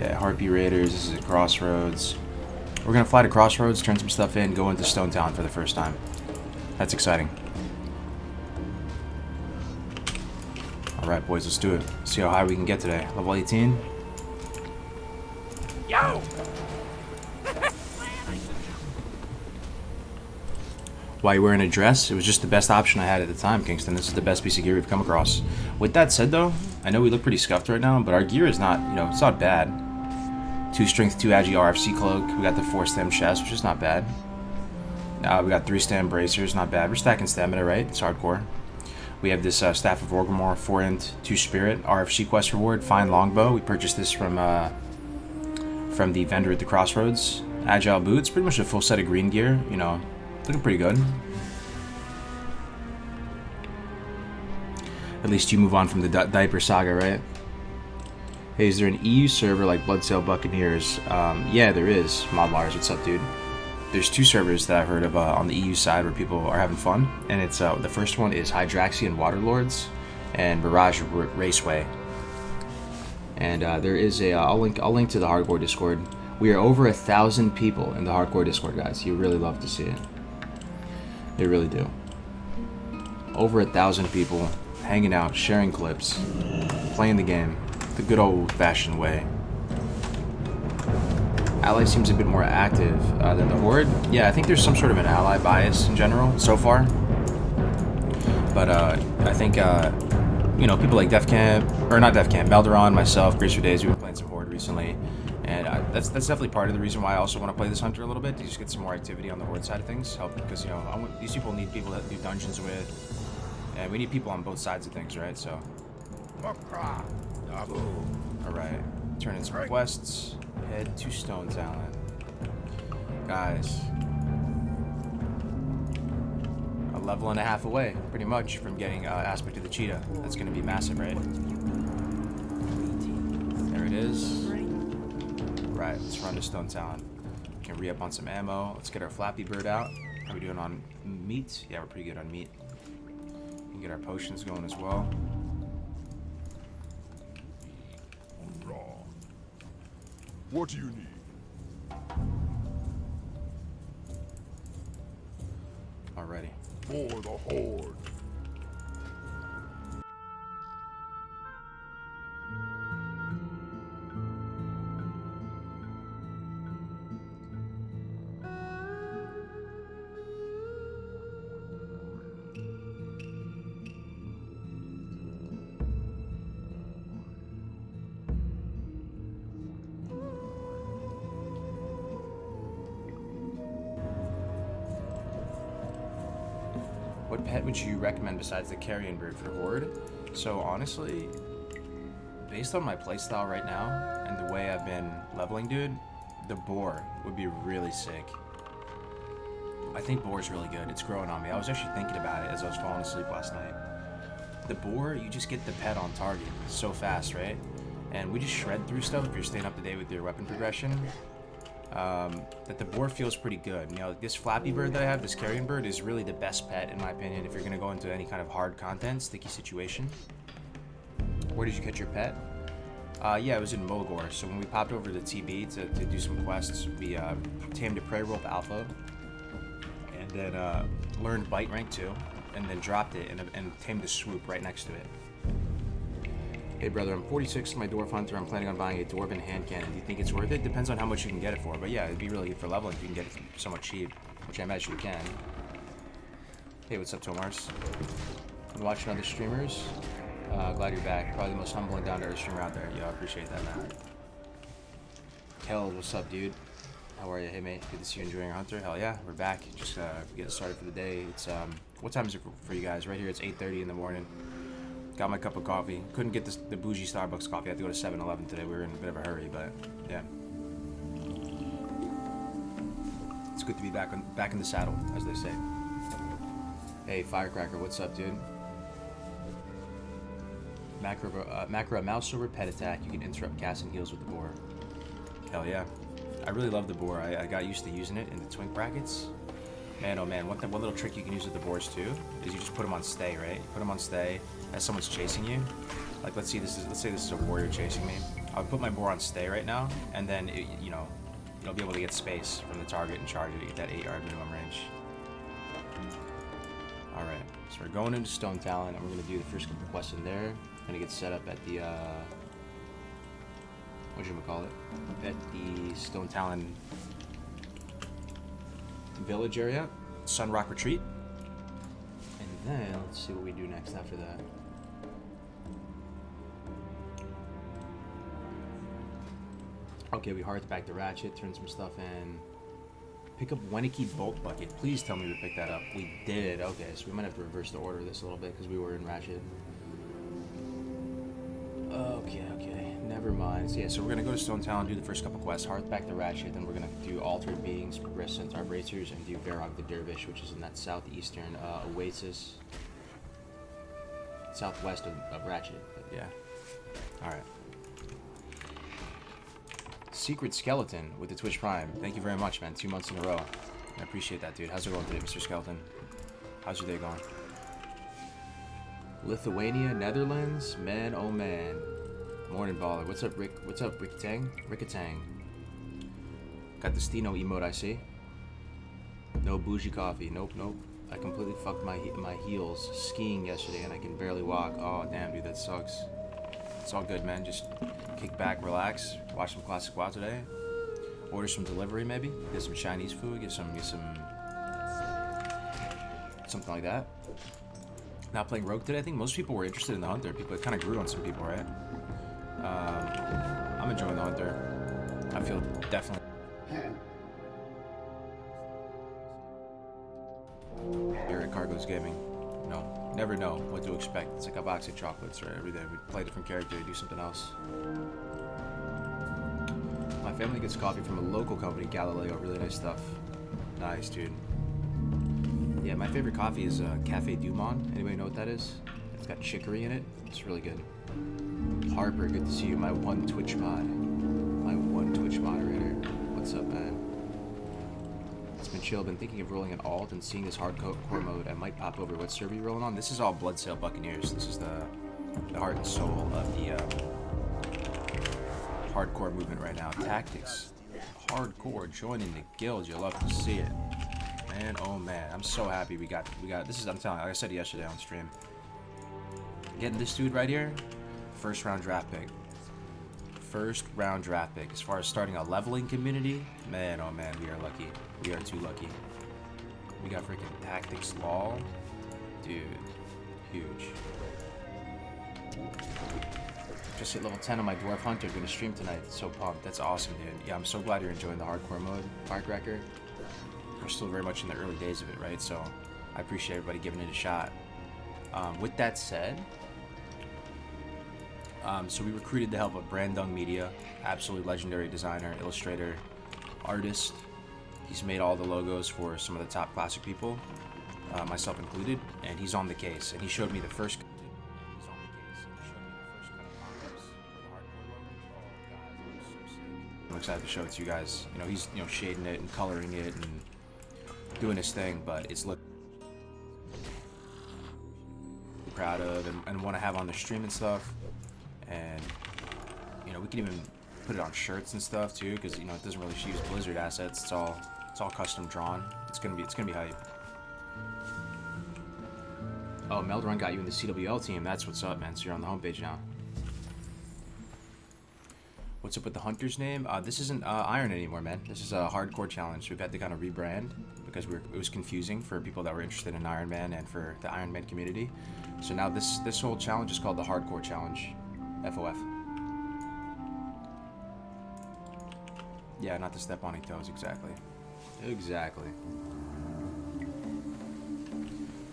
Yeah, Harpy Raiders. This is at Crossroads. We're gonna fly to Crossroads, turn some stuff in, go into Stone Town for the first time. That's exciting. Alright, boys, let's do it. See how high we can get today. Level 18. Yo! Why you wearing a dress? It was just the best option I had at the time, Kingston. This is the best piece of gear we've come across. With that said, though, I know we look pretty scuffed right now, but our gear is not, it's not bad. 2 strength, 2 agi RFC cloak. We got the 4 stem chest, which is not bad. We got 3 stem bracers, not bad. We're stacking stamina, right? It's hardcore. We have this Staff of Orgrimmar, 4 int, 2 spirit, RFC quest reward, fine longbow. We purchased this from the vendor at the Crossroads. Agile boots, pretty much a full set of green gear, looking pretty good. At least you move on from the diaper saga, right? Hey, is there an EU server like Bloodsail Buccaneers? Yeah, there is. Modlars, what's up, dude? There's 2 servers that I've heard of on the EU side where people are having fun, and it's the first one is Hydraxian Waterlords and Mirage Raceway. And there is a I'll link to the Hardcore Discord. We are over 1,000 people in the Hardcore Discord, guys. You really love to see it. They really do. Over 1,000 people hanging out, sharing clips, playing the game the good old-fashioned way. Ally seems a bit more active than the Horde. Yeah, I think there's some sort of an ally bias in general so far. But I think people like Balderon, myself, Grace for Days, we've been playing some Horde recently. And that's definitely part of the reason why I also want to play this Hunter a little bit, to just get some more activity on the Horde side of things. Help, because, these people need people to do dungeons with. And we need people on both sides of things, right? So. Alright. Turn in some quests. Head to Stone Town. Guys. A level and a half away, pretty much, from getting Aspect of the Cheetah. That's going to be massive, right? There it is. Right, let's run to Stone Town. We can re-up on some ammo. Let's get our Flappy Bird out. How are we doing on meat? Yeah, we're pretty good on meat. We can get our potions going as well. What do you need? Alrighty. For the Horde. What pet would you recommend besides the carrion bird for Horde? So honestly, based on my playstyle right now and the way I've been leveling, dude, the boar would be really sick. I think boar's really good. It's growing on me. I was actually thinking about it as I was falling asleep last night. The boar, you just get the pet on target so fast, right? And we just shred through stuff if you're staying up to date with your weapon progression. That the boar feels pretty good. This Flappy Bird that I have, this carrion bird, is really the best pet in my opinion if you're going to go into any kind of hard content, sticky situation. Where did you catch your pet? Yeah, it was in Mulgore. So when we popped over to TB to do some quests, we tamed a Prey Wolf Alpha, and then learned Bite Rank 2, and then dropped it and tamed the Swoop right next to it. Hey brother, I'm 46, my Dwarf Hunter. I'm planning on buying a Dwarven hand cannon. Do you think it's worth it? Depends on how much you can get it for. But yeah, it'd be really good for leveling if you can get it somewhat cheap, which I imagine you can. Hey, what's up, Tomars? Been watching other streamers. Glad you're back. Probably the most humble and down-to-earth streamer out there. Yo, I appreciate that, man. Kel, what's up, dude? How are you? Hey, mate. Good to see you enjoying your Hunter. Hell yeah, we're back. Just getting started for the day. It's what time is it for you guys? Right here, it's 8:30 in the morning. Got my cup of coffee. Couldn't get the bougie Starbucks coffee. I had to go to 7-Eleven today. We were in a bit of a hurry, but yeah. It's good to be back in the saddle, as they say. Hey, Firecracker, what's up, dude? Macro mouse over pet attack. You can interrupt casting heals with the boar. Hell yeah. I really love the boar. I got used to using it in the twink brackets. Man, oh man, one little trick you can use with the boars too is you just put them on stay, right? You put them on stay as someone's chasing you. Like let's say this is a warrior chasing me. I'll put my boar on stay right now, and then, you'll be able to get space from the target and charge it to get that 8-yard minimum range. Alright, so we're going into Stone Talon, and we're going to do the first couple quests in there. Going to get set up at the, whatchamacallit? At the Stone Talon village area, Sunrock Retreat. And then, let's see what we do next after that. Okay, we hearth back the ratchet, turn some stuff in. Pick up Weniki Bolt Bucket. Please tell me we picked that up. We did. Okay, so we might have to reverse the order of this a little bit because we were in ratchet. Okay. Never mind. So, yeah, so we're going to go to Stone Talon, do the first couple quests, hearth back the ratchet, then we're going to do Altered Beings, progress Centaur Bracers, and do Varog the Dervish, which is in that southeastern oasis. Southwest of Ratchet, but yeah. Alright. Secret Skeleton with the Twitch Prime. Thank you very much, man. 2 months in a row. I appreciate that, dude. How's it going today, Mr. Skeleton? How's your day going? Lithuania, Netherlands? Man, oh man. Morning baller. What's up, Rick? What's up, Rickatang? Rickatang. Got the Steno emote, I see. No bougie coffee. Nope. I completely fucked my heels skiing yesterday and I can barely walk. Oh, damn, dude, that sucks. It's all good, man. Just kick back, relax, watch some Classic WoW today. Order some delivery, maybe. Get some Chinese food. Get some something like that. Not playing Rogue today. I think most people were interested in the Hunter. It kind of grew on some people, right? I'm enjoying the Hunter. I feel definitely. Here at Cargo's Gaming, never know what to expect. It's like a box of chocolates, right? Every day we play a different character, do something else. My family gets coffee from a local company, Galileo. Really nice stuff. Nice, dude. Yeah, my favorite coffee is Cafe Du Monde. Anybody know what that is? It's got chicory in it. It's really good. Harper, good to see you. My one Twitch moderator. What's up, man? It's been chill. Been thinking of rolling an alt and seeing this hardcore mode. I might pop over. What server you rolling on? This is all Bloodsail Buccaneers. This is the heart and soul of the hardcore movement right now. Tactics. Hardcore. Joining the guild. You'll love to see it. Man, oh man. I'm so happy we got this is, I'm telling you, like I said yesterday on stream. Getting this dude right here. First round draft pick. As far as starting a leveling community, man, oh man, we are lucky. We are too lucky. We got freaking Tactics Law. Dude, huge. Just hit level 10 on my Dwarf Hunter. Gonna stream tonight. So pumped. That's awesome, dude. Yeah, I'm so glad you're enjoying the hardcore mode, Firecracker. We're still very much in the early days of it, right? So I appreciate everybody giving it a shot. With that said, so we recruited the help of Brandung Media, absolutely legendary designer, illustrator, artist. He's made all the logos for some of the top classic people, myself included, and he's on the case. And he showed me the first. I'm excited to show it to you guys. He's shading it and coloring it and doing his thing, but it's look proud of and want to have on the stream and stuff. And we can even put it on shirts and stuff too, because it doesn't really use Blizzard assets. It's all custom drawn. It's gonna be hype. Oh, Meldrun got you in the CWL team. That's what's up, man. So you're on the homepage now. What's up with the Hunter's name? This isn't Iron anymore, man. This is a hardcore challenge. We've had to kind of rebrand because it was confusing for people that were interested in Iron Man and for the Iron Man community. So now this whole challenge is called the Hardcore Challenge, FOF. Yeah, not to step on any toes, exactly. Exactly.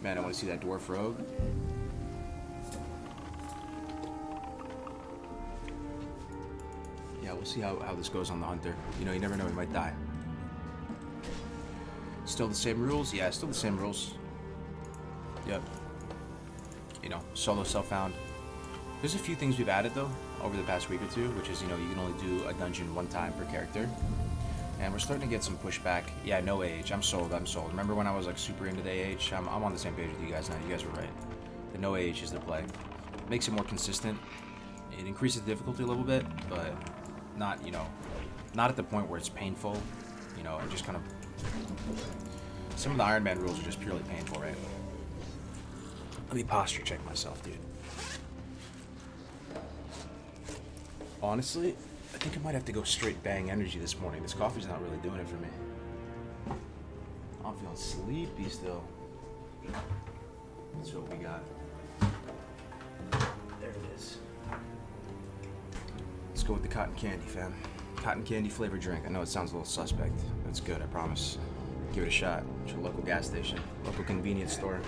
Man, I want to see that Dwarf Rogue. Yeah, we'll see how this goes on the Hunter. You never know, he might die. Still the same rules? Yeah, still the same rules. Yep. Solo self-found. There's a few things we've added, though, over the past week or two, which is, you can only do a dungeon one time per character. And we're starting to get some pushback. Yeah, no age. I'm sold. Remember when I was, super into the age? I'm on the same page with you guys now. You guys were right. The no age is the play. Makes it more consistent. It increases the difficulty a little bit, but not, you know, not at the point where it's painful. You know, it just kind of... Some of the Iron Man rules are just purely painful, right? Let me posture check myself, dude. Honestly, I think I might have to go straight bang energy this morning. This coffee's not really doing it for me. I'm feeling sleepy still. That's what we got. There it is. Let's go with the cotton candy, fam. Cotton candy flavored drink. I know it sounds a little suspect. That's good, I promise. Give it a shot. It's your local gas station, local convenience store.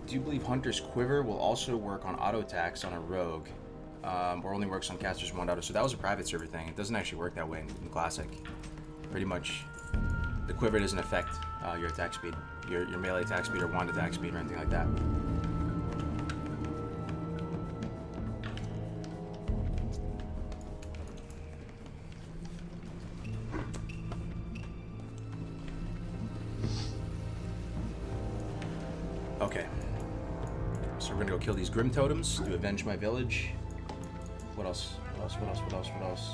Do you believe Hunter's Quiver will also work on auto attacks on a rogue, or only works on casters 1 auto? So that was a private server thing. It doesn't actually work that way in Classic. Pretty much, the Quiver doesn't affect your attack speed, your melee attack speed or wand attack speed or anything like that. Okay. So we're gonna go kill these Grim Totems to avenge my village. What else? What else? What else? What else? What else?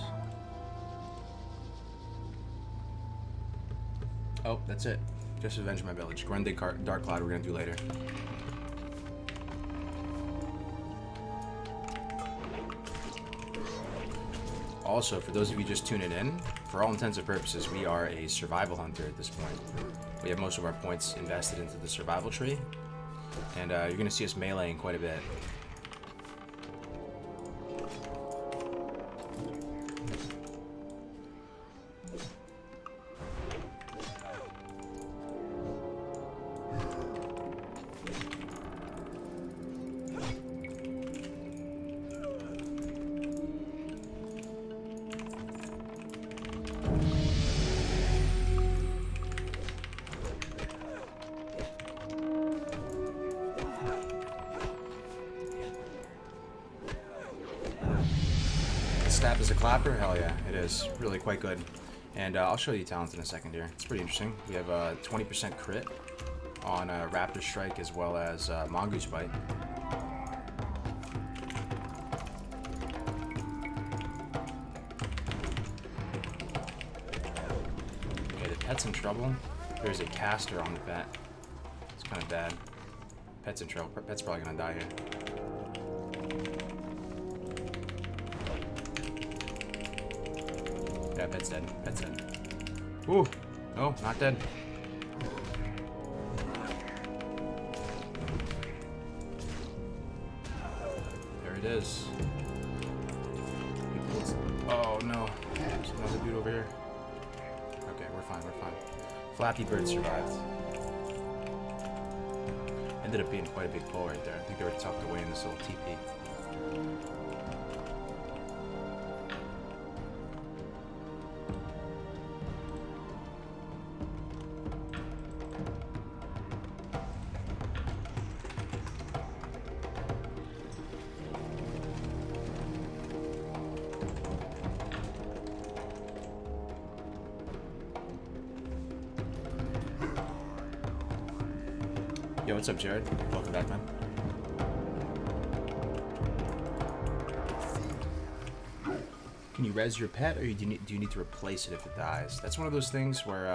Oh, that's it. Just avenge my village. Grundig Dark Cloud we're gonna do later. Also, for those of you just tuning in, for all intents and purposes, we are a survival hunter at this point. We have most of our points invested into the survival tree. And you're going to see us meleeing quite a bit. Staff is a clapper? Hell yeah, it is. Really quite good. And I'll show you talents in a second here. It's pretty interesting. We have a 20% crit on Raptor Strike as well as Mongoose Bite. Okay, the pet's in trouble. There's a caster on the pet. It's kind of bad. Pet's in trouble. Pet's probably gonna die here. Yeah, pet's dead. Pet's dead. Ooh! Oh, not dead. There it is. Oh no. There's another dude over here. Okay, we're fine, we're fine. Flappy Bird survived. Ended up being quite a big pull right there. I think they were tucked away in this little teepee. Yo, what's up, Jared? Welcome back, man. Can you res your pet, or do you need to replace it if it dies? That's one of those things where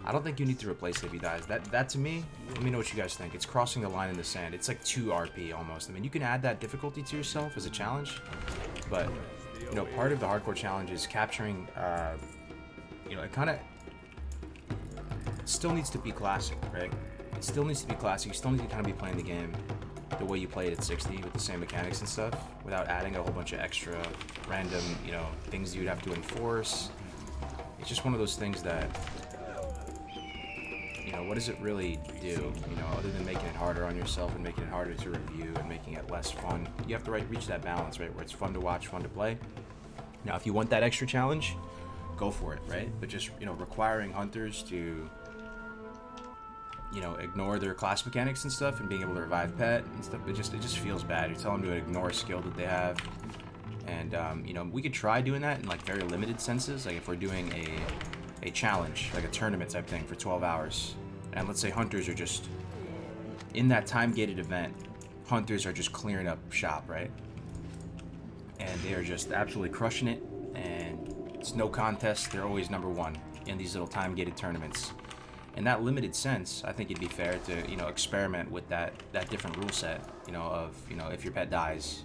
I don't think you need to replace it if he dies. That to me, let me know what you guys think. It's crossing the line in the sand. It's like 2 RP almost. I mean, you can add that difficulty to yourself as a challenge, but you know, part of the hardcore challenge is capturing. You know, it kind of still needs to be classic, right? It still needs to be classic. You still need to kind of be playing the game the way you play it at 60 with the same mechanics and stuff, without adding a whole bunch of extra random, you know, things you'd have to enforce. It's just one of those things that, you know, what does it really do? You know, other than making it harder on yourself and making it harder to review and making it less fun, you have to reach that balance, right, where it's fun to watch, fun to play. Now, if you want that extra challenge, go for it, right? But just, you know, requiring hunters to, you know, ignore their class mechanics and stuff and being able to revive pet and stuff, it just feels bad. You're telling them to ignore a skill that they have. And you know, we could try doing that in like very limited senses, like if we're doing a challenge, like a tournament type thing for 12 hours, and let's say hunters are just in that time-gated event. Hunters are just clearing up shop, right? And they are just absolutely crushing it, and it's no contest. They're always number one in these little time-gated tournaments. In that limited sense, I think it'd be fair to, you know, experiment with that different rule set, you know, of, you know, if your pet dies.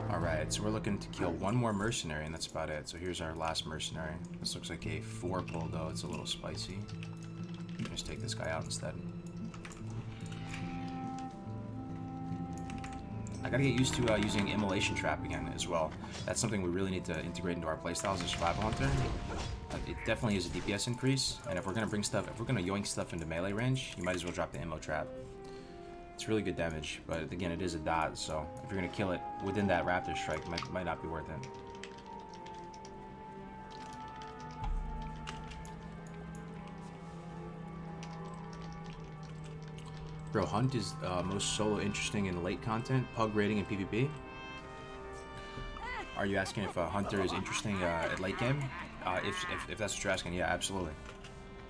Alright, so we're looking to kill one more mercenary, and that's about it. So here's our last mercenary. This looks like a 4-pull, though. It's a little spicy. Just take this guy out instead. I gotta get used to using Immolation Trap again as well. That's something we really need to integrate into our playstyle as a Survival Hunter. It definitely is a DPS increase, and if we're gonna yoink stuff into melee range, you might as well drop the Immo Trap. It's really good damage, but again, it is a dot, so if you're gonna kill it within that Raptor Strike, might not be worth it. Bro, Hunt is most solo interesting in late content, pug raiding, and PvP. Are you asking if a Hunter is interesting at late game? If that's what you're asking, yeah, absolutely.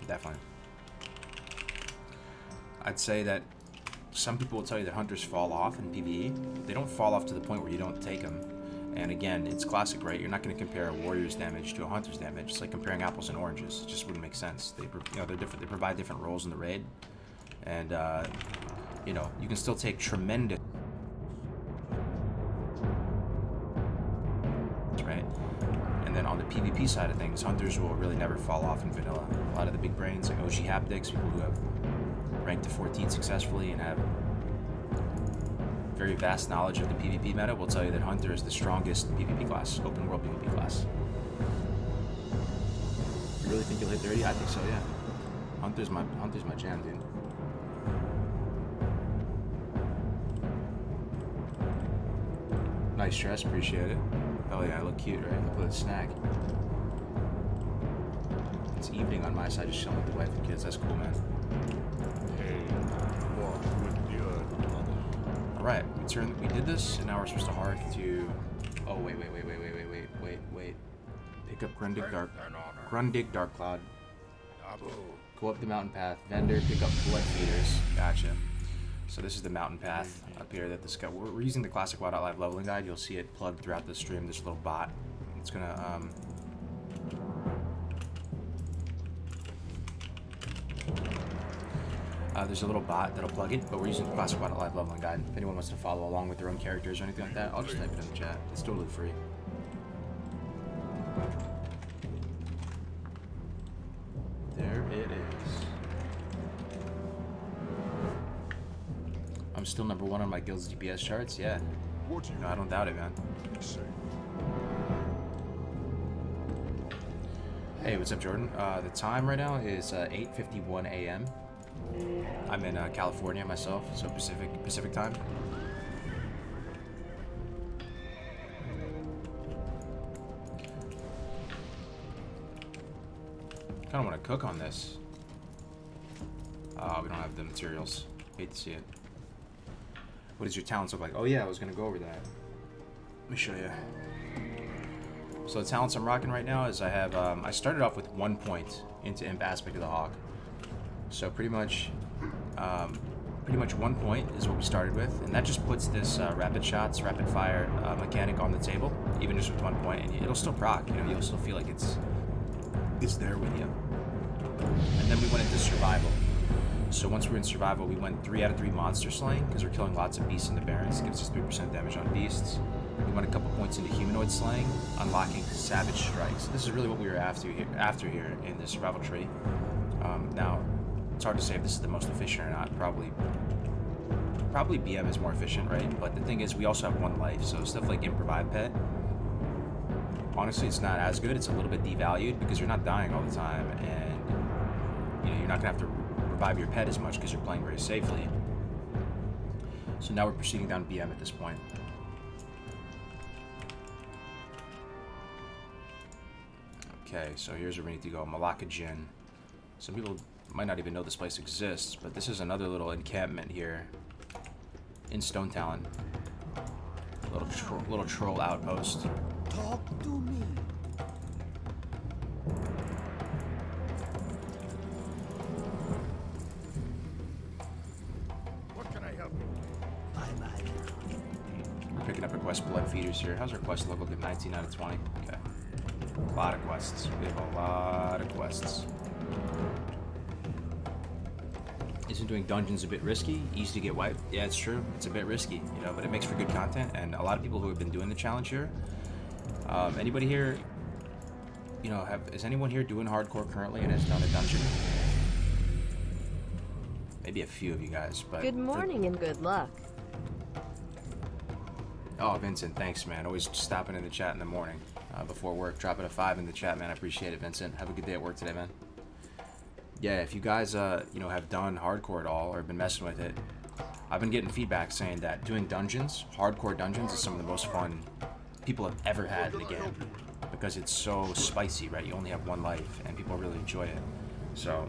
Definitely. I'd say that some people will tell you that Hunters fall off in PvE. They don't fall off to the point where you don't take them. And again, it's classic, right? You're not going to compare a Warrior's damage to a Hunter's damage. It's like comparing apples and oranges. It just wouldn't make sense. They're different. They provide different roles in the raid. And, you know, you can still take tremendous... right? And then on the PvP side of things, Hunters will really never fall off in vanilla. A lot of the big brains, like OG Haptics, people who have ranked to 14 successfully and have very vast knowledge of the PvP meta, will tell you that Hunter is the strongest PvP class, open world PvP class. You really think you'll hit 30? I think so, yeah. Hunter's my jam, dude. Nice dress, appreciate it. Oh yeah, I look cute, right? Look at the snack. It's evening on my side, just chilling with the wife and kids. That's cool, man. Alright, we did this, and now we're supposed to hearth to... Oh, wait. Pick up Grundig Darkcloud. Go up the mountain path. Vendor, pick up Blood Feeders. Gotcha. So this is the mountain path up here that this guy... We're using the classic WoW.Live leveling guide. You'll see it plugged throughout the stream. This little bot. It's gonna, there's a little bot that'll plug it, but we're using the classic WoW.Live leveling guide. If anyone wants to follow along with their own characters or anything like that, I'll just type it in the chat. It's totally free. There it is. I'm still number 1 on my guild's DPS charts, yeah. No, I don't doubt it, man. Hey, what's up, Jordan? The time right now is 8:51 a.m. I'm in California myself, so Pacific time. Kind of want to cook on this. We don't have the materials. Hate to see it. What does your talents look like? Oh yeah, I was gonna go over that. Let me show you. So the talents I'm rocking right now is I have, I started off with 1 point into Imp Aspect of the Hawk. So pretty much 1 point is what we started with, and that just puts this rapid shots, rapid fire mechanic on the table, even just with 1 point, and it'll still proc. You know, you'll still feel like it's there with you. And then we went into survival. So once we were in survival, we went 3 out of 3 monster slaying because we're killing lots of beasts in the barrens. It gives us 3% damage on beasts. We went a couple points into humanoid slaying, unlocking savage strikes. This is really what we were after here in the survival tree. Now, it's hard to say if this is the most efficient or not. Probably BM is more efficient, right? But the thing is, we also have 1 life, so stuff like Improvive Pet, honestly, it's not as good. It's a little bit devalued because you're not dying all the time, and you know you're not gonna have to revive your pet as much because you're playing very safely. So now we're proceeding down BM at this point. Okay, so here's where we need to go. Malacca Jinn. Some people might not even know this place exists, but this is another little encampment here in Stone Talon. Little troll outpost. Talk to me. What can I help you? We're picking up a quest, Blood Feeders here. How's our quest look? Looking 19 out of 20. Okay. A lot of quests. We have a lot of quests. Isn't doing dungeons a bit risky? Easy to get wiped? Yeah, it's true. It's a bit risky, you know, but it makes for good content. And a lot of people who have been doing the challenge here. Anybody here, you know, is anyone here doing hardcore currently and has done a dungeon? Maybe a few of you guys, but... Good morning and good luck. Oh, Vincent, thanks, man. Always stopping in the chat in the morning before work. Dropping a 5 in the chat, man. I appreciate it, Vincent. Have a good day at work today, man. Yeah, if you guys, you know, have done hardcore at all or been messing with it, I've been getting feedback saying that doing dungeons, hardcore dungeons, is some of the most fun people have ever had in the game because it's so spicy, right? You only have 1 life, and people really enjoy it. So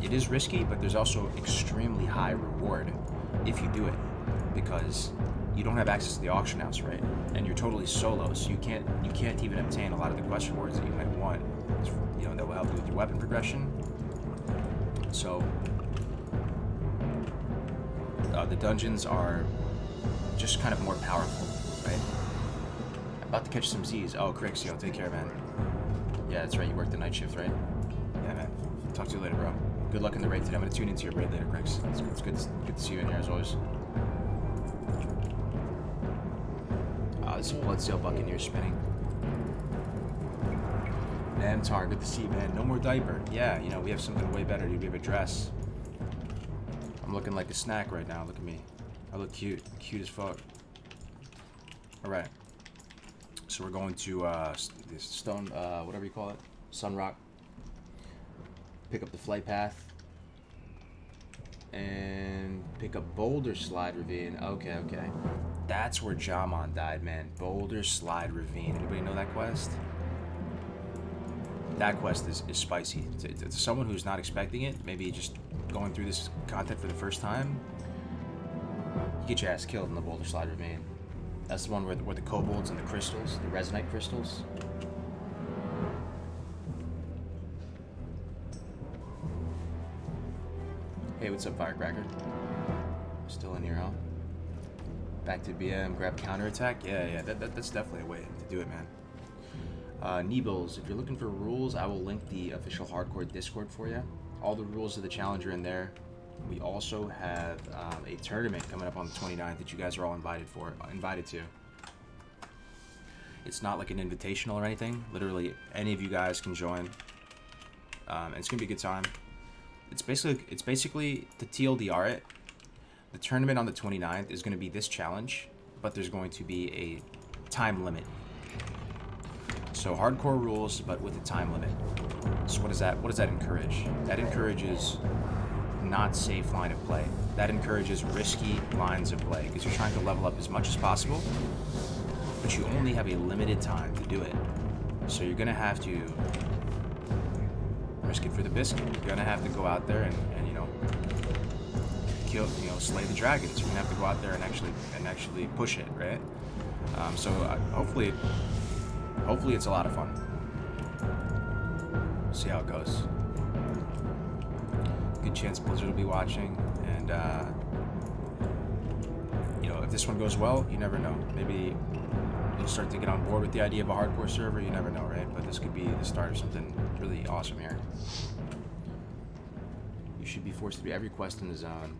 it is risky, but there's also extremely high reward if you do it because you don't have access to the auction house, right? And you're totally solo, so you can't even obtain a lot of the quest rewards that you might want. You know, that will help you with your weapon progression. So the dungeons are just kind of more powerful, right? I'm about to catch some Z's. Oh, Crix, yo, take care, man. Yeah, that's right. You work the night shift, right? Yeah, man. Talk to you later, bro. Good luck in the raid today. I'm gonna tune into your raid later, Crix. It's good to see you in here as always. This is Bloodsail Buccaneer spinning. Namtar, good to see you, man. No more diaper. Yeah, you know, we have something way better, dude. We have a dress. I'm looking like a snack right now. Look at me. I look cute. Cute as fuck. Alright. So we're going to this stone, whatever you call it. Sunrock. Pick up the flight path. And pick up Boulder Slide Ravine. Okay, okay. That's where Jamon died, man. Boulder Slide Ravine. Anybody know that quest? That quest is spicy. To someone who's not expecting it, maybe just going through this content for the first time, you get your ass killed in the Boulder Slide Ravine. That's the one where the kobolds and the crystals, the resonite crystals. Hey, what's up, Firecracker? Still in here, huh? Back to BM, grab counterattack? Yeah, that's definitely a way to do it, man. Neebles, if you're looking for rules, I will link the official Hardcore Discord for you. All the rules of the challenge are in there. We also have a tournament coming up on the 29th that you guys are all invited to. It's not like an invitational or anything. Literally, any of you guys can join. And it's gonna be a good time. It's basically to TLDR it. The tournament on the 29th is going to be this challenge, but there's going to be a time limit. So hardcore rules, but with a time limit. So what does that encourage? That encourages not safe line of play. That encourages risky lines of play because you're trying to level up as much as possible, but you only have a limited time to do it. So you're going to have to risk it for the biscuit. You're gonna have to go out there and you know, kill, you know, slay the dragons. You're gonna have to go out there and actually push it, right? So hopefully Hopefully it's a lot of fun. See how it goes. Good chance Blizzard will be watching, and you know, if this one goes well, you never know. Maybe you'll start to get on board with the idea of a hardcore server. You never know, right? But this could be the start of something really awesome here. You should be forced to do every quest in the zone.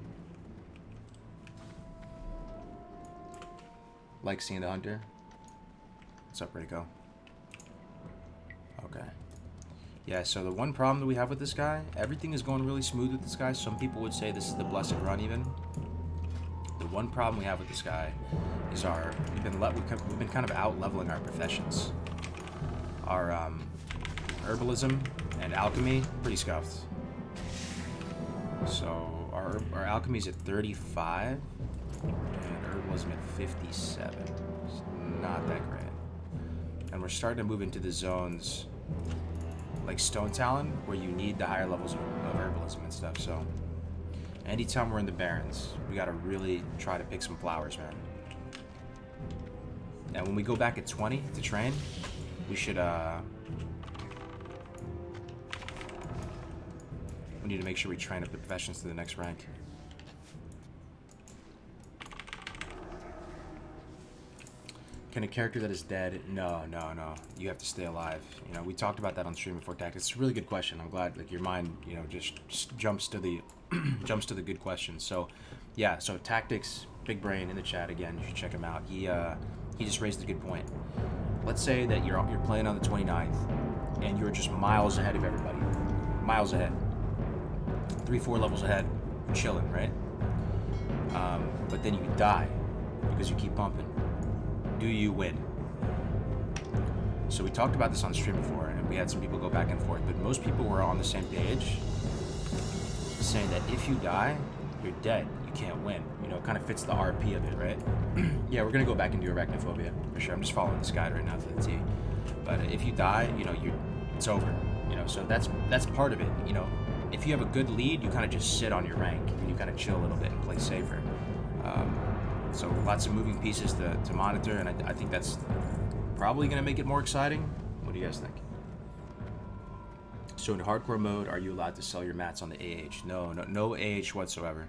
Like seeing the hunter. What's up, Rico? Okay. Yeah, so the one problem that we have with this guy, everything is going really smooth with this guy. Some people would say this is the blessed run even. The one problem we have with this guy is we've been kind of out leveling our professions. Our herbalism and alchemy, pretty scuffed. So our alchemy's at 35 and herbalism at 57. It's not that great. And we're starting to move into the zones like Stone Talon, where you need the higher levels of herbalism and stuff. So anytime we're in the Barrens, we gotta really try to pick some flowers, man. And when we go back at 20 to train, we should we need to make sure we train up the professions to the next rank. Can a character that is dead? No. You have to stay alive. You know, we talked about that on stream before tactics. It's a really good question. I'm glad like your mind, you know, just jumps to the good questions. So, yeah. So tactics, big brain in the chat again. You should check him out. He just raised a good point. Let's say that you're playing on the 29th and you're just miles ahead of everybody. Miles ahead. 3-4 levels ahead. Chilling, right? But then you die because you keep bumping. Do you win? So we talked about this on stream before, and we had some people go back and forth, but most people were on the same page, saying that if you die, you're dead. You can't win. You know, it kind of fits the RP of it, right? Yeah, we're gonna go back and do arachnophobia for sure. I'm just following this guide right now to the T. But if you die, you know, it's over. You know, so that's part of it. You know, if you have a good lead, you kind of just sit on your rank and you kind of chill a little bit and play safer. So lots of moving pieces to monitor, and I think that's probably going to make it more exciting. What do you guys think? So in hardcore mode, are you allowed to sell your mats on the AH? No AH whatsoever.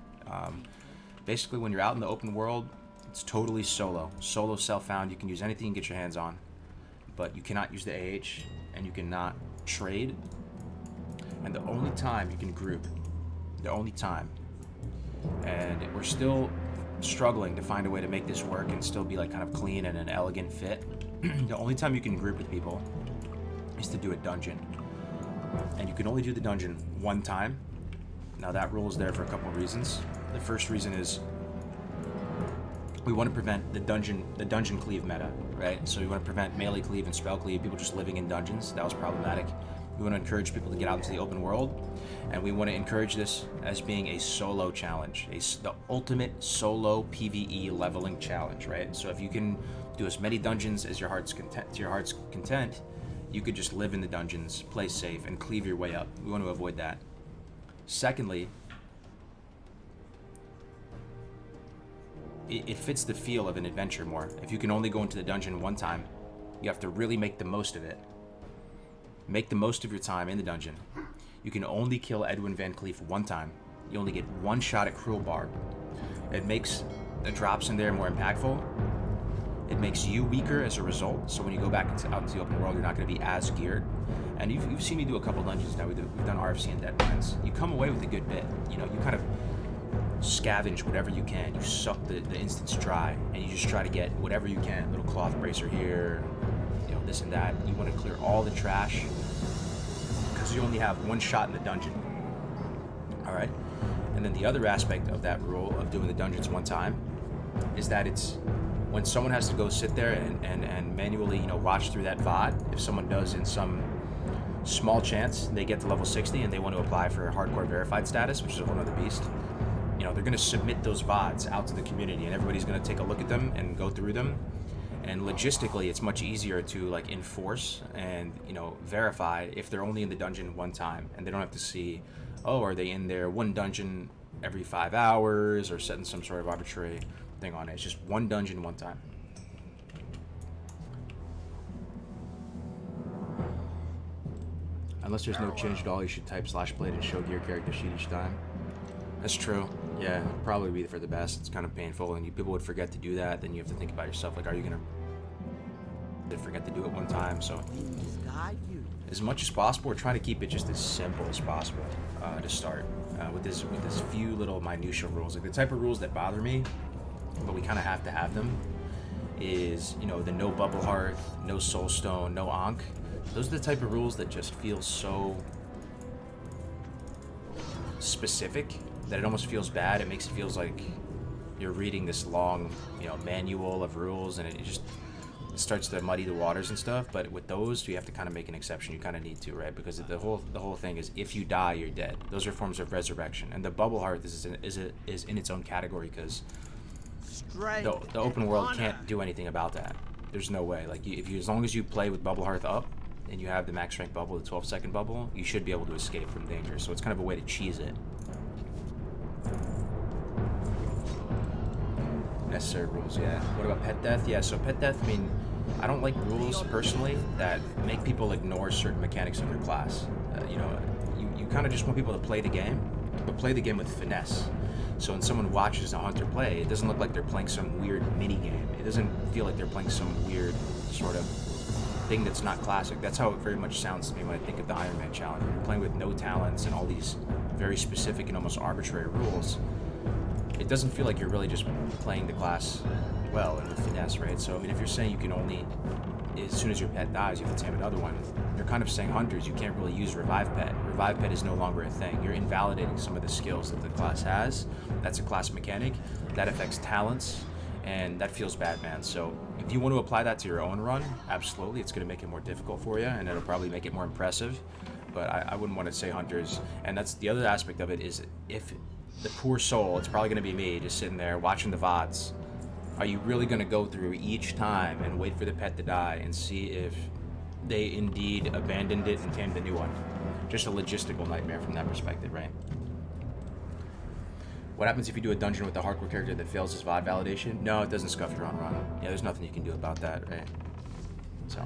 Basically, when you're out in the open world, it's totally solo. Solo self-found. You can use anything you can get your hands on, but you cannot use the AH, and you cannot trade. And the only time you can group, and we're still struggling to find a way to make this work and still be like kind of clean and an elegant fit. The only time you can group with people is to do a dungeon, and you can only do the dungeon one time. Now that rule is there for a couple of reasons. The first reason is we want to prevent the dungeon cleave meta, right? So we want to prevent melee cleave and spell cleave, people just living in dungeons. That was problematic. We want to encourage people to get out into the open world, and we want to encourage this as being a solo challenge, the ultimate solo PvE leveling challenge, right? So if you can do as many dungeons as to your heart's content, you could just live in the dungeons, play safe, and cleave your way up. We want to avoid that. Secondly, it fits the feel of an adventure more. If you can only go into the dungeon one time, you have to really make the most of it. Make the most of your time in the dungeon. You can only kill Edwin Van Cleef one time. You only get one shot at Cruel Barb. It makes the drops in there more impactful. It makes you weaker as a result, so when you go back out into the open world, you're not going to be as geared. And you've seen me do a couple dungeons now. We've done RFC and Deadlands. You come away with a good bit. You know, you kind of scavenge whatever you can. You suck the instance dry, and you just try to get whatever you can. Little cloth bracer here, you know, this and that. You want to clear all the trash because you only have one shot in the dungeon. All right. And then the other aspect of that rule of doing the dungeons one time is that it's when someone has to go sit there and manually, you know, watch through that VOD. If someone does in some small chance they get to level 60 and they want to apply for hardcore verified status, which is a whole other beast, you know, they're going to submit those VODs out to the community, and everybody's going to take a look at them and go through them. And logistically, it's much easier to like enforce and, you know, verify if they're only in the dungeon one time, and they don't have to see, oh, are they in there one dungeon every 5 hours or setting some sort of arbitrary thing on it. It's just one dungeon one time. Unless there's no change at all, you should type /blade and show gear character sheet each time. That's true. Yeah, probably be for the best. It's kind of painful, and people would forget to do that. Then you have to think about yourself, like, are you gonna forget to do it one time? So, as much as possible, we're trying to keep it just as simple as possible to start with this few little minutia rules. Like the type of rules that bother me, but we kind of have to have them, is, you know, the no bubble hearth, no soulstone, no ankh. Those are the type of rules that just feel so specific that it almost feels bad. It makes it feels like you're reading this long, you know, manual of rules, and it starts to muddy the waters and stuff. But with those, you have to kind of make an exception. You kind of need to, right? Because the whole thing is, if you die, you're dead. Those are forms of resurrection, and the bubble hearth is in its own category, because the open world can't do anything about that. There's no way. Like, as long as you play with bubble hearth up and you have the max strength bubble, the 12-second bubble, you should be able to escape from danger. So it's kind of a way to cheese it. Necessary rules, yeah. What about pet death? Yeah, so pet death, I mean, I don't like rules personally that make people ignore certain mechanics of their class. You know, you kind of just want people to play the game, but play the game with finesse. So when someone watches a hunter play, it doesn't look like they're playing some weird mini game. It doesn't feel like they're playing some weird sort of thing that's not classic. That's how it very much sounds to me when I think of the Iron Man challenge. You're playing with no talents and all these very specific and almost arbitrary rules. It doesn't feel like you're really just playing the class well and with finesse, right? So, I mean, if you're saying you can only, as soon as your pet dies, you have to tame another one, you're kind of saying hunters, you can't really use Revive Pet. Revive Pet is no longer a thing. You're invalidating some of the skills that the class has. That's a class mechanic. That affects talents, and that feels bad, man. So, if you want to apply that to your own run, absolutely, it's going to make it more difficult for you, and it'll probably make it more impressive. But I wouldn't want to say hunters. And that's the other aspect of it, is if the poor soul, it's probably going to be me, just sitting there watching the VODs. Are you really going to go through each time and wait for the pet to die and see if they indeed abandoned it and tamed the new one? Just a logistical nightmare from that perspective, right? What happens if you do a dungeon with a hardcore character that fails his VOD validation? No, it doesn't scuff your own run. Yeah, there's nothing you can do about that, right? So,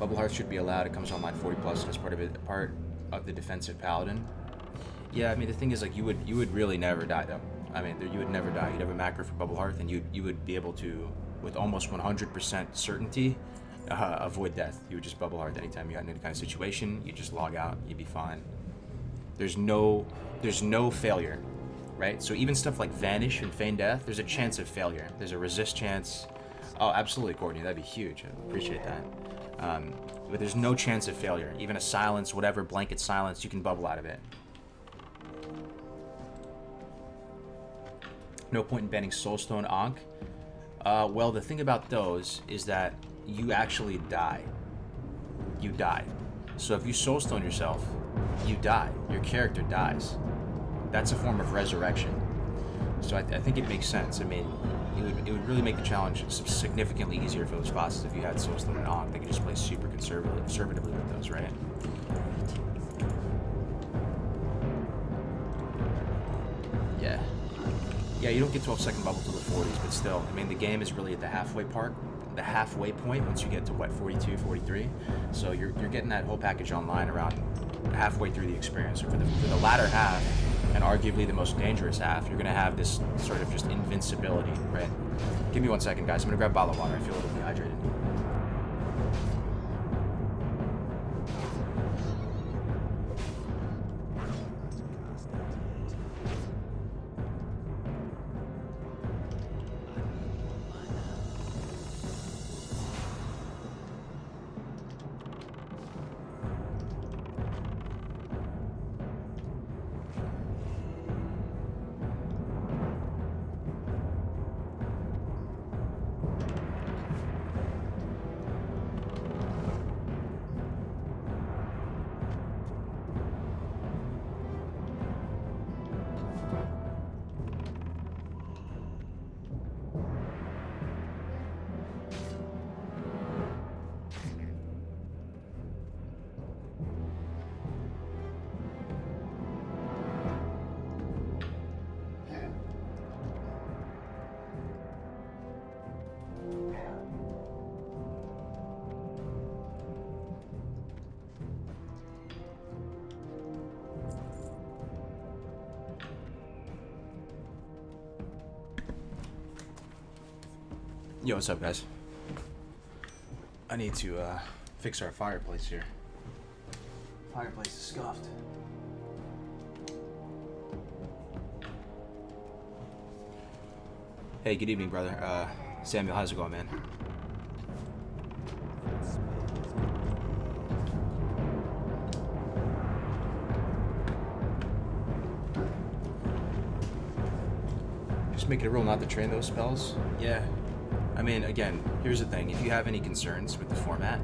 Bubble Hearth should be allowed. It comes online 40 plus as part of the defensive paladin. Yeah, I mean, the thing is, like, you would really never die, though. I mean, you would never die. You'd have a macro for Bubble Hearth, and you would be able to, with almost 100% certainty, avoid death. You would just Bubble Hearth anytime you got in any kind of situation. You just log out. You'd be fine. There's no failure, right? So even stuff like Vanish and Feign Death, there's a chance of failure. There's a resist chance. Oh, absolutely, Courtney. That'd be huge. I appreciate that. But there's no chance of failure. Even a silence, whatever, blanket silence, you can bubble out of it. No point in banning Soulstone Ankh. Well, the thing about those is that you actually die. You die. So if you Soulstone yourself, you die. Your character dies. That's a form of resurrection. So I think it makes sense. I mean, it would really make the challenge significantly easier for those classes if you had Soulstone and Ankh. They could just play super conservatively with those, right? Yeah. Yeah, you don't get 12-second bubble till the 40s, but still, I mean, the game is really at the halfway point once you get to, what, 42, 43? So you're getting that whole package online around halfway through the experience. So for the latter half, and arguably the most dangerous half, you're going to have this sort of just invincibility, right? Give me 1 second, guys. I'm going to grab a bottle of water. I feel a little dehydrated. Yo, what's up, guys? I need to fix our fireplace here. Fireplace is scuffed. Hey, good evening, brother. Samuel, how's it going, man? Just make it a rule not to train those spells. Yeah. I mean, again, here's the thing. If you have any concerns with the format,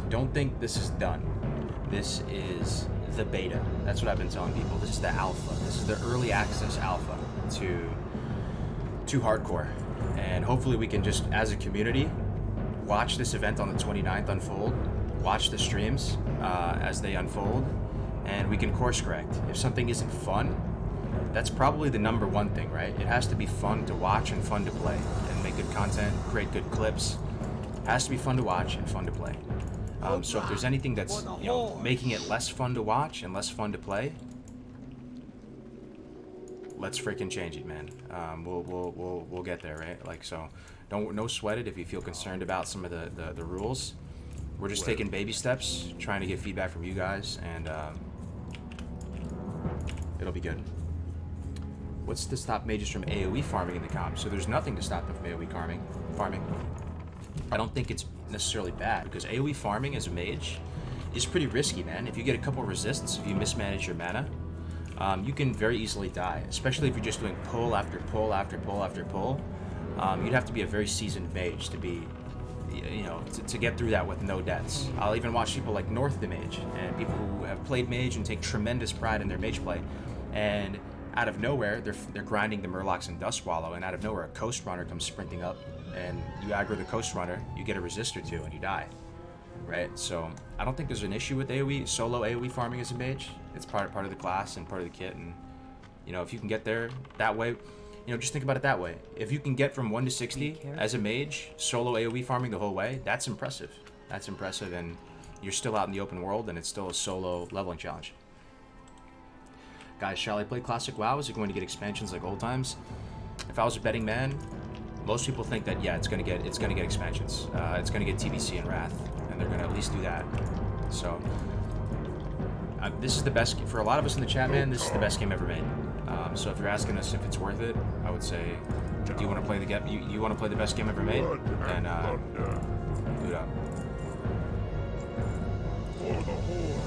don't think this is done. This is the beta. That's what I've been telling people. This is the alpha. This is the early access alpha to hardcore. And hopefully we can just, as a community, watch this event on the 29th unfold, watch the streams as they unfold, and we can course correct. If something isn't fun, that's probably the number one thing, right? It has to be fun to watch and fun to play, and make good content, create good clips. It has to be fun to watch and fun to play. So if there's anything that's, you know, making it less fun to watch and less fun to play, let's freaking change it, man. We'll get there, right? Like, so no sweat it if you feel concerned about some of the rules. We're just taking baby steps, trying to get feedback from you guys, and it'll be good. What's to stop mages from AoE farming in the comp? So there's nothing to stop them from AoE farming. I don't think it's necessarily bad, because AoE farming as a mage is pretty risky, man. If you get a couple resists, if you mismanage your mana, you can very easily die, especially if you're just doing pull after pull after pull after pull. You'd have to be a very seasoned mage to be, you know, to get through that with no deaths. I'll even watch people like North the Mage, and people who have played mage and take tremendous pride in their mage play, and out of nowhere, they're grinding the Murlocs and Dustswallow, and out of nowhere, a Coast Runner comes sprinting up, and you aggro the Coast Runner, you get a resist or two, and you die, right? So I don't think there's an issue with AoE, solo AoE farming as a mage. It's part of the class and part of the kit, and, you know, if you can get there that way, you know, just think about it that way. If you can get from 1 to 60 as a mage, solo AoE farming the whole way, that's impressive. That's impressive, and you're still out in the open world, and it's still a solo leveling challenge. Guys, shall I play Classic WoW? Is it going to get expansions like old times? If I was a betting man, most people think that, yeah, it's gonna get expansions. It's gonna get TBC and Wrath, and they're gonna at least do that. So this is the best for a lot of us in the chat, man. This is the best game ever made. So if you're asking us if it's worth it, I would say, do you want to play the game? You want to play the best game ever made? Then boot up. For the Horde.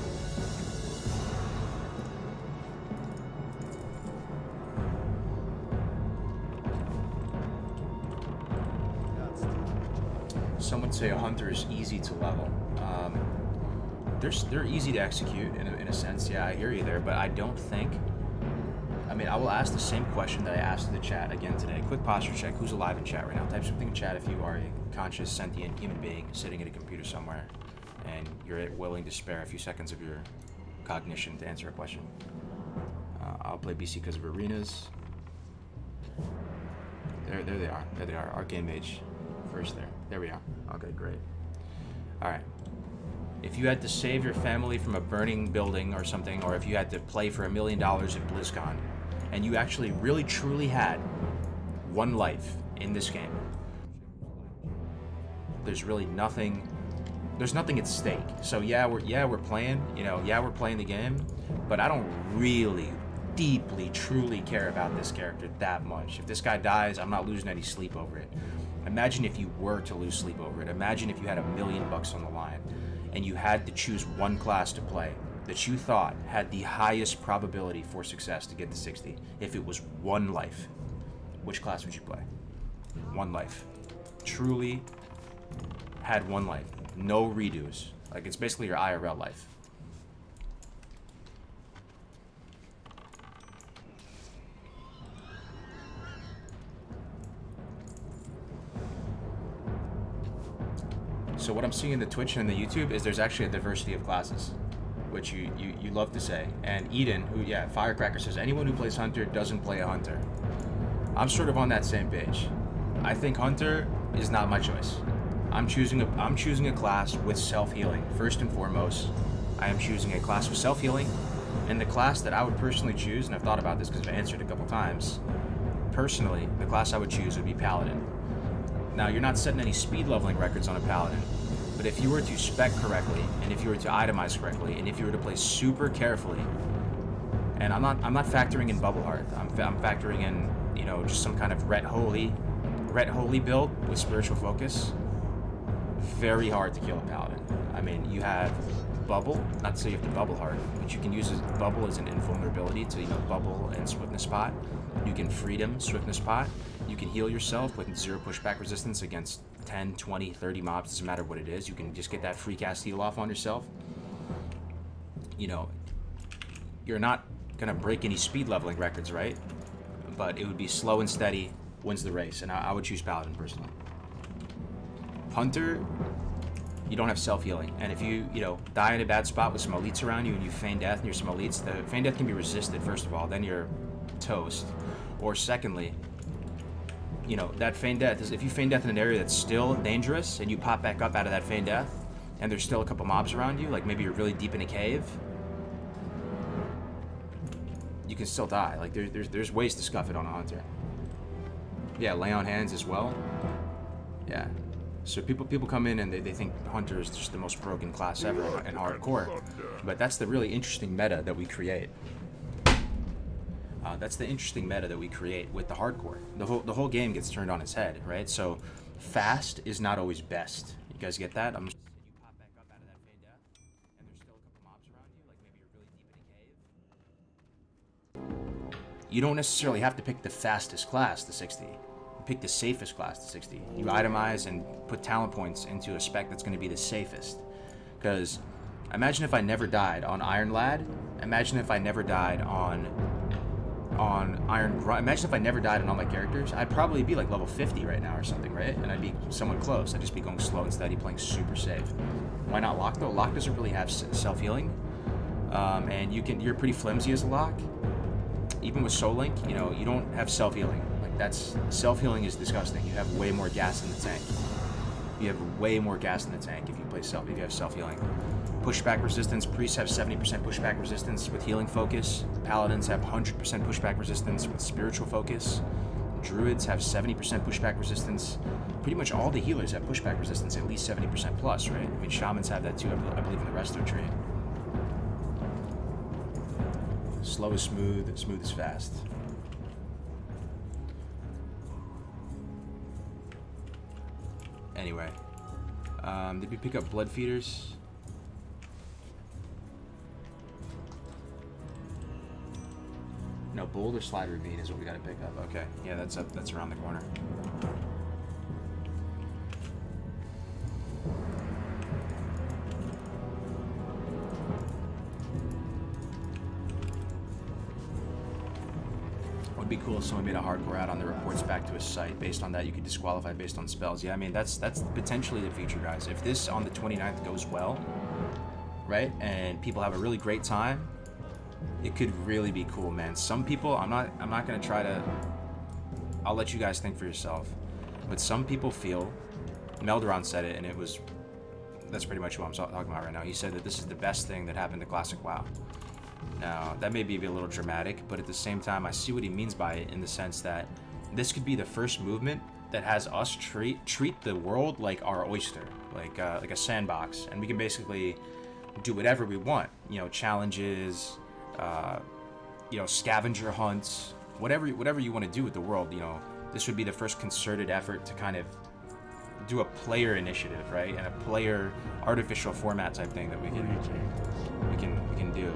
Some would say a hunter is easy to level. They're easy to execute in a sense. Yeah, I hear you there, but I don't think. I mean, I will ask the same question that I asked in the chat again today. Quick posture check. Who's alive in chat right now? Type something in chat if you are a conscious, sentient human being sitting at a computer somewhere, and you're willing to spare a few seconds of your cognition to answer a question. I'll play BC because of arenas. There they are. There they are. Arcane Mage. First there we are. Okay, great. Alright. If you had to save your family from a burning building or something, or if you had to play for $1 million at BlizzCon, and you actually really truly had one life in this game, there's really nothing, there's nothing at stake. So yeah, we're playing, you know, yeah, we're playing the game, but I don't really deeply, truly care about this character that much. If this guy dies, I'm not losing any sleep over it. Imagine if you were to lose sleep over it. Imagine if you had $1 million on the line and you had to choose one class to play that you thought had the highest probability for success to get to 60. If it was one life, which class would you play? One life. Truly had one life. No redos. Like, it's basically your IRL life. So what I'm seeing in the Twitch and the YouTube is there's actually a diversity of classes, which you love to say. And Eden, who, yeah, Firecracker says, anyone who plays Hunter doesn't play a Hunter. I'm sort of on that same page. I think Hunter is not my choice. I'm choosing a class with self-healing. First and foremost, I am choosing a class with self-healing, and the class that I would personally choose, and I've thought about this because I've answered a couple times, personally, the class I would choose would be Paladin. Now, you're not setting any speed leveling records on a paladin, but if you were to spec correctly, and if you were to itemize correctly, and if you were to play super carefully, and I'm not factoring in Bubble Heart, I'm factoring in, you know, just some kind of Ret Holy build with spiritual focus. Very hard to kill a paladin. I mean, you have Bubble, not to say you have to Bubble Heart, but you can use Bubble as an invulnerability to, you know, Bubble and Swiftness Pot. You can Freedom, Swiftness Pot. You can heal yourself with 0 pushback resistance against 10, 20, 30 mobs, doesn't matter what it is. You can just get that free cast heal off on yourself. You know, you're not gonna break any speed leveling records, right? But it would be slow and steady, wins the race, and I would choose Paladin personally. Hunter, you don't have self-healing, and if you know, die in a bad spot with some elites around you and you feign death near some elites, the feign death can be resisted, first of all, then you're toast. Or secondly, you know, that feign death is, if you feign death in an area that's still dangerous and you pop back up out of that feign death and there's still a couple mobs around you, like maybe you're really deep in a cave, you can still die. Like there's ways to scuff it on a hunter. Yeah, lay on hands as well. Yeah. So people come in and they think hunter is just the most broken class ever in hardcore, but that's the really interesting meta that we create. That's the interesting meta that we create with the hardcore. The whole game gets turned on its head, right? So fast is not always best. You guys get that? I'm just, you pop back up out of that feign death, and there's still a couple mobs around you, like maybe you're really deep in a cave. You don't necessarily have to pick the fastest class to 60. You pick the safest class to 60. You itemize and put talent points into a spec that's going to be the safest. Because imagine if I never died on Iron Lad. Imagine if I never died on Iron Grunt. Imagine if I never died on all my characters. I'd probably be like level 50 right now or something, right? And I'd be somewhat close. I'd just be going slow and steady, playing super safe. Why not Locke though? Locke doesn't really have self-healing, and you're pretty flimsy as a Locke. Even with Soul Link, you know, you don't have self-healing. Like that's self-healing is disgusting. You have way more gas in the tank. You have way more gas in the tank if you play if you have self-healing. Pushback resistance. Priests have 70% pushback resistance with healing focus. Paladins have 100% pushback resistance with spiritual focus. Druids have 70% pushback resistance. Pretty much all the healers have pushback resistance, at least 70% plus, right? I mean, shamans have that too, I believe, in the resto tree. Slow is smooth, smooth is fast. Anyway, did we pick up blood feeders? No, Boulder Slide Ravine is what we gotta pick up. Okay, yeah, that's around the corner. Would be cool if someone made a hardcore out on the reports back to his site. Based on that, you could disqualify based on spells. Yeah, I mean that's potentially the future, guys. If this on the 29th goes well, right, and people have a really great time, it could really be cool, man. Some people, I'm not gonna try to. I'll let you guys think for yourself. But some people feel, Melderon said it, and that's pretty much what I'm talking about right now. He said that this is the best thing that happened to Classic WoW. Now, that may be a little dramatic, but at the same time, I see what he means by it in the sense that this could be the first movement that has us treat the world like our oyster, like a sandbox, and we can basically do whatever we want. You know, challenges, you know, scavenger hunts, whatever you want to do with the world. You know, this would be the first concerted effort to kind of do a player initiative, right, and a player artificial format type thing that we can do.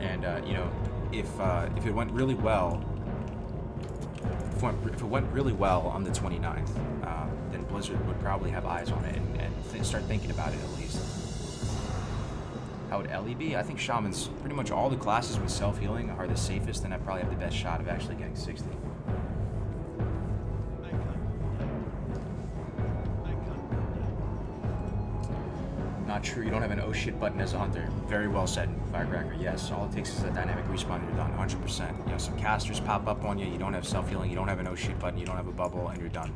And you know, if it went really well, if it went really well on the 29th, then Blizzard would probably have eyes on it and start thinking about it at least. How would Ellie be? I think Shaman's pretty much all the classes with self-healing are the safest, and I probably have the best shot of actually getting 60. Not true, you don't have an oh shit button as a hunter. Very well said, Firecracker. Yes, all it takes is a dynamic respawn and you're done, 100%. You know, some casters pop up on you, you don't have self-healing, you don't have an oh shit button, you don't have a bubble, and you're done.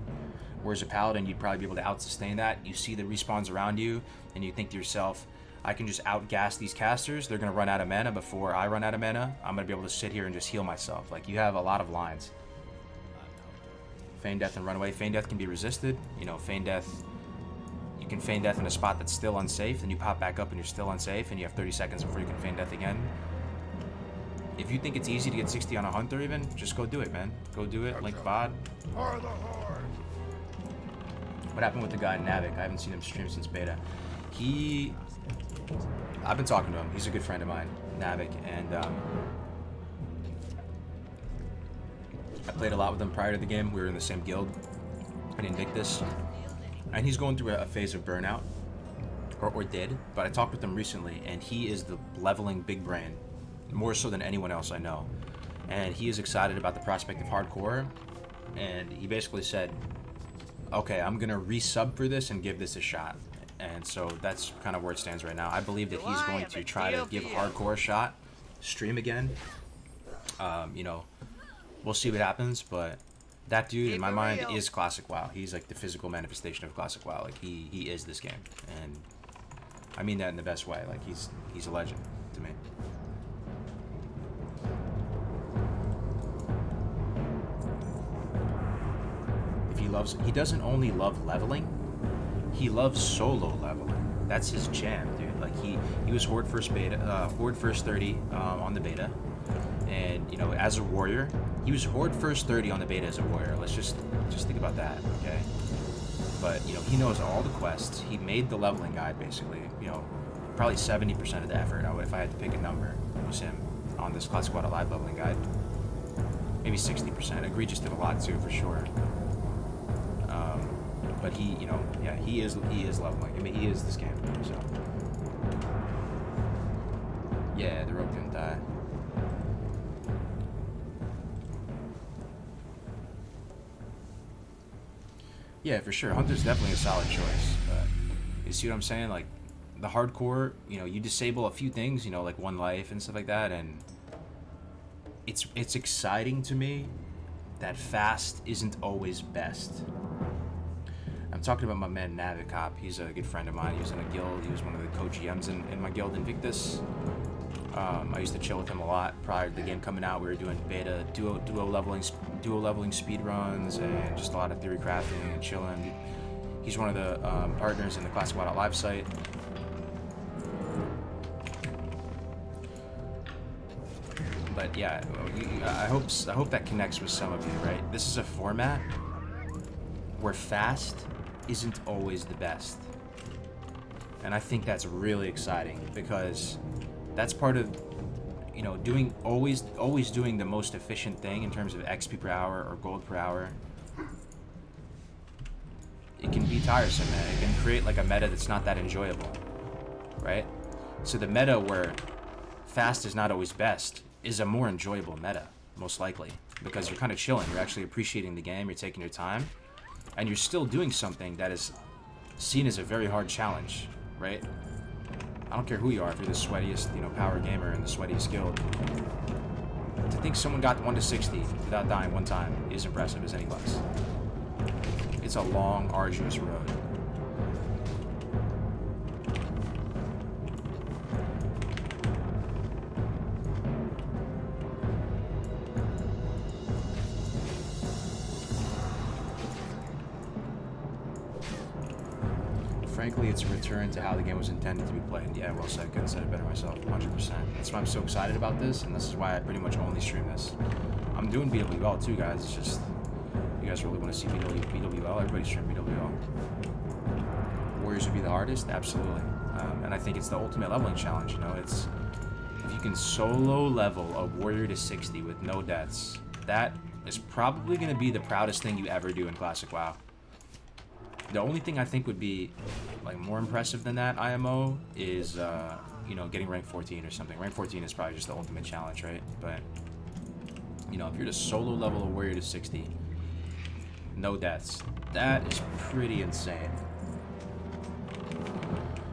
Whereas a paladin, you'd probably be able to out-sustain that. You see the respawns around you, and you think to yourself, I can just outgas these casters. They're going to run out of mana before I run out of mana. I'm going to be able to sit here and just heal myself. Like, you have a lot of lines. Feign Death and Runaway. Feign Death can be resisted. You know, Feign Death... You can Feign Death in a spot that's still unsafe, then you pop back up and you're still unsafe, and you have 30 seconds before you can Feign Death again. If you think it's easy to get 60 on a Hunter even, just go do it, man. Go do it, link VOD. What happened with the guy Navik? I haven't seen him stream since beta. I've been talking to him. He's a good friend of mine, Navik, and I played a lot with him prior to the game. We were in the same guild in Invictus, and he's going through a phase of burnout, or did, but I talked with him recently, and he is the leveling big brain, more so than anyone else I know, and he is excited about the prospect of hardcore, and he basically said, okay, I'm gonna resub for this and give this a shot. And so that's kind of where it stands right now. I believe that he's going to try to give hardcore a shot, stream again. You know, we'll see what happens, but that dude in my mind is Classic WoW. He's like the physical manifestation of Classic WoW. Like he is this game, and I mean that in the best way. Like he's a legend to me. He doesn't only love leveling, he loves solo leveling. That's his jam, dude. Like he was Horde first beta, Horde first 30 on the beta, and you know, as a warrior, he was Horde first 30 on the beta as a warrior. Let's just think about that, okay? But you know, he knows all the quests. He made the leveling guide basically. You know, probably 70% of the effort. If I had to pick a number, was him on this Classic WoW Live leveling guide. Maybe 60%. Egregious did a lot too, for sure. But he, you know, yeah, he is leveling. I mean, he is this game. So, yeah, the rogue didn't die. Yeah, for sure. Hunter's definitely a solid choice. But you see what I'm saying? Like the hardcore, you know, you disable a few things, you know, like one life and stuff like that, and it's exciting to me that fast isn't always best. I'm talking about my man Navikop. He's a good friend of mine. He was in a guild. He was one of the co-GMs in my guild Invictus. I used to chill with him a lot prior to the game coming out. We were doing beta duo leveling speed runs and just a lot of theory crafting and chilling. He's one of the partners in the Classic WoW Live site. But yeah, I hope that connects with some of you, right? This is a format where fast isn't always the best, and I think that's really exciting because that's part of, you know, always doing the most efficient thing in terms of XP per hour or gold per hour. It can be tiresome, man. It can create like a meta that's not that enjoyable, right? So the meta where fast is not always best is a more enjoyable meta, most likely, because you're kind of chilling. You're actually appreciating the game. You're taking your time. And you're still doing something that is seen as a very hard challenge, right? I don't care who you are, if you're the sweatiest, you know, power gamer in the sweatiest guild. To think someone got 1 to 60 without dying one time is impressive as any class. It's a long, arduous road. Frankly, it's a return to how the game was intended to be played. Yeah, well said. Couldn't have said it better myself. 100%. That's why I'm so excited about this, and this is why I pretty much only stream this. I'm doing BWL too, guys. It's just, you guys really want to see BWL? Everybody stream BWL. Warriors would be the hardest? Absolutely. And I think it's the ultimate leveling challenge, you know? It's, if you can solo level a warrior to 60 with no deaths, that is probably going to be the proudest thing you ever do in Classic WoW. The only thing I think would be like more impressive than that IMO is you know, getting rank 14 or something. Rank 14 is probably just the ultimate challenge, right? But you know, if you're to solo level a warrior to 60, no deaths, that is pretty insane.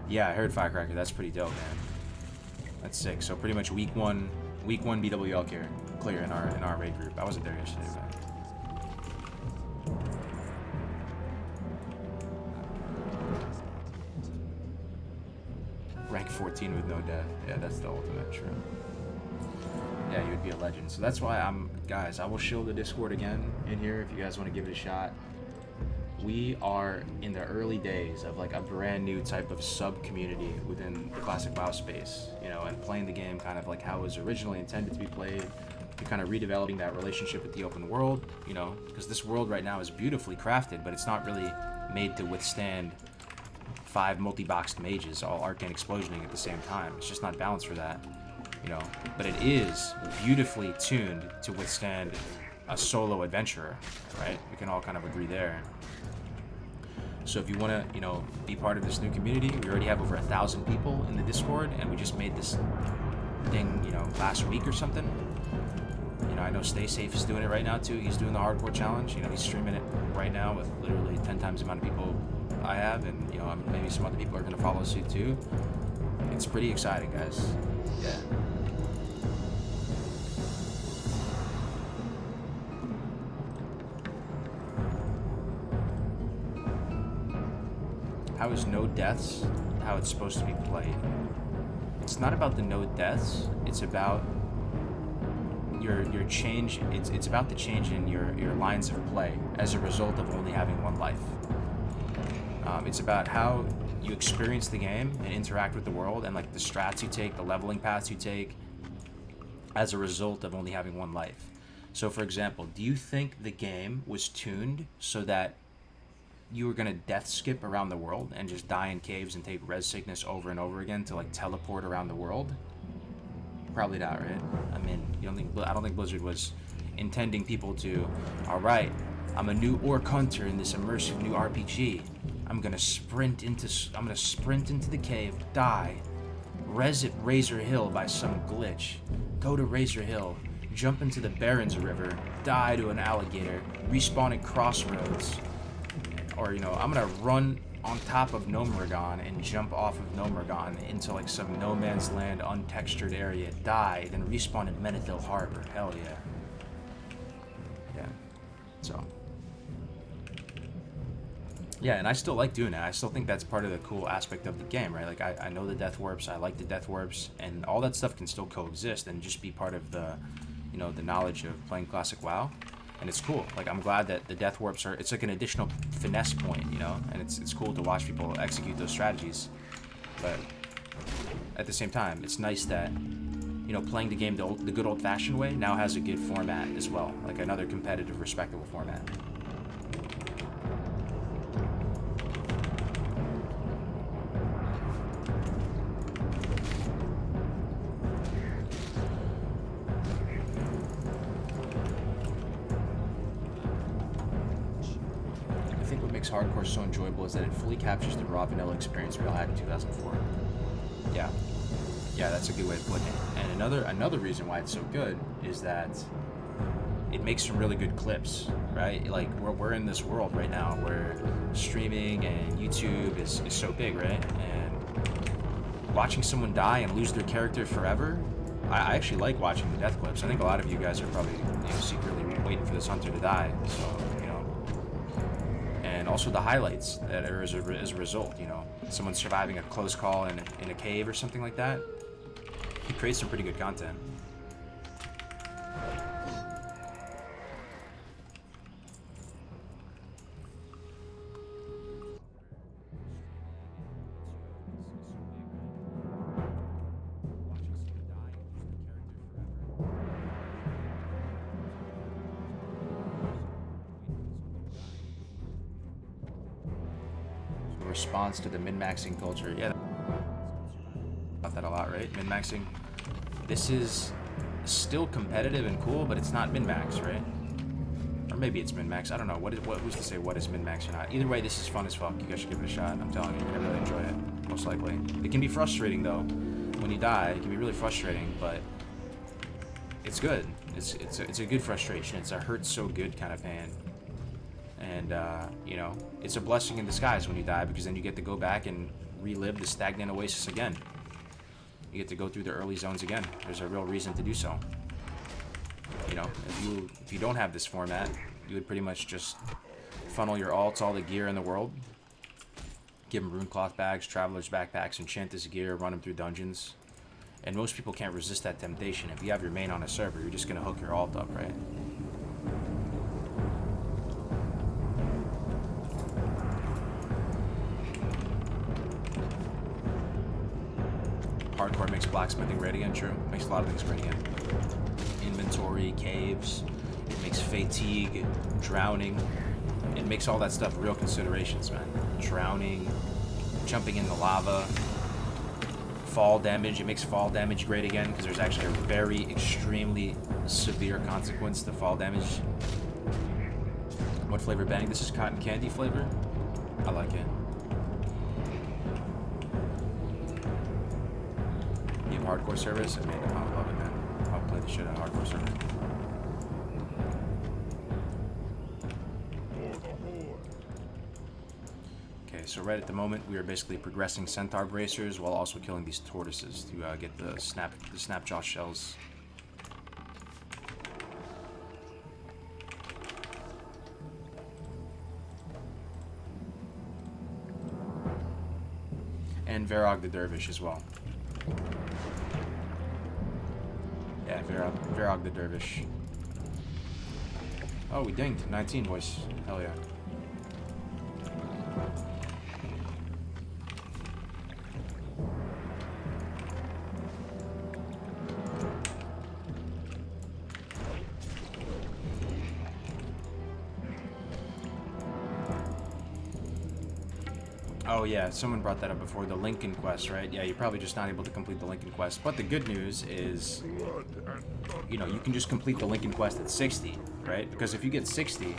Yeah, I heard Firecracker. That's pretty dope, man. That's sick. So pretty much week one BWL clear in our raid group. I wasn't there yesterday, but rank 14 with no death. Yeah, that's the ultimate, true. Yeah, you would be a legend. So that's why guys, I will shield the Discord again in here if you guys want to give it a shot. We are in the early days of like a brand new type of sub community within the classic WoW space, you know, and playing the game kind of like how it was originally intended to be played. You're kind of redeveloping that relationship with the open world, you know, because this world right now is beautifully crafted, but it's not really made to withstand 5 multi-boxed mages all arcane explosioning at the same time. It's just not balanced for that, you know, but it is beautifully tuned to withstand a solo adventurer, right? We can all kind of agree there. So if you want to, you know, be part of this new community, we already have over 1,000 people in the Discord, and we just made this thing, you know, last week or something. You know, I know Stay Safe is doing it right now too. He's doing the hardcore challenge. You know, he's streaming it right now with literally 10 times the amount of people I have, and you know, maybe some other people are going to follow suit too. It's pretty exciting, guys. Yeah. How is no deaths how it's supposed to be played? It's not about the no deaths. It's about your change. It's about the change in your lines of play as a result of only having one life. It's about how you experience the game and interact with the world, and like the strats you take, the leveling paths you take, as a result of only having one life. So, for example, do you think the game was tuned so that you were gonna death skip around the world and just die in caves and take res sickness over and over again to like teleport around the world? Probably not, right? I mean, I don't think Blizzard was intending people to, all right, I'm a new orc hunter in this immersive new RPG. I'm gonna sprint into the cave, die, res at Razor Hill by some glitch, go to Razor Hill, jump into the Barrens River, die to an alligator, respawn at Crossroads. Or, you know, I'm gonna run on top of Gnomeregan and jump off of Gnomeregan into like some no man's land untextured area, die, then respawn at Menethil Harbor. Hell yeah. Yeah. So. Yeah, and I still like doing that. I still think that's part of the cool aspect of the game, right? Like, I know the death warps, I like the death warps, and all that stuff can still coexist and just be part of the, you know, the knowledge of playing classic WoW. And it's cool. Like, I'm glad that the death warps are, it's like an additional finesse point, you know? And it's cool to watch people execute those strategies. But at the same time, it's nice that, you know, playing the game the good old-fashioned way now has a good format as well. Like, another competitive, respectable format. Hardcore so enjoyable is that it fully captures the raw vanilla experience we all had in 2004. Yeah, that's a good way of putting it. And another reason why it's so good is that it makes some really good clips, right? Like we're in this world right now where streaming and YouTube is so big, right? And watching someone die and lose their character forever, I actually like watching the death clips. I think a lot of you guys are probably, you know, secretly waiting for this hunter to die. So, you know. And also the highlights that are as a result, you know, someone surviving a close call in a cave or something like that. He creates some pretty good content. Response to the min-maxing culture. Yeah, about that a lot, right? Min-maxing. This is still competitive and cool, but it's not min-max, right? Or maybe it's min-max. I don't know. Who's to say what is min-max or not? Either way, this is fun as fuck. You guys should give it a shot. I'm telling you, you're gonna really enjoy it. Most likely. It can be frustrating though. When you die, it can be really frustrating, but it's good. It's a good frustration. It's a hurt so good kind of pain. And, you know, it's a blessing in disguise when you die, because then you get to go back and relive the stagnant oasis again. You get to go through the early zones again. There's a real reason to do so. You know, if you don't have this format, you would pretty much just funnel your alts, all the gear in the world, Give them runecloth bags, traveler's backpacks, enchant this gear, run them through dungeons. And most people can't resist that temptation. If you have your main on a server, you're just gonna hook your alt up, right? Hardcore makes blacksmithing great again, true. Makes a lot of things great again. Inventory, caves, it makes fatigue, drowning. It makes all that stuff real considerations, man. Drowning, jumping in the lava, fall damage. It makes fall damage great again because there's actually a very extremely severe consequence to fall damage. What flavor bang? This is cotton candy flavor. I like it. You have hardcore service? I mean, I love it, man. I'll play the shit out of hardcore service. Okay, so right at the moment we are basically progressing centaur bracers while also killing these tortoises to get the snapjaw shells. And Varog the Dervish as well. Yeah, Varog the Dervish. Oh, we dinged. 19, boys. Hell yeah. Oh yeah, someone brought that up before, the Lincoln quest, right? Yeah, you're probably just not able to complete the Lincoln quest. But the good news is, you know, you can just complete the Lincoln quest at 60, right? Because if you get 60,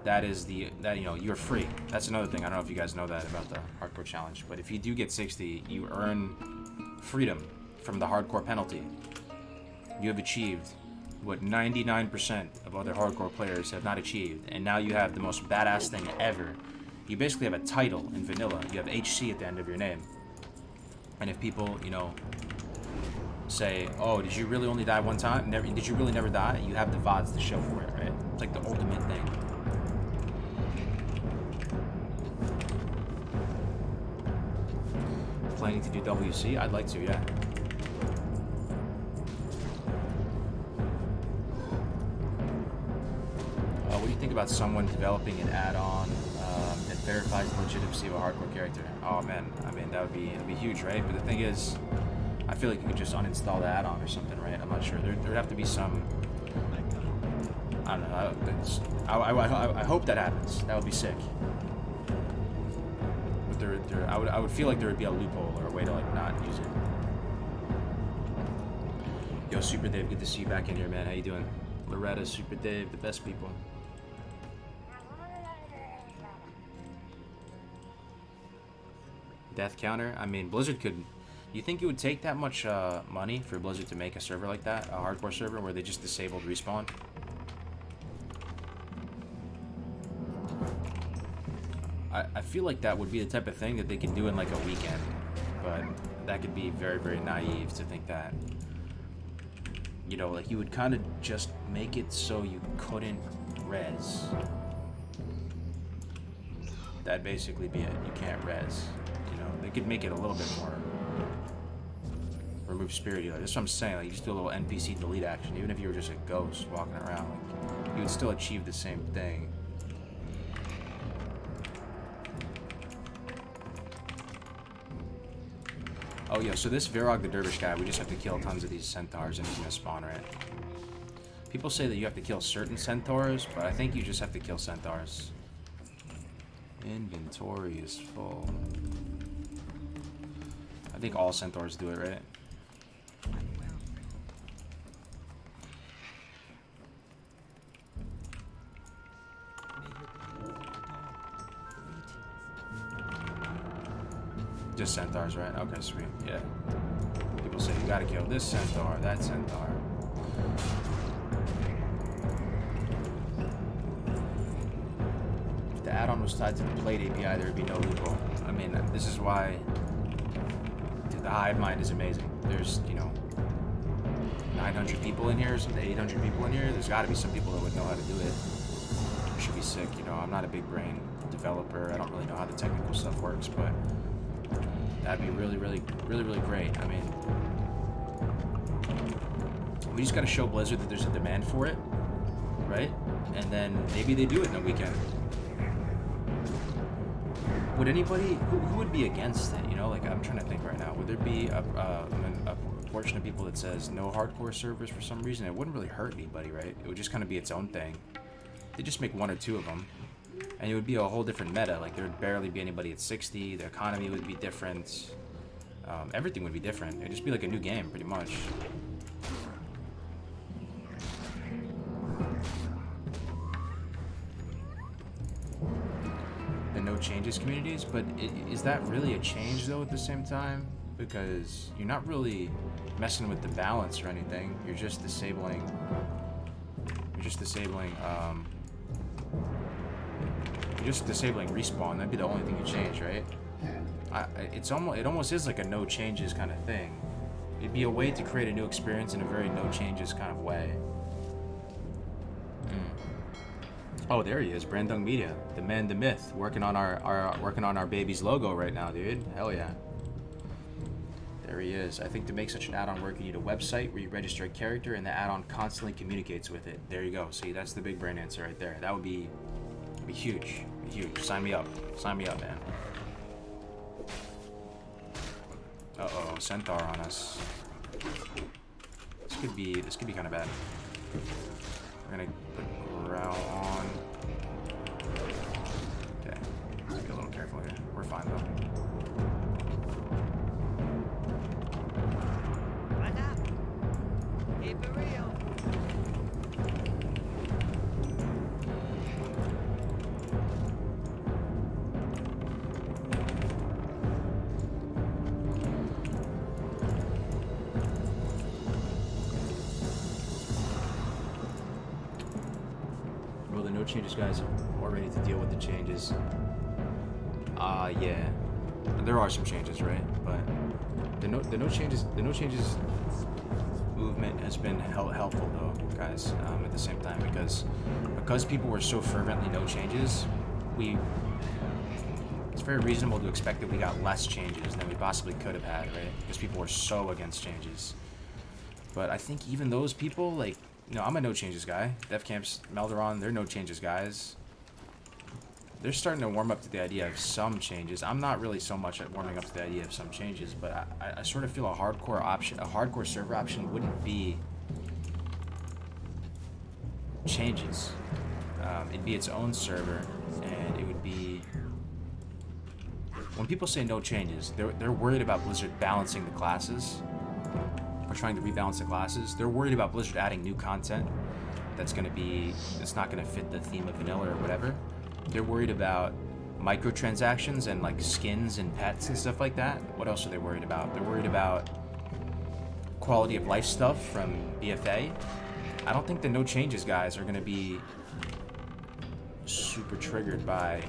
you know, you're free. That's another thing. I don't know if you guys know that about the hardcore challenge, but if you do get 60, you earn freedom from the hardcore penalty. You have achieved what 99% of other hardcore players have not achieved, and now you have the most badass thing ever. You basically have a title in vanilla. You have HC at the end of your name. And if people, you know, say, oh, did you really only die one time? Did you really never die? You have the VODs to show for it, right? It's like the ultimate thing. Planning to do WC? I'd like to, yeah. What do you think about someone developing an add-on that verifies the legitimacy of a hardcore character? Oh man, I mean it'd be huge, right? But the thing is, I feel like you could just uninstall the add-on or something, right? I'm not sure. There'd have to be some. I don't know. I hope that happens. That would be sick. But I would feel like there would be a loophole or a way to like not use it. Yo, Super Dave, good to see you back in here, man. How you doing? Loretta, Super Dave, the best people. Death counter? I mean, Blizzard could... Do you think it would take that much money for Blizzard to make a server like that? A hardcore server where they just disabled respawn? I feel like that would be the type of thing that they could do in like a weekend. But that could be very, very naive to think that. You know, like you would kind of just make it so you couldn't res. That'd basically be it. You can't res. They could make it a little bit more. Remove spirit healer. That's what I'm saying. Like you just do a little NPC delete action, even if you were just a ghost walking around. Like, you would still achieve the same thing. Oh yeah, so this Varog the Dervish guy, we just have to kill tons of these centaurs and he's gonna spawn, right? People say that you have to kill certain centaurs, but I think you just have to kill centaurs. Inventory is full. I think all centaurs do it, right? Just centaurs, right? Okay, sweet. Yeah. People say you gotta kill this centaur, that centaur. If the add-on was tied to the Plate API, there would be no loophole. I mean, this is why the Hive Mind is amazing. There's, you know, 900 people in here, or something, 800 people in here. There's got to be some people that would know how to do it. It should be sick, you know. I'm not a big brain. developer. I don't really know how the technical stuff works, but that'd be really, really, really, really great. I mean, we just gotta show Blizzard that there's a demand for it, right? And then maybe they do it in a weekend. Would anybody, who would be against it? You know, like I'm trying to think right now. Would there be a portion of people that says no hardcore servers for some reason? It wouldn't really hurt anybody, right? It would just kind of be its own thing. They just make 1 or 2 of them, and it would be a whole different meta. Like there would barely be anybody at 60. The economy would be different. Everything would be different. It'd just be like a new game, pretty much. The no changes communities, but is that really a change though? At the same time, because you're not really messing with the balance or anything. You're just disabling. You're just disabling. You're just disabling respawn. That'd be the only thing you change, right? It almost is like a no changes kind of thing. It'd be a way to create a new experience in a very no changes kind of way. Oh, there he is, Brandung Media, the man, the myth, working on our baby's logo right now, dude. Hell yeah. There he is. I think to make such an add-on work, you need a website where you register a character and the add-on constantly communicates with it. There you go. See, that's the big brain answer right there. That would be huge. Be huge. Sign me up. Sign me up, man. Uh-oh, Centaur on us. This could be kind of bad. We're gonna put Growl on. Okay, let's be a little careful here. We're fine though. What up? Keep it real. Well, the no changes guys are more ready to deal with the changes. Yeah. There are some changes, right? But the no changes movement has been helpful though, guys. At the same time, because people were so fervently no changes, it's very reasonable to expect that we got less changes than we possibly could have had, right? Because people were so against changes. But I think even those people, like, you know, I'm a no changes guy. Dev Camps, Melderon, they're no changes guys. They're starting to warm up to the idea of some changes. I'm not really so much at warming up to the idea of some changes, but I sort of feel a hardcore server option wouldn't be changes. It'd be its own server, and it would be. When people say no changes, they're worried about Blizzard balancing the classes. Or trying to rebalance the classes. They're worried about Blizzard adding new content that's not gonna fit the theme of vanilla or whatever. They're worried about microtransactions and like skins and pets and stuff like that. What else are they worried about? They're worried about quality of life stuff from BFA. I don't think the no changes guys are gonna be super triggered by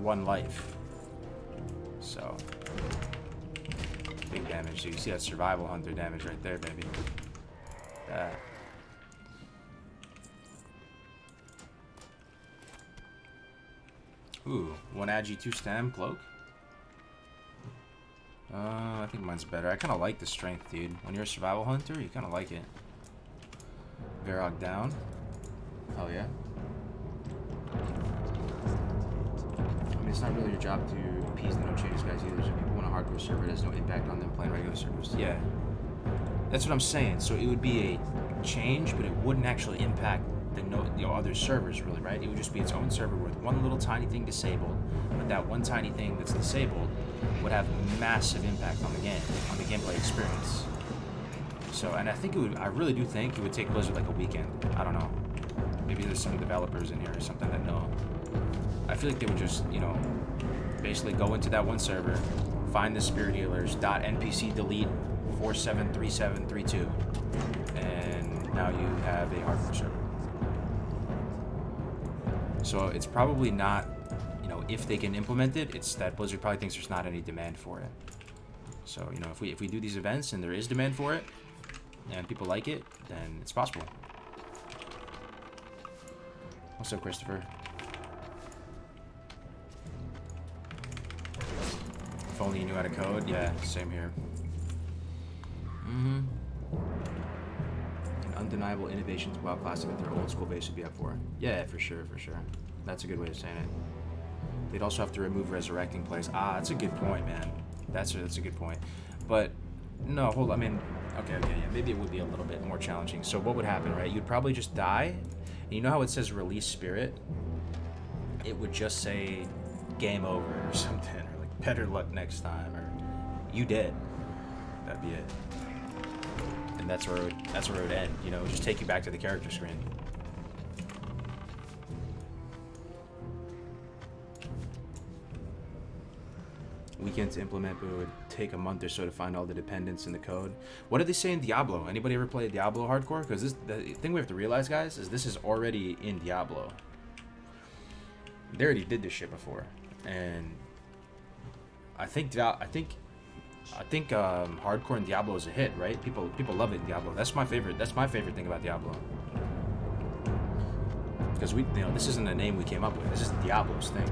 one life. So big damage. So you see that survival hunter damage right there, baby. That. Ooh, 1 agi 2 stam cloak. I think mine's better. I kind of like the strength, dude. When you're a survival hunter, you kind of like it. Varrock down. Hell yeah. I mean, it's not really your job to appease the no changes guys either. So people want a hardcore server, it has no impact on them playing regular servers. Yeah. That's what I'm saying. So it would be a change, but it wouldn't actually impact the other servers, really, right? It would just be its own server with one little tiny thing disabled, but that one tiny thing that's disabled would have massive impact on the game, on the gameplay experience. So, and I really do think it would take Blizzard like a weekend. I don't know. Maybe there's some developers in here or something that know. I feel like they would just, you know, basically go into that one server, find the Spirit Healers, .npc delete 473732, and now you have a hardcore server. So it's probably not, you know, if they can implement it, it's that Blizzard probably thinks there's not any demand for it. So, you know, if we do these events and there is demand for it, and people like it, then it's possible. What's up, Christopher? If only you knew how to code. Yeah, same here. An undeniable innovation to WoW Classic that their old school base would be up for. Yeah, for sure, for sure. That's a good way of saying it. They'd also have to remove resurrecting plays. Ah, that's a good point, man. That's a good point. But no, hold on. I mean, okay, yeah. Maybe it would be a little bit more challenging. So what would happen, right? You'd probably just die. And you know how it says release spirit? It would just say game over or something, or like better luck next time, or you dead. That'd be it. And that's where it would end. You know, just take you back to the character screen. Weekend to implement, but it would take a month or so to find all the dependents in the code. What did they say in Diablo? Anybody ever play Diablo hardcore? Because the thing we have to realize, guys, is this is already in Diablo. They already did this shit before, and I think hardcore in Diablo is a hit, right? People love it in Diablo. That's my favorite thing about Diablo. Because this isn't a name we came up with. This is Diablo's thing.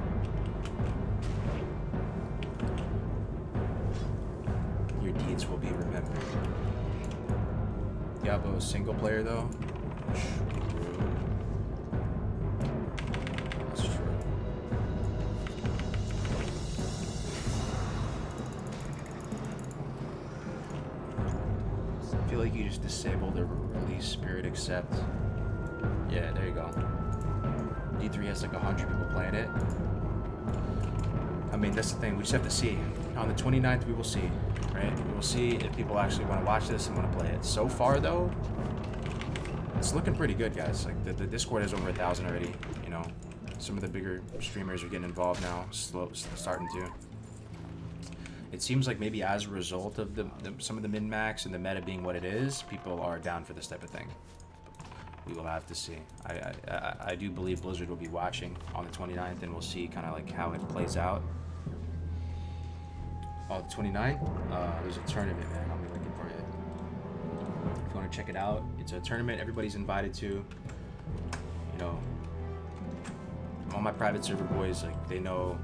Your deeds will be remembered. Diablo is single player though. True. That's true. I feel like you just disabled the release spirit accept. Yeah, there you go. D3 has like 100 people playing it. I mean, that's the thing. We just have to see. On the 29th, we will see, right? We will see if people actually want to watch this and want to play it. So far, though, it's looking pretty good, guys. Like the Discord has over 1,000 already. You know, some of the bigger streamers are getting involved now, starting to. It seems like maybe as a result of some of the min-max and the meta being what it is, people are down for this type of thing. We will have to see. I do believe Blizzard will be watching on the 29th, and we'll see kind of like how it plays out. Oh, the 29th? There's a tournament, man. I'll be looking for it. If you want to check it out, it's a tournament everybody's invited to. You know, all my private server boys, like, they know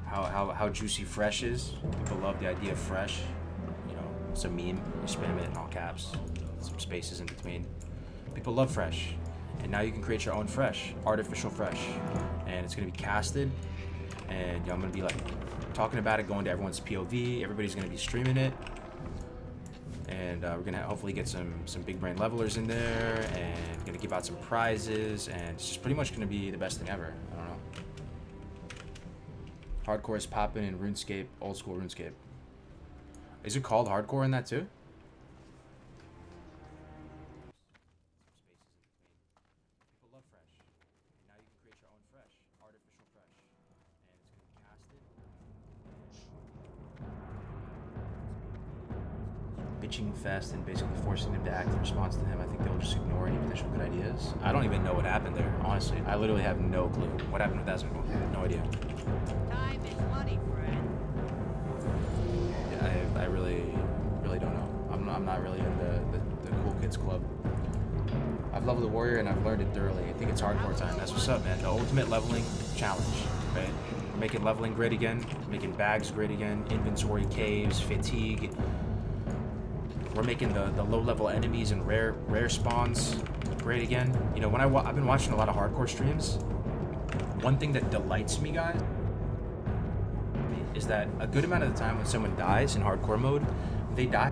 how juicy fresh is. People love the idea of fresh. You know, it's a meme. You spam it in all caps. Some spaces in between. People love fresh. And now you can create your own fresh, artificial fresh. And it's going to be casted. And I'm going to be like talking about it, going to everyone's POV. Everybody's going to be streaming it. And we're going to hopefully get some big brain levelers in there. And going to give out some prizes. And it's just pretty much going to be the best thing ever. I don't know. Hardcore is popping in RuneScape, old school RuneScape. Is it called hardcore in that too? Bitching fest and basically forcing them to act in response to him. I think they'll just ignore any potential good ideas. I don't even know what happened there, honestly. I literally have no clue. What happened with Desmond? No idea. Time is money, friend. Yeah, I really don't know. I'm not really in the cool kids club. I've leveled the warrior and I've learned it thoroughly. I think it's hardcore time. That's what's up, man. The ultimate leveling challenge, right? We're making leveling great again, making bags great again, inventory, caves, fatigue. We're making the low-level enemies and rare spawns great again. You know, when I've been watching a lot of hardcore streams, one thing that delights me, guys, is that a good amount of the time when someone dies in hardcore mode, they die.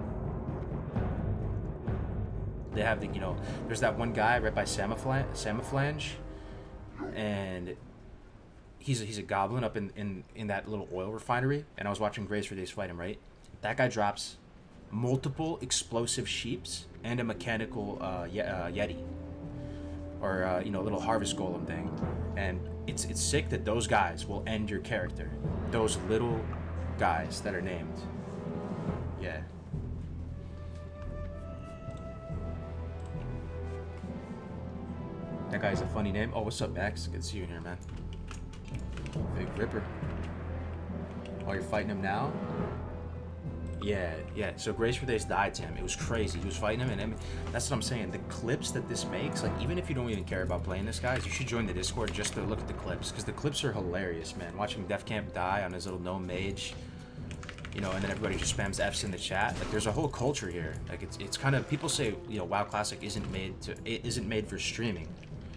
They have there's that one guy right by Samaflange, and he's a goblin up in that little oil refinery, and I was watching Grace for Days fight him, right? That guy drops multiple explosive sheeps and a mechanical yeti, or little harvest golem thing, and it's sick that those guys will end your character. Those little guys that are named, yeah. That guy's a funny name. Oh, what's up, Max? Good to see you in here, man. Big Ripper. Oh, you're fighting him now? Yeah. So Grace for Days died to him. It was crazy. He was fighting him, and I mean, that's what I'm saying. The clips that this makes, like, even if you don't even care about playing this, guys, you should join the Discord just to look at the clips, because the clips are hilarious, man. Watching Def Camp die on his little gnome mage. you know, and then everybody just spams Fs in the chat. Like, there's a whole culture here. Like, it's kind of, people say, you know, WoW Classic isn't made for streaming,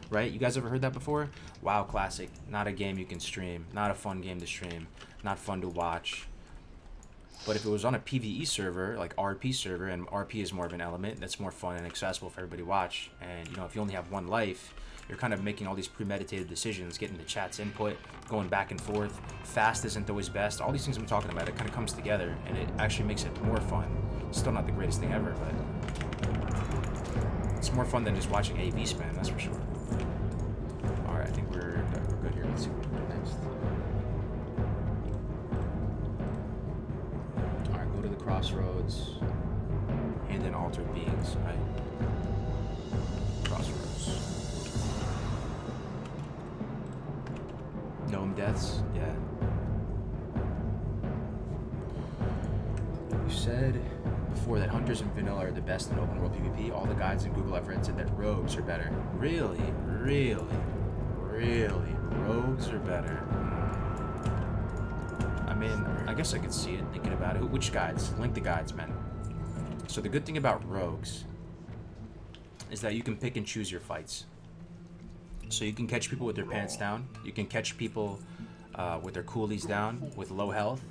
right? You guys ever heard that before? WoW Classic, not a game you can stream, not a fun game to stream, not fun to watch. But if it was on a PvE server, like RP server, and RP is more of an element that's more fun and accessible for everybody to watch, and you know, if you only have one life, you're kind of making all these premeditated decisions, getting the chat's input, going back and forth. Fast isn't always best. All these things I'm talking about, it kind of comes together, and it actually makes it more fun. Still not the greatest thing ever, but it's more fun than just watching AV spam, that's for sure. All right, I think we're good here. Let's see what we do next. All right, go to the crossroads. Hand in altered beings. All right. Crossroads. Gnome deaths? Yeah. You said before that hunters and vanilla are the best in open world PvP. All the guides in Google I've read said that rogues are better. Really? Rogues are better. I mean, I guess I could see it thinking about it. Which guides? Link the guides, man. So the good thing about rogues is that you can pick and choose your fights. So you can catch people with their pants down. You can catch people with their coolies down, with low health.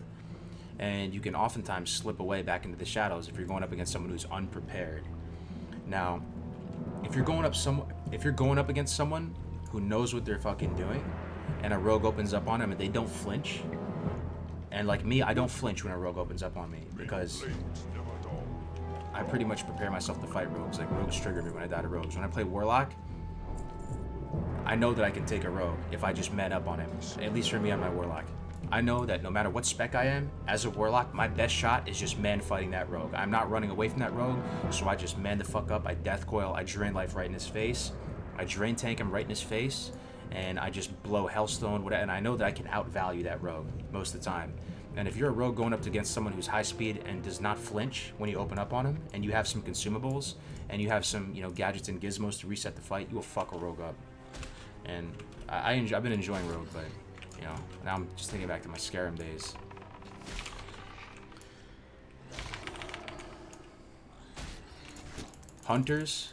And you can oftentimes slip away back into the shadows if you're going up against someone who's unprepared. Now, if you're going up against someone who knows what they're fucking doing, and a rogue opens up on them and they don't flinch, and like me, I don't flinch when a rogue opens up on me because I pretty much prepare myself to fight rogues. Like, rogues trigger me when I die to rogues. When I play Warlock, I know that I can take a rogue if I just man up on him. At least for me on my Warlock. I know that no matter what spec I am, as a Warlock, my best shot is just man fighting that rogue. I'm not running away from that rogue, so I just man the fuck up. I death coil, I drain life right in his face. I drain tank him right in his face, and I just blow Hellstone, whatever. And I know that I can outvalue that rogue most of the time. And if you're a rogue going up against someone who's high speed and does not flinch when you open up on him, and you have some consumables, and you have some, you know, gadgets and gizmos to reset the fight, you will fuck a rogue up. And I've been enjoying rogue, but you know, now I'm just thinking back to my Skyrim days. Hunters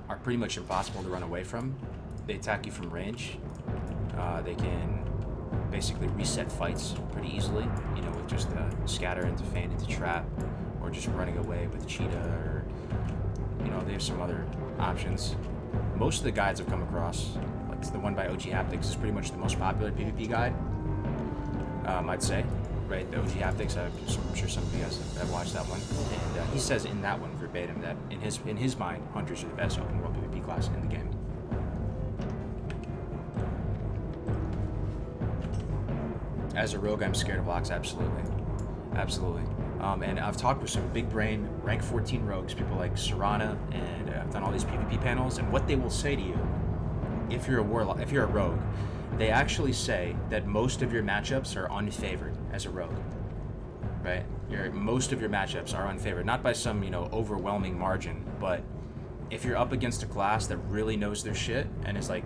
are pretty much impossible to run away from. They attack you from range. They can basically reset fights pretty easily, you know, with just scatter into feint into trap, or just running away with cheetah, or you know, they have some other options. Most of the guides I've come across, like the one by OG Haptics, is pretty much the most popular PvP guide, I'd say. Right, the OG Haptics, I'm sure some of you guys have watched that one. And he says in that one, verbatim, that in his mind, hunters are the best open world PvP class in the game. As a rogue, I'm scared of locks, absolutely. Absolutely. And I've talked with some big brain, rank 14 rogues, people like Serana, and I've done all these PvP panels, and what they will say to you, if you're a warlock, if you're a rogue, they actually say that most of your matchups are unfavored as a rogue, right? Most of your matchups are unfavored, not by some, you know, overwhelming margin, but if you're up against a class that really knows their shit and is like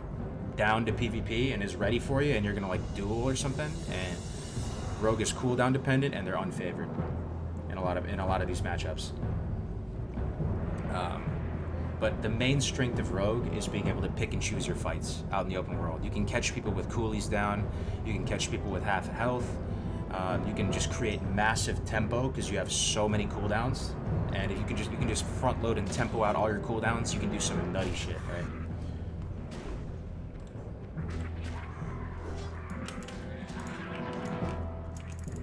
down to PvP and is ready for you, and you're gonna like duel or something, and rogue is cooldown dependent and they're unfavored in a lot of these matchups. But the main strength of rogue is being able to pick and choose your fights out in the open world. You can catch people with coolies down. You can catch people with half health. You can just create massive tempo because you have so many cooldowns. And if you can just front load and tempo out all your cooldowns, you can do some nutty shit, right?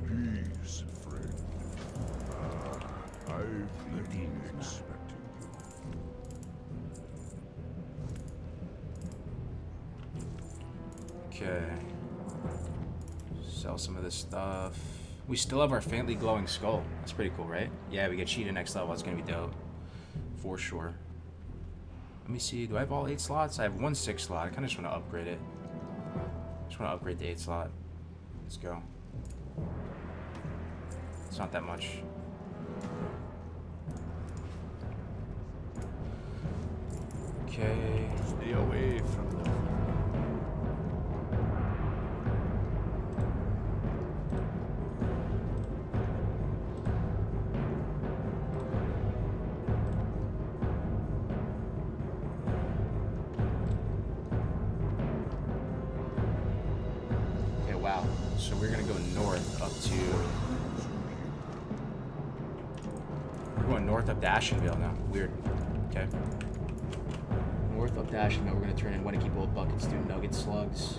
Peace, friend. I've been expecting you. Okay. Sell some of this stuff. We still have our faintly glowing skull. That's pretty cool, right? Yeah, we get cheetah next level. That's gonna be dope. For sure. Let me see. Do I have all 8 slots? I have 1 6 slot. I kinda just wanna upgrade it. Just wanna upgrade the 8 slot. Let's go. It's not that much. Okay. Stay away from them. So we're gonna go north up to. We're going north up to Ashenvale now. Weird. Okay. North up to Ashenvale. We're gonna turn in Winnicky Bolt buckets, do nugget slugs.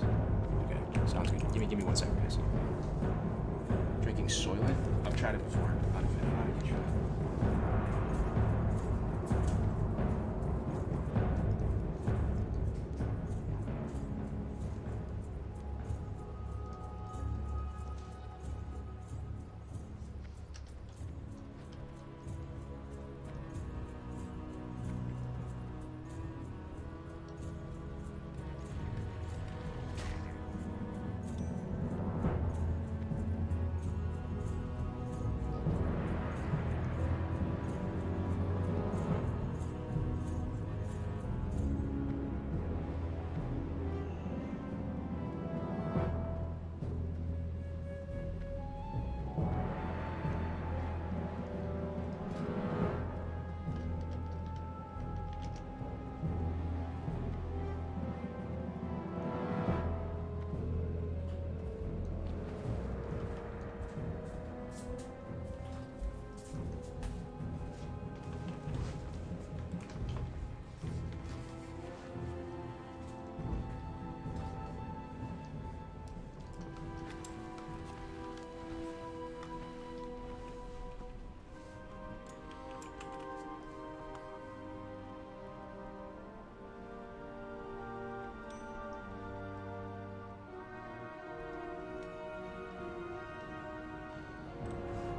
Okay, sounds good. Give me 1 second, guys. Drinking Soylent. I've tried it before. Not a fan. Not a huge fan.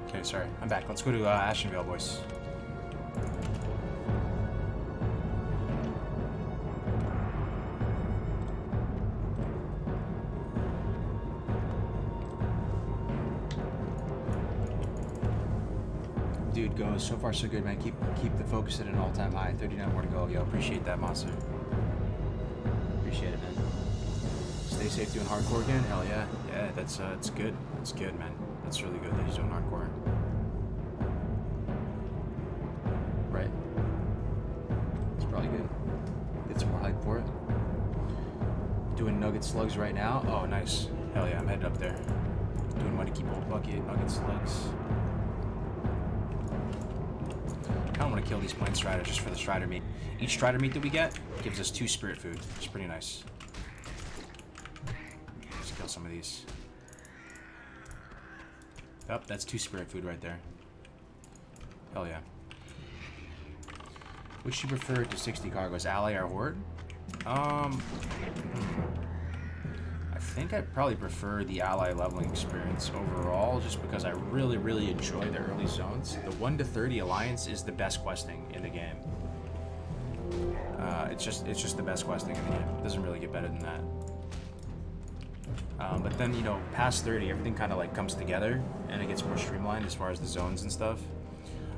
Okay, sorry. I'm back. Let's go to Ashenvale, boys. Dude, goes so far so good, man. Keep the focus at an all-time high. 39 more to go. Yo, appreciate that, monster. Appreciate it, man. Stay safe doing hardcore again. Hell yeah. Yeah, that's it's good. That's good, man. That's really good that he's doing hardcore. Right. It's probably good. Get some more hype for it. Doing nugget slugs right now. Oh, nice. Hell yeah, I'm headed up there. Doing Winnicky Bolt bucket, nugget slugs. I don't want to kill these plain striders just for the strider meat. Each strider meat that we get gives us 2 spirit food. It's pretty nice. Let's kill some of these. Yep, that's 2 spirit food right there. Hell yeah. Which you prefer to 60 cargoes, ally or horde? I think I probably prefer the ally leveling experience overall, just because I really enjoy the early zones. The 1 to 30 alliance is the best questing in the game. It's just the best questing in the game. It doesn't really get better than that. But then, you know, past 30, everything kind of like comes together and it gets more streamlined as far as the zones and stuff.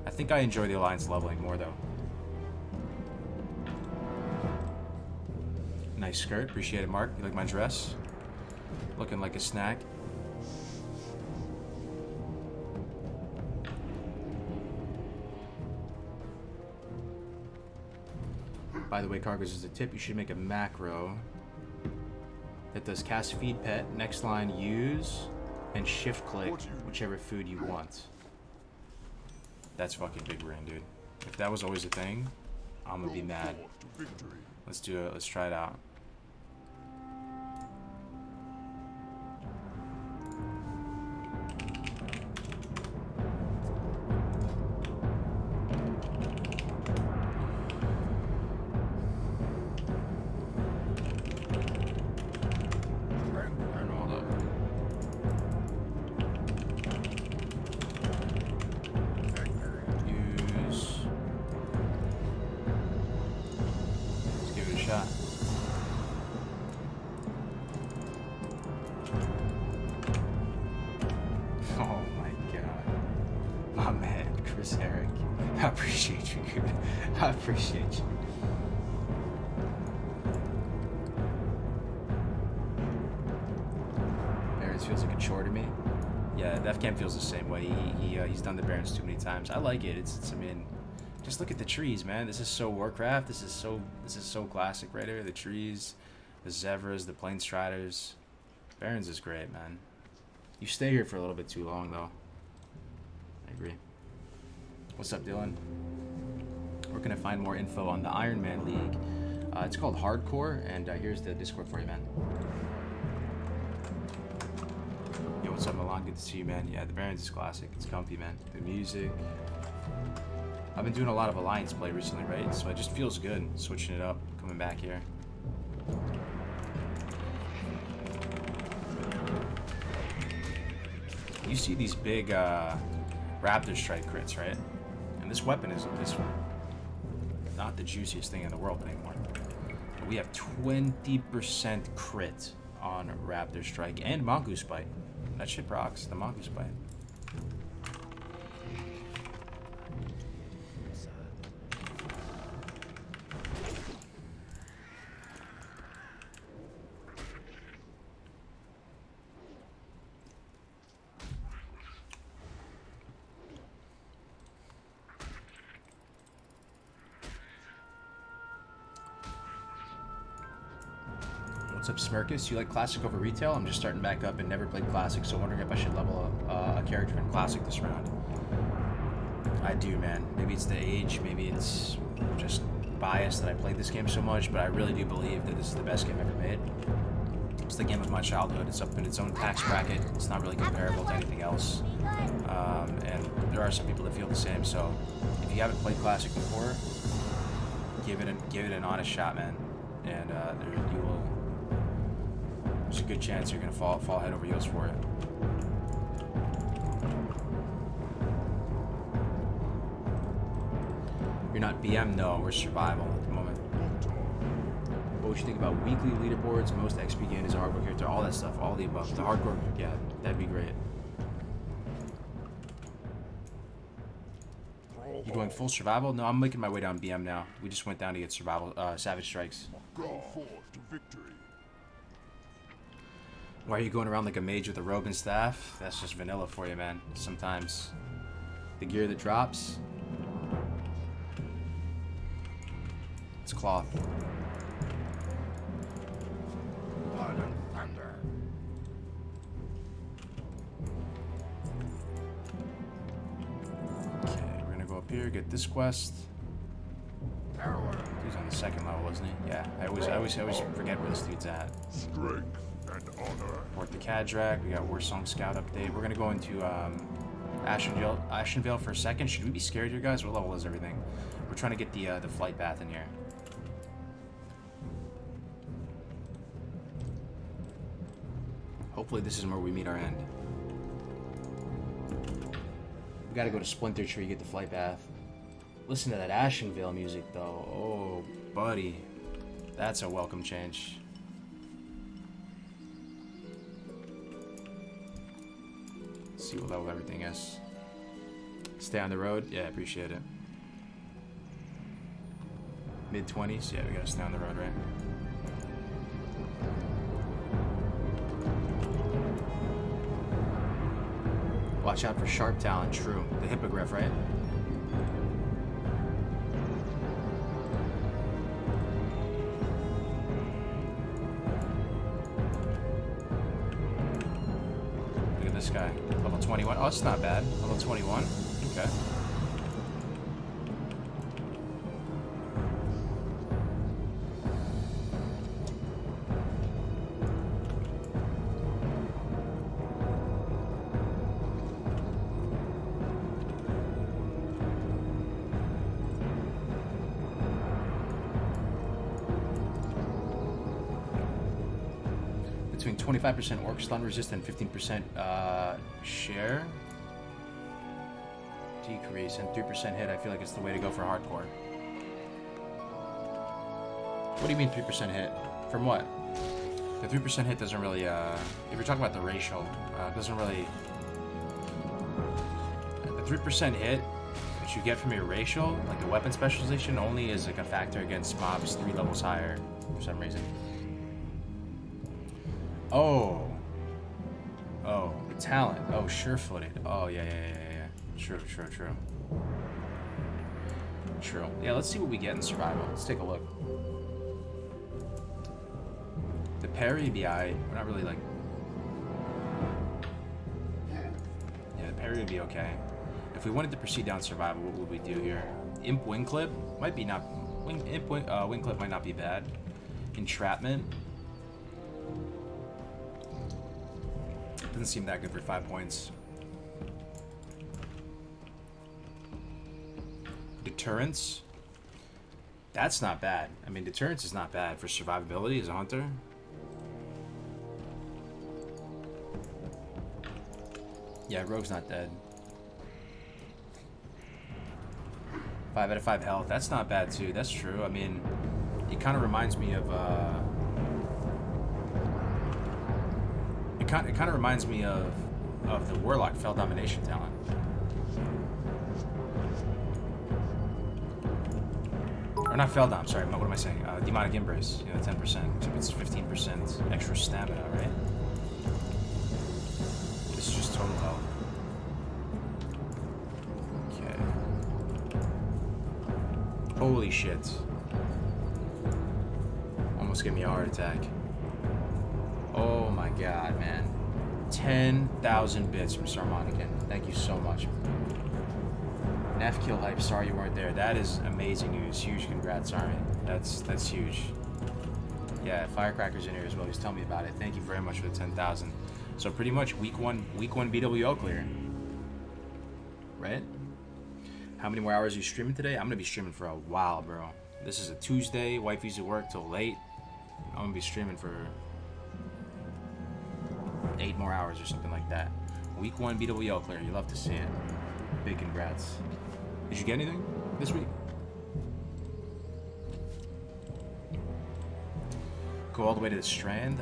I think I enjoy the alliance leveling more though. Nice skirt, appreciate it, Mark. You like my dress? Looking like a snack. By the way, cargoes, as a tip, you should make a macro that does cast feed pet, next line use, and shift click whichever food you want. That's fucking big brain, dude. If that was always a thing, I'm gonna be mad. Let's do it. Let's try it out. Appreciate you. Barons feels like a chore to me. Yeah, Defcam feels the same way. He's done the Barons too many times. I like it. It's I mean, just look at the trees, man. This is so Warcraft. This is so classic right here. The trees, the Zevras, the Plain Striders. Barons is great, man. You stay here for a little bit too long, though. I agree. What's up, Dylan? Where can I find more info on the Iron Man League? It's called Hardcore, and here's the Discord for you, man. Yo, what's up, Milan? Good to see you, man. Yeah, the Barons is classic. It's comfy, man. The music. I've been doing a lot of Alliance play recently, right? So it just feels good switching it up, coming back here. You see these big Raptor Strike crits, right? And this weapon is not the juiciest thing in the world anymore. But we have 20% crit on Raptor Strike and Mongoose Bite. That shit rocks, the Mongoose Bite. What's up, Smirkus? You like Classic over Retail? I'm just starting back up and never played Classic, so wondering if I should level up a character in Classic this round. I do, man. Maybe it's the age, maybe it's just bias that I played this game so much, but I really do believe that this is the best game ever made. It's the game of my childhood. It's up in its own tax bracket. It's not really comparable to anything else. And there are some people that feel the same, so if you haven't played Classic before, give it an honest shot, man. And there's a good chance you're gonna fall head over heels for it. You're not BM? No, we're survival at the moment. What would you think about weekly leaderboards? Most XP gained is a hardcore character, all that stuff, all the above. The hardcore, yeah, that'd be great. You going full survival? No, I'm making my way down BM now. We just went down to get survival, Savage Strikes. Go forth to victory. Why are you going around like a mage with a robe and staff? That's just vanilla for you, man. Sometimes the gear that drops, it's cloth. Blood and thunder. Okay, we're gonna go up here, get this quest. He's on the second level, isn't he? Yeah, I always forget where this dude's at. Strength and honor. Port the Kadrak, we got Warsong Scout update. We're gonna go into Ashenvale for a second. Should we be scared here, guys? What level is everything? We're trying to get the flight path in here. Hopefully this is where we meet our end. We gotta go to Splinter Tree, get the flight path. Listen to that Ashenvale music, though. Oh, buddy. That's a welcome change. Let's see what level everything is. Stay on the road? Yeah, appreciate it. Mid-20s? Yeah, we gotta stay on the road, right? Watch out for Sharp Talon, true. The Hippogriff, right? Look at this guy. Level 21. Oh, it's not bad. Level 21. Okay. Between 25% orc stun resist and 15% share decrease and 3% hit. I feel like it's the way to go for hardcore. What do you mean 3% hit? From what? The 3% hit doesn't really, if you're talking about the racial, doesn't really... The 3% hit that you get from your racial, like the weapon specialization, only is like a factor against mobs 3 levels higher for some reason. Oh. Oh, the talent. Oh, sure-footed. Oh, yeah. True. True. Yeah, let's see what we get in survival. Let's take a look. The parry BI, we're not really like... We're gonna be okay. If we wanted to proceed down survival, what would we do here? Imp wing clip might be not. Wing clip might not be bad. Entrapment doesn't seem that good for 5 points. Deterrence. That's not bad. I mean, deterrence is not bad for survivability as a hunter. Yeah, rogue's not dead. 5 out of 5 health. That's not bad too. That's true. I mean, it kind of reminds me of it kind of reminds me of the Warlock Fell Domination talent. Or not Fell Dom, sorry. What am I saying? Demonic Embrace. You know, 10%. Except it's 15% extra stamina, right? This is just total health. Holy shit. Almost gave me a heart attack. Oh my god, man. 10,000 bits from Sarmonican. Thank you so much. Neff kill hype, sorry you weren't there. That is amazing news. Huge congrats, Army. That's huge. Yeah, Firecracker's in here as well. He's telling me about it. Thank you very much for the 10,000. So pretty much week one BWO clear. Right? How many more hours are you streaming today? I'm gonna be streaming for a while, bro. This is a Tuesday. Wifey's at work till late. I'm gonna be streaming for 8 more hours or something like that. Week 1 BWO clear. You love to see it. Big congrats. Did you get anything this week? Go all the way to the Strand.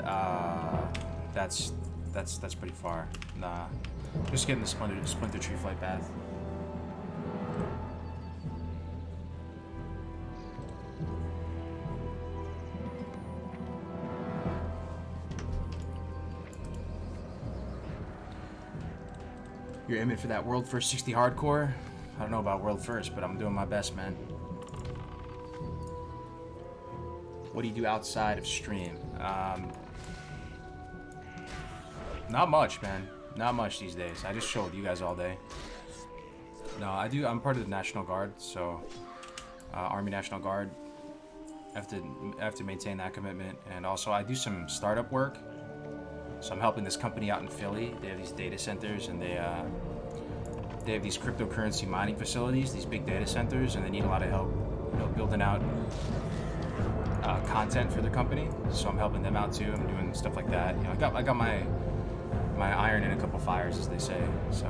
That's pretty far. Nah, just getting the Splinter Tree flight path. You're aiming for that World First 60 hardcore? I don't know about World First, but I'm doing my best, man. What do you do outside of stream? Not much, man. Not much these days. I just chill with you guys all day. No, I'm part of the National Guard, so Army National Guard. I have to maintain that commitment, and also I do some startup work. So I'm helping this company out in Philly. They have these data centers, and they have these cryptocurrency mining facilities, these big data centers, and they need a lot of help, you know, building out content for the company. So I'm helping them out too. I'm doing stuff like that. You know, I got my iron in a couple fires, as they say. So.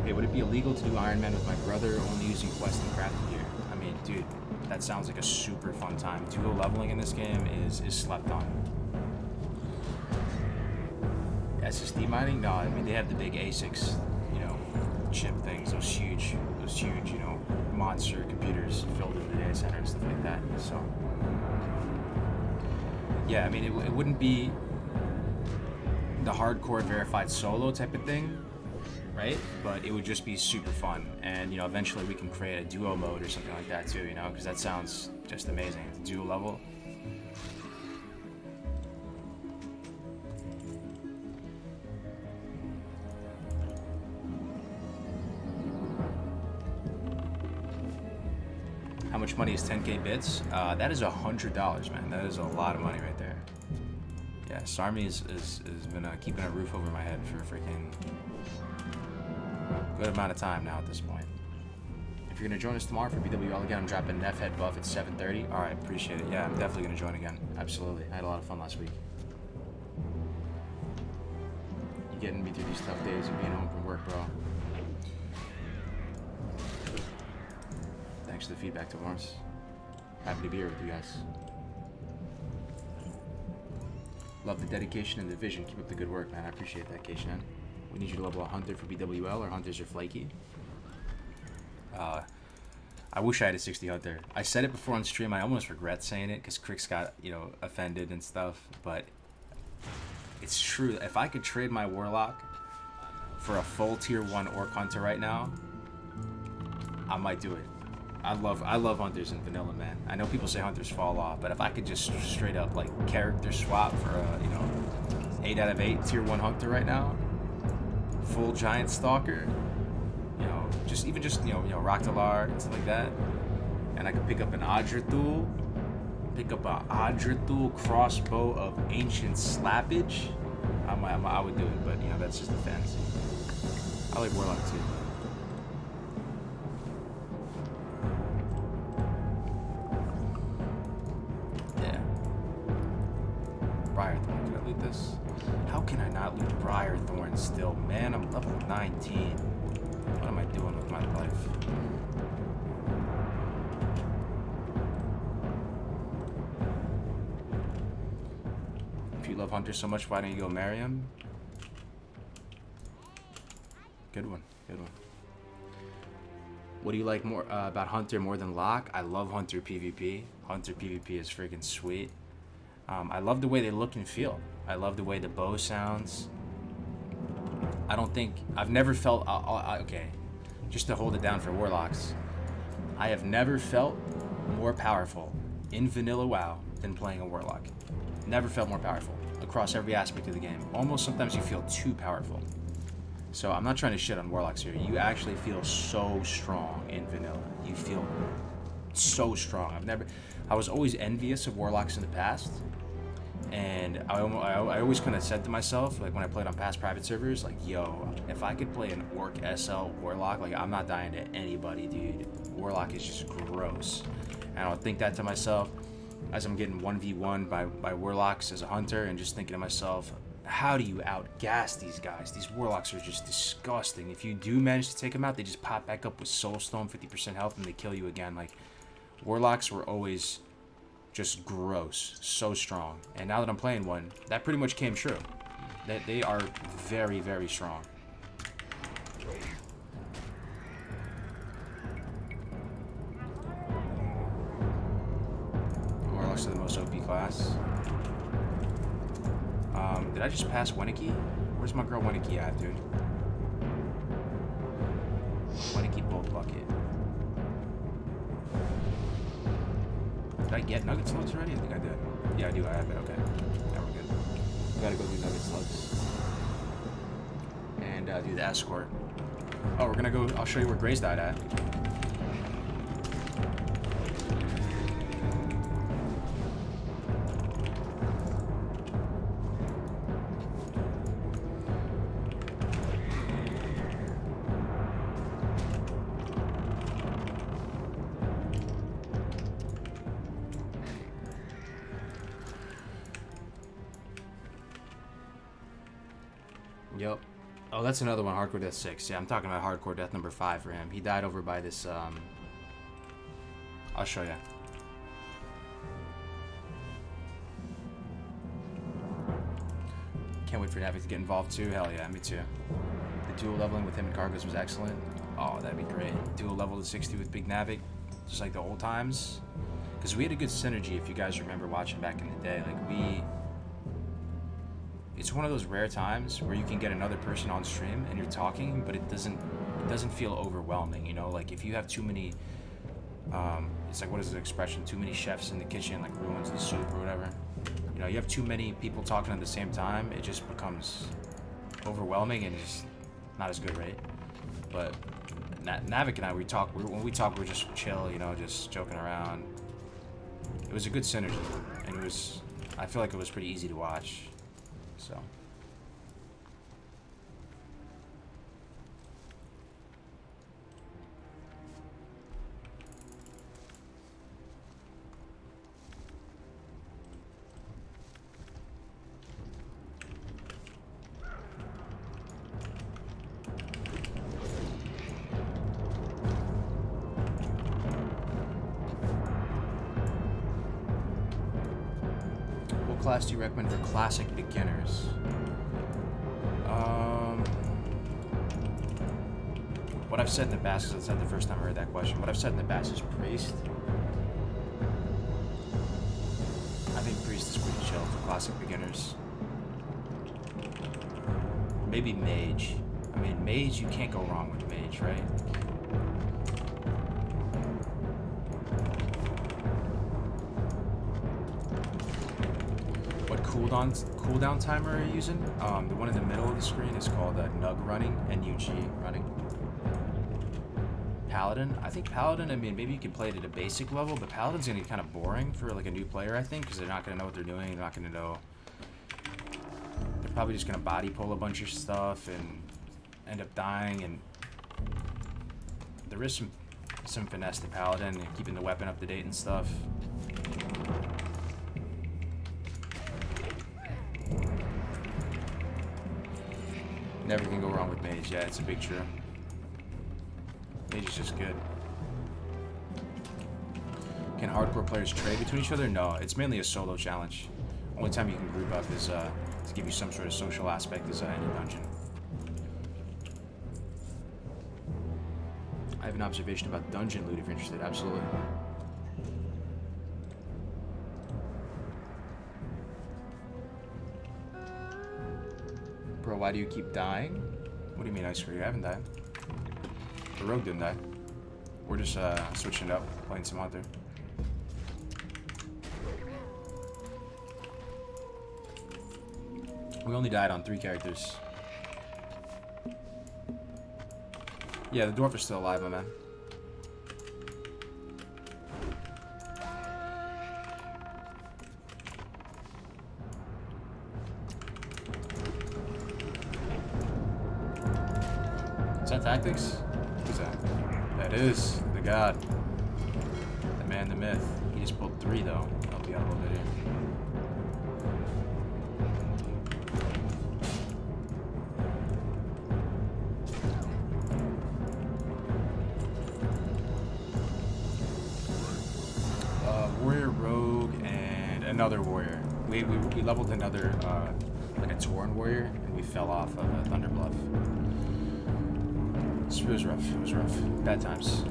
Hey, would it be illegal to do Iron Man with my brother, only using quest and crafting gear? I mean, dude, that sounds like a super fun time. Duo leveling in this game is slept on. SSD mining? No, I mean, they have the big ASICs, you know, chip things, those huge, you know, monster computers filled in the data center and stuff like that. So, yeah, I mean, it wouldn't be the hardcore verified solo type of thing, right? But it would just be super fun, and you know, eventually we can create a duo mode or something like that too, you know, because that sounds just amazing. Duo level. How much money is 10k bits? That is $100, man. That is a lot of money right there. Yeah, Sarmi has been keeping a roof over my head for a freaking good amount of time now at this point. If you're gonna join us tomorrow for BWL again, I'm dropping Neff Head buff at 7:30. All right, appreciate it. Yeah, I'm definitely gonna join again. Absolutely. I had a lot of fun last week. You getting me through these tough days of being home from work, bro. Thanks for the feedback, Torrance. Happy to be here with you guys. Love the dedication and the vision. Keep up the good work, man. I appreciate that, K-Shan. We need you to level a hunter for BWL, or hunters are flaky. I wish I had a 60 hunter. I said it before on stream. I almost regret saying it because Crix got, you know, offended and stuff. But it's true. If I could trade my Warlock for a full tier 1 Orc Hunter right now, I might do it. I love hunters in vanilla, man. I know people say hunters fall off, but if I could just straight up like character swap for a 8 out of 8 tier 1 hunter right now, full giant stalker, just Raktalar and stuff like that, and I could pick up an Adrathul, crossbow of ancient slappage, I would do it, but that's just a fantasy. I like Warlock too. Briarthorn, can I loot this? How can I not loot Briarthorn still? Man, I'm level 19. What am I doing with my life? If you love Hunter so much, why don't you go marry him? Good one, good one. What do you like more about Hunter more than Locke? I love Hunter PvP. Hunter PvP is freaking sweet. I love the way they look and feel. I love the way the bow sounds. I've never felt, okay, just to hold it down for Warlocks, I have never felt more powerful in vanilla WoW than playing a Warlock. Never felt more powerful across every aspect of the game. Almost sometimes you feel too powerful. So I'm not trying to shit on Warlocks here. You actually feel so strong in vanilla. You feel so strong. I was always envious of Warlocks in the past. And I always kind of said to myself, like when I played on past private servers, like, yo, if I could play an Orc SL Warlock, like I'm not dying to anybody, dude. Warlock is just gross. And I would think that to myself as I'm getting 1v1 by Warlocks as a hunter, and just thinking to myself, how do you outgas these guys? These Warlocks are just disgusting. If you do manage to take them out, they just pop back up with Soulstone, 50% health, and they kill you again. Like, Warlocks were always just gross, so strong. And now that I'm playing one, that pretty much came true. That they are very, very strong. Warlocks are the most OP class. Did I just pass Wenicky? Where's my girl Wenicky at, dude? Wenicky Bolt Bucket. Did I get Nugget Slugs already? I think I did. Yeah, I do. I have it. Okay. Now we're good. We gotta go do Nugget Slugs. And do the escort. Oh, we're gonna go. I'll show you where Gray's died at. Yep. Oh, that's another one, Hardcore Death 6. Yeah, I'm talking about Hardcore Death number 5 for him. He died over by this, I'll show you. Can't wait for Navik to get involved too. Hell yeah, me too. The dual leveling with him and Cargos was excellent. Oh, that'd be great. Dual level to 60 with Big Navik, just like the old times. Because we had a good synergy, if you guys remember watching back in the day. Like, it's one of those rare times where you can get another person on stream and you're talking, but it doesn't feel overwhelming, you know? Like, if you have too many, it's like, what is the expression? Too many chefs in the kitchen, like ruins the soup or whatever. You know, you have too many people talking at the same time, it just becomes overwhelming and just not as good, right? But Navik and I, when we talk, we're just chill, you know, just joking around. It was a good synergy, and I feel like it was pretty easy to watch. So. What class do you recommend for classic beginners? What I've said in the past, because I said the first time I heard that question, what I've said in the past is Priest. I think Priest is pretty chill for classic beginners. Maybe Mage. I mean, Mage, you can't go wrong with Mage, right? cooldown timer are you using? The one in the middle of the screen is called Nug running, N-U-G running. Paladin. I think Paladin, I mean, maybe you can play it at a basic level, but Paladin's gonna be kind of boring for like a new player, I think, because they're not gonna know what they're doing. They're not gonna know. They're probably just gonna body pull a bunch of stuff and end up dying. And there is some finesse to Paladin and keeping the weapon up to date and stuff. Never can go wrong with Mage. Yeah, it's a big true. Mage is just good. Can hardcore players trade between each other? No, it's mainly a solo challenge. Only time you can group up is to give you some sort of social aspect is in a dungeon. I have an observation about dungeon loot if you're interested. Absolutely. Bro, why do you keep dying? What do you mean, Ice Cream? I haven't died. The rogue didn't die. We're just switching it up, playing some Hunter. We only died on 3 characters. Yeah, the dwarf is still alive, my man. Is that tactics? Who's that? That is the god. The man, the myth. He just pulled 3 though. Help you out a little bit here. Warrior, rogue, and another warrior. We leveled another like a Tauren warrior, and we fell off of a Thunder Bluff. It was rough. It was rough. Bad times.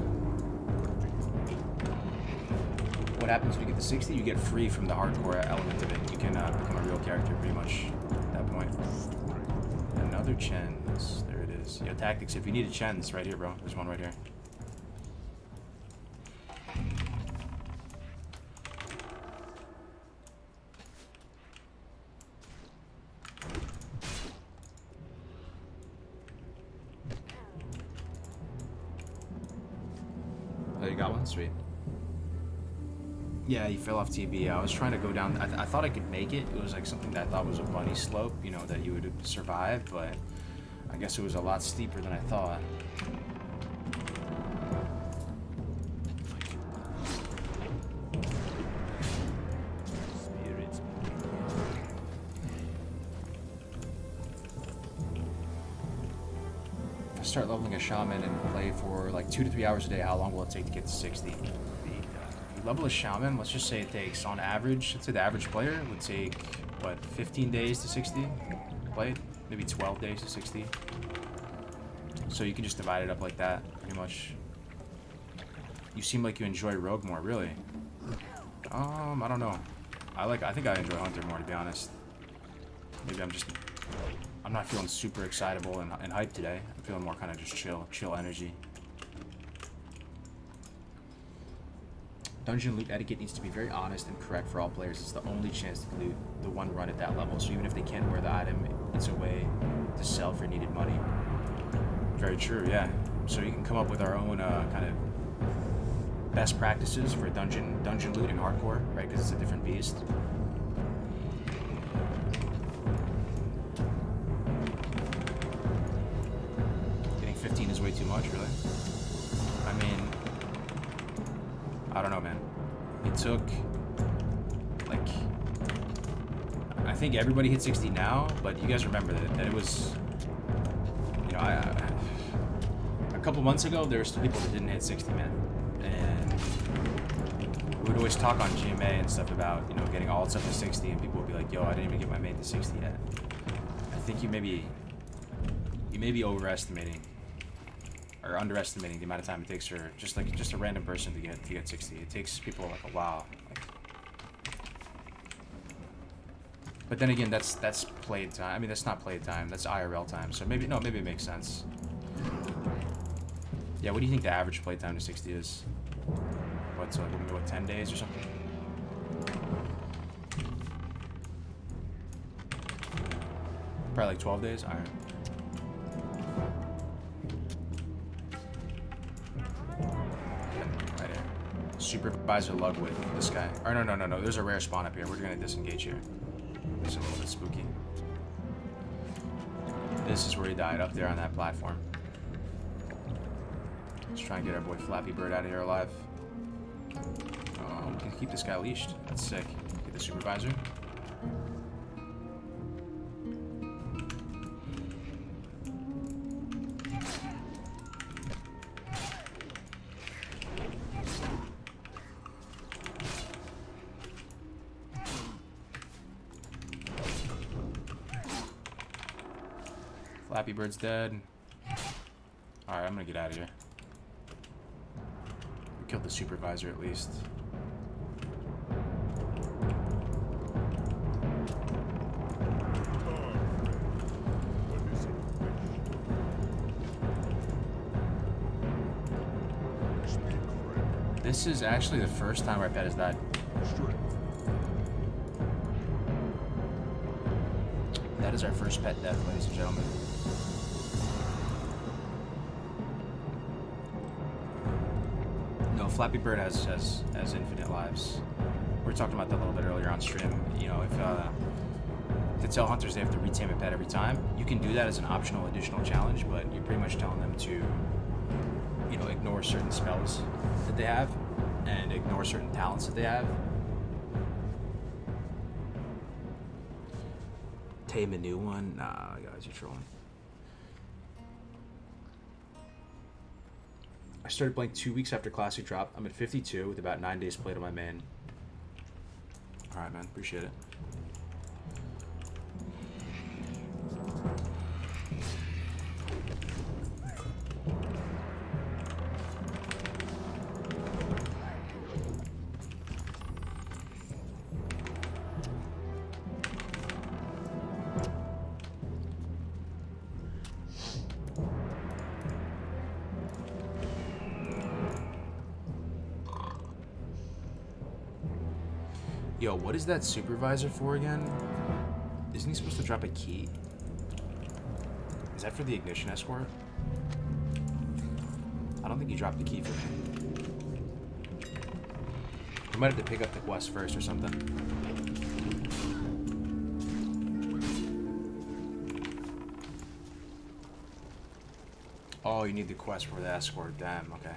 What happens when you get to 60? You get free from the hardcore element of it. You can become a real character pretty much at that point. Another Chens. There it is. Yeah, tactics. If you need a Chens, right here, bro. There's one right here. Oh, you got one? Sweet. Yeah, he fell off TB. I was trying to go down. I thought I could make it. It was like something that I thought was a bunny slope, you know, that you would survive, but I guess it was a lot steeper than I thought. Start leveling a shaman and play for like 2 to 3 hours a day, how long will it take to get to 60? If you level a shaman, let's just say it takes, on average, let's say the average player would take, what, 15 days to 60? Play it? Maybe 12 days to 60. So you can just divide it up like that, pretty much. You seem like you enjoy rogue more, really. I don't know. I think I enjoy hunter more, to be honest. Maybe I'm not feeling super excitable and hyped today. I'm feeling more kind of just chill energy. Dungeon loot etiquette needs to be very honest and correct for all players. It's the only chance to loot the one run at that level. So even if they can't wear the item, it's a way to sell for needed money. Very true, yeah. So you can come up with our own kind of best practices for dungeon loot and hardcore, right? Because it's a different beast. Getting 15 is way too much, really. I mean, I don't know, man. It took, like, I think everybody hit 60 now, but you guys remember that it was, you know, a couple months ago, there were still people that didn't hit 60, man. And we would always talk on GMA and stuff about, you know, getting all stuff to 60, and people would be like, yo, I didn't even get my main to 60 yet. I think you may be overestimating or underestimating the amount of time it takes for just a random person to get 60. It takes people like a while. But then again, that's played time. I mean, that's not played time. That's IRL time. So maybe it makes sense. Yeah, what do you think the average play time to 60 is? What, 10 days or something? Probably like 12 days? Alright. Right here. Supervisor Lugwood, this guy. Or no. There's a rare spawn up here. We're gonna disengage here. It's a little bit spooky. This is where he died, up there on that platform. Let's try and get our boy Flappy Bird out of here alive. We can keep this guy leashed. That's sick. Get the supervisor. Flappy Bird's dead. Alright, I'm gonna get out of here. We killed the supervisor at least. This is actually the first time our pet has died. That is our first pet death, ladies and gentlemen. No, Flappy Bird has infinite lives. We were talking about that a little bit earlier on stream. You know, if to tell hunters they have to retame a pet every time, you can do that as an optional additional challenge, but you're pretty much telling them to, you know, ignore certain spells that they have and ignore certain talents that they have. Tame a new one? Nah, guys, you're trolling. I started playing 2 weeks after Classic drop. I'm at 52 with about 9 days played on my main. Alright, man. Appreciate it. Yo, what is that supervisor for again? Isn't he supposed to drop a key? Is that for the ignition escort? I don't think he dropped the key for me. We might have to pick up the quest first or something. Oh, you need the quest for the escort. Damn, okay.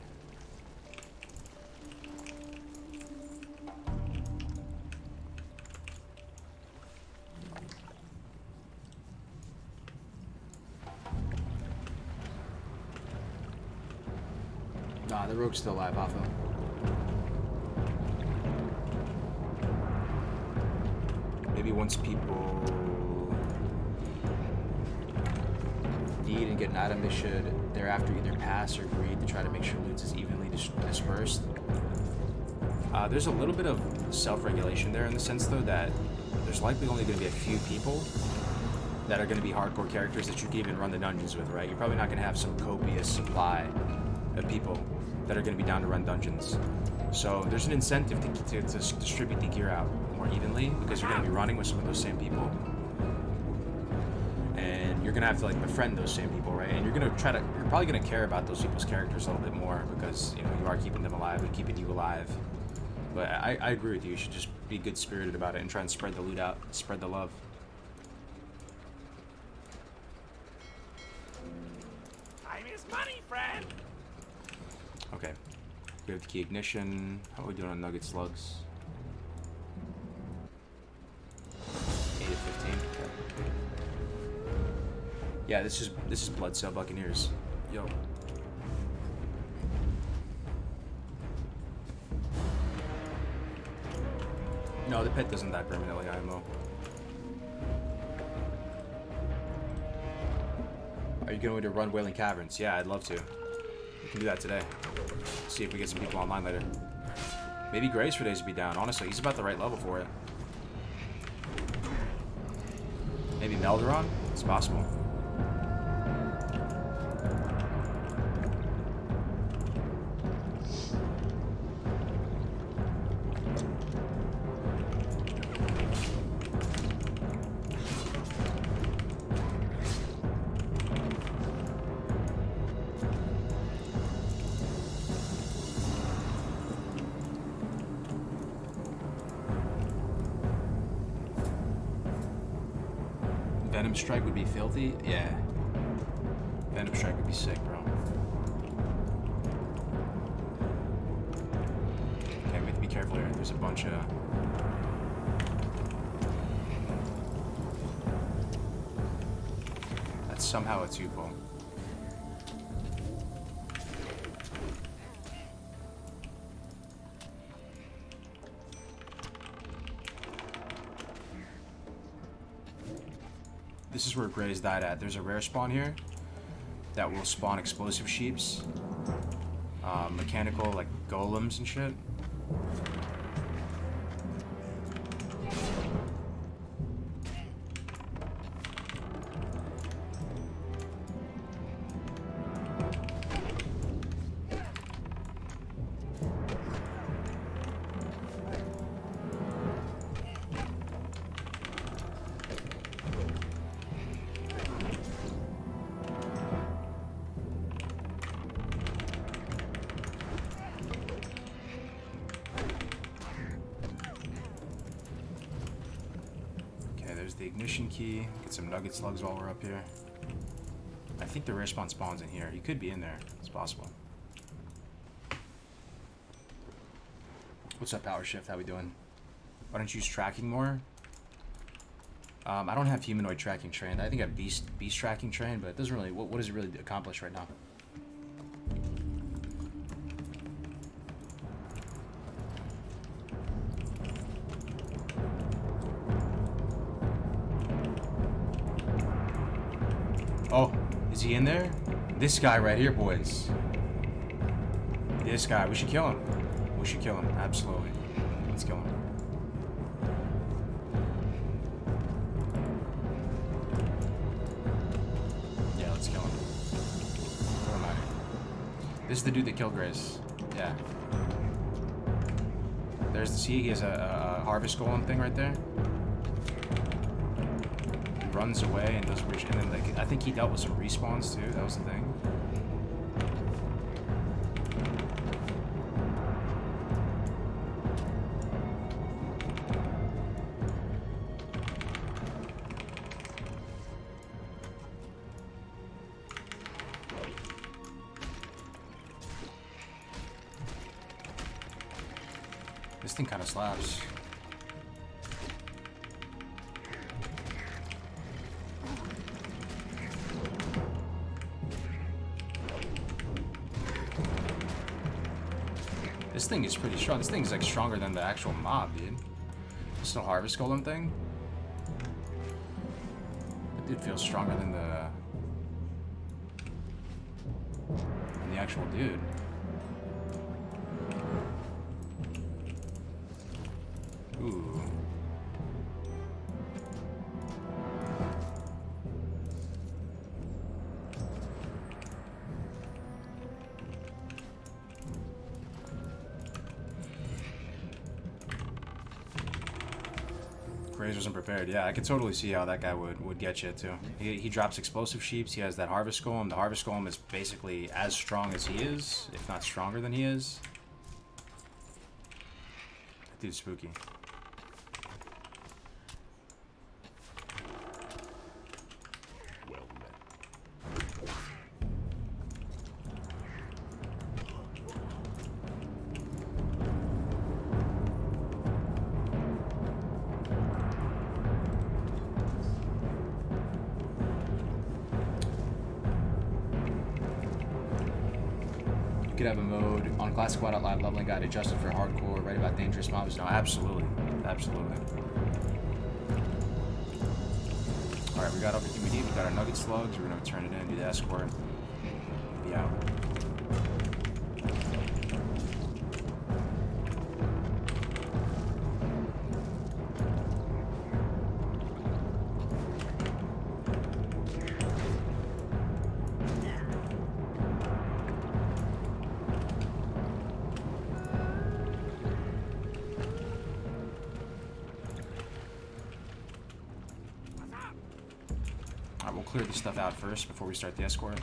Nah, the rogue's still alive, Alpha. Maybe once people need and get an item, they should thereafter either pass or greed to try to make sure loot is evenly dispersed. There's a little bit of self-regulation there in the sense, though, that there's likely only going to be a few people that are going to be hardcore characters that you can even run the dungeons with, right? You're probably not going to have some copious supply of people that are going to be down to run dungeons. So there's an incentive to distribute the gear out more evenly because you're going to be running with some of those same people. And you're going to have to like befriend those same people, right? And you're probably going to care about those people's characters a little bit more because, you know, you are keeping them alive and keeping you alive. But I agree with you. You should just be good-spirited about it and try and spread the loot out, spread the love. Time is money, friend. Okay. We have the key ignition. How are we doing on nugget slugs? 8 to 15. Okay. Yeah, this is Blood Cell Buccaneers. Yo. No, the pet doesn't die permanently, IMO. Are you going to run Wailing Caverns? Yeah, I'd love to. We can do that today. See if we get some people online later. Maybe Grace for days to be down. Honestly, he's about the right level for it. Maybe Melderon? It's possible. Venom Strike would be filthy? Yeah. Venom Strike would be sick, bro. Okay, we have to be careful here. There's a bunch of... That's somehow a two-pull. This is where Gray's died at. There's a rare spawn here that will spawn explosive sheeps, mechanical like golems and shit. There's the ignition key. Get some nugget slugs while we're up here. I think the rare spawn spawns in here. He could be in there. It's possible. What's up, Power Shift? How we doing? Why don't you use tracking more? I don't have humanoid tracking trained. I think I have beast tracking trained, but it doesn't really. What does it really accomplish right now? Oh, is he in there? This guy right here, boys. This guy. We should kill him. We should kill him. Absolutely. Let's kill him. Yeah, let's kill him. Throw him out here. This is the dude that killed Grace. Yeah. There's the sea. He has a harvest golem thing right there. Runs away and does and then like I think he dealt with some respawns too. That was the thing. This thing kind of slaps. This thing is pretty strong. This thing is like stronger than the actual mob, dude. This little harvest golem thing. That dude feels stronger than the actual dude. Ooh. Graves wasn't prepared. Yeah, I could totally see how that guy would get you too. He drops explosive sheeps. He has that harvest golem. The harvest golem is basically as strong as he is, if not stronger than he is. That dude's spooky. You could have a mode on Classic Wild Out Live leveling guide adjusted for hardcore, right about dangerous mobs. No, absolutely. Absolutely. Alright, we got everything we need. We got our nugget slugs. We're going to turn it in, do the escort. Be out. We'll clear this stuff out first before we start the escort.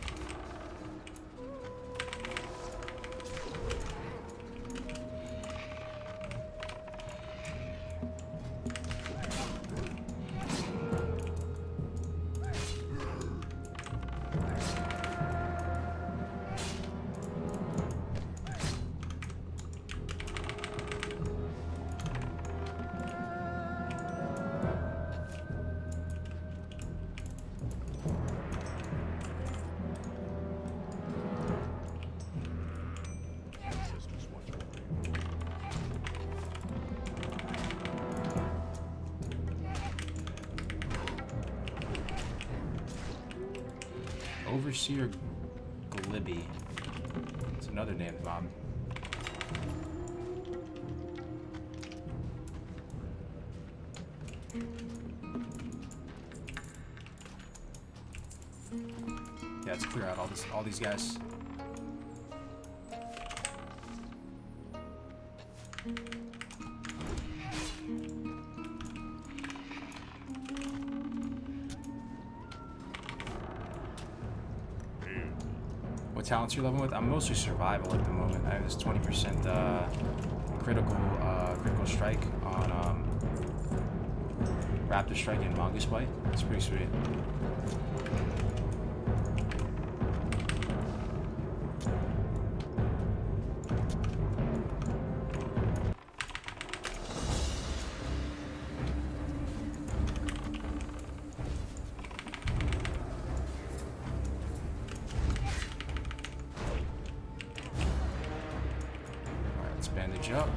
Overseer Glibby. It's another named mob. Yeah, let's clear out all these guys. What talents you're leveling with? I'm mostly survival at the moment. I have this 20% critical strike on Raptor Strike and Mongoose Bite. It's pretty sweet. Alright, let's bandage up.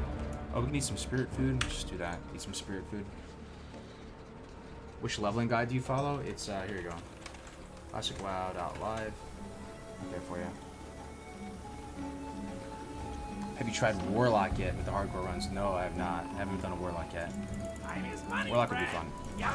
Oh, we need some spirit food. Just do that. Eat some spirit food. Which leveling guide do you follow? It's, here you go. Classic Wild Out Live. There for you. Have you tried Warlock yet with the hardcore runs? No, I have not. I haven't done a Warlock yet. Time is money, Warlock would be friend. fun. Yo.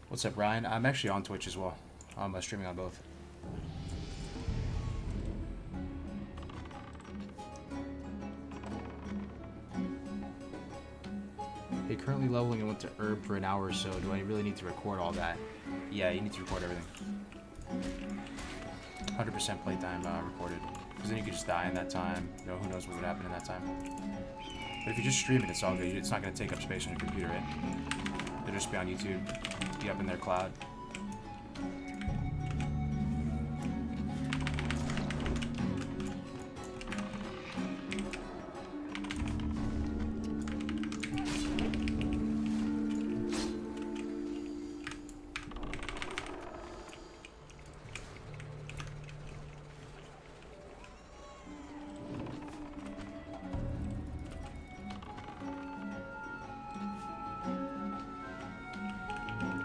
What's up, Ryan? I'm actually on Twitch as well. I'm streaming on both. Hey, currently leveling and went to herb for an hour or so. Do I really need to record all that? Yeah, you need to record everything. 100% playtime recorded. Because then you could just die in that time. You know, who knows what would happen in that time. But if you just stream it, it's all good. It's not going to take up space on your computer, right? It'll just be on YouTube. Be up in their cloud.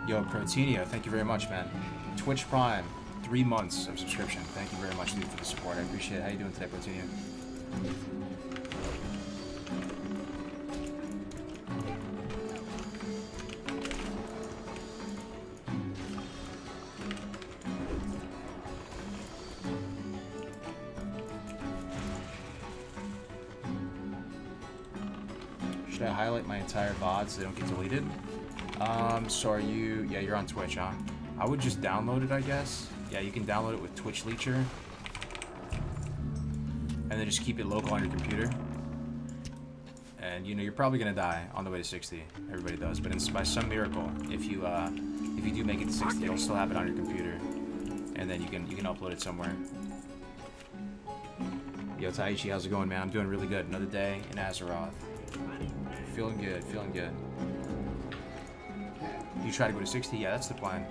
Yo, Protenio, thank you very much, man. Twitch Prime, 3 months of subscription. Thank you very much, dude, for the support. I appreciate it. How you doing today, Protenio? Should I highlight my entire VOD so they don't get deleted? So are you... Yeah, you're on Twitch, huh? I would just download it, I guess. Yeah, you can download it with Twitch Leecher. And then just keep it local on your computer. And, you know, you're probably gonna die on the way to 60. Everybody does. But by some miracle, if you do make it to 60, you'll still have it on your computer. And then you can upload it somewhere. Yo, Taichi, how's it going, man? I'm doing really good. Another day in Azeroth. Feeling good, feeling good. You try to go to 60? Yeah, that's the plan.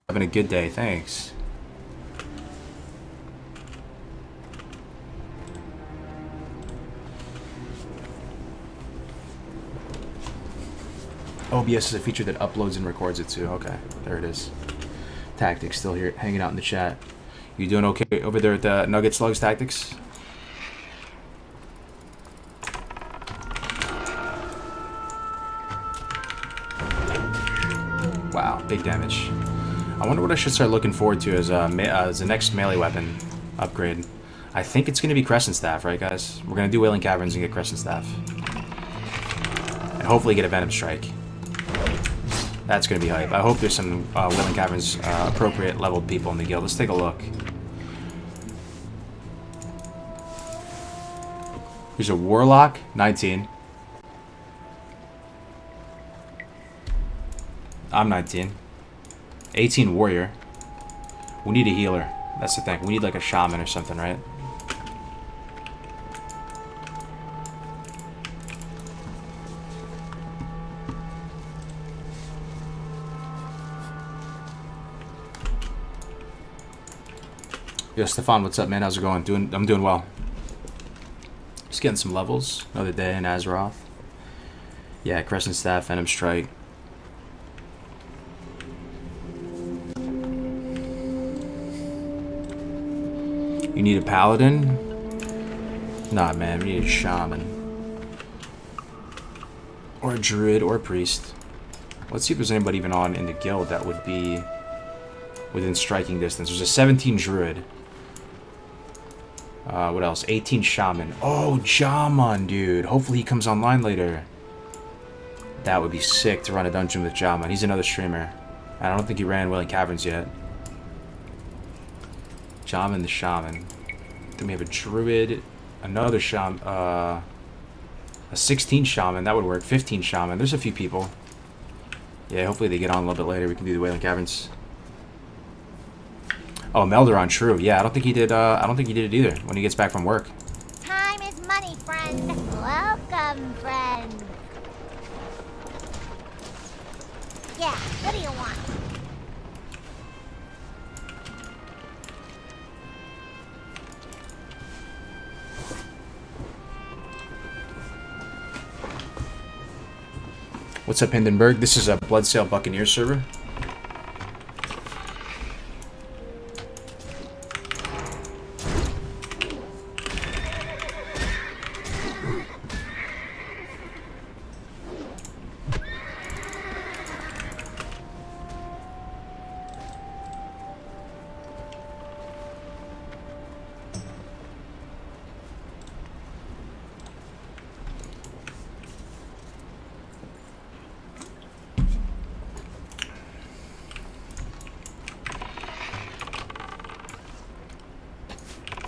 Having a good day, thanks. OBS is a feature that uploads and records it too. Okay, there it is. Tactics still here, hanging out in the chat. You doing okay over there at the Nugget Slugs, Tactics? Wow, big damage. I wonder what I should start looking forward to as the next melee weapon upgrade. I think it's going to be Crescent Staff, right, guys? We're going to do Wailing Caverns and get Crescent Staff. And hopefully get a Venom Strike. That's going to be hype. I hope there's some Wailing Caverns appropriate leveled people in the guild. Let's take a look. There's a Warlock, 19. I'm 19. 18 Warrior. We need a healer. That's the thing. We need like a Shaman or something, right? Yo, Stefan, what's up, man? How's it going? I'm doing well. Just getting some levels. Another day in Azeroth. Yeah, Crescent Staff, Venom Strike. You need a Paladin? Nah, man, we need a Shaman. Or a Druid, or a Priest. Let's see if there's anybody even on in the guild that would be within striking distance. There's a 17 Druid. What else? 18 Shaman. Oh, Jaman, dude. Hopefully he comes online later. That would be sick to run a dungeon with Jaman. He's another streamer. I don't think he ran Wailing Caverns yet. Jaman the Shaman. Then we have a Druid. Another Shaman. A 16 Shaman. That would work. 15 Shaman. There's a few people. Yeah, hopefully they get on a little bit later. We can do the Wailing Caverns. Oh, Melderon, true. Yeah, I don't think he did it either when he gets back from work. Time is money, friend. Welcome, friend. Yeah, what do you want? What's up, Hindenburg? This is a Bloodsail Buccaneer server.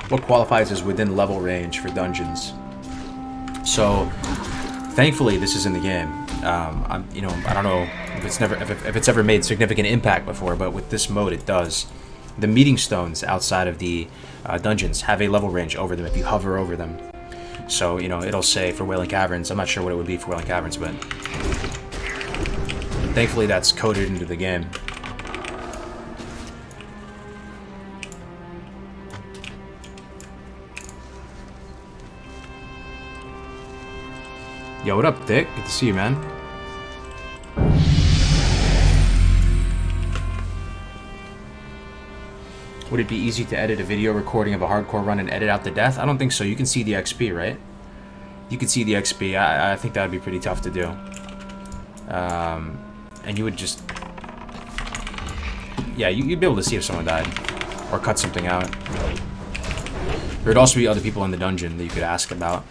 What qualifies as within level range for dungeons? So, thankfully, this is in the game. I don't know if it's ever made significant impact before, but with this mode, it does. The meeting stones outside of the dungeons have a level range over them if you hover over them. So, it'll say for Wailing Caverns. I'm not sure what it would be for Wailing Caverns, but thankfully, that's coded into the game. Yo, what up, Dick? Good to see you, man. Would it be easy to edit a video recording of a hardcore run and edit out the death? I don't think so. You can see the XP, right? You can see the XP. I think that would be pretty tough to do. And you would just... Yeah, you'd be able to see if someone died. Or cut something out. There would also be other people in the dungeon that you could ask about.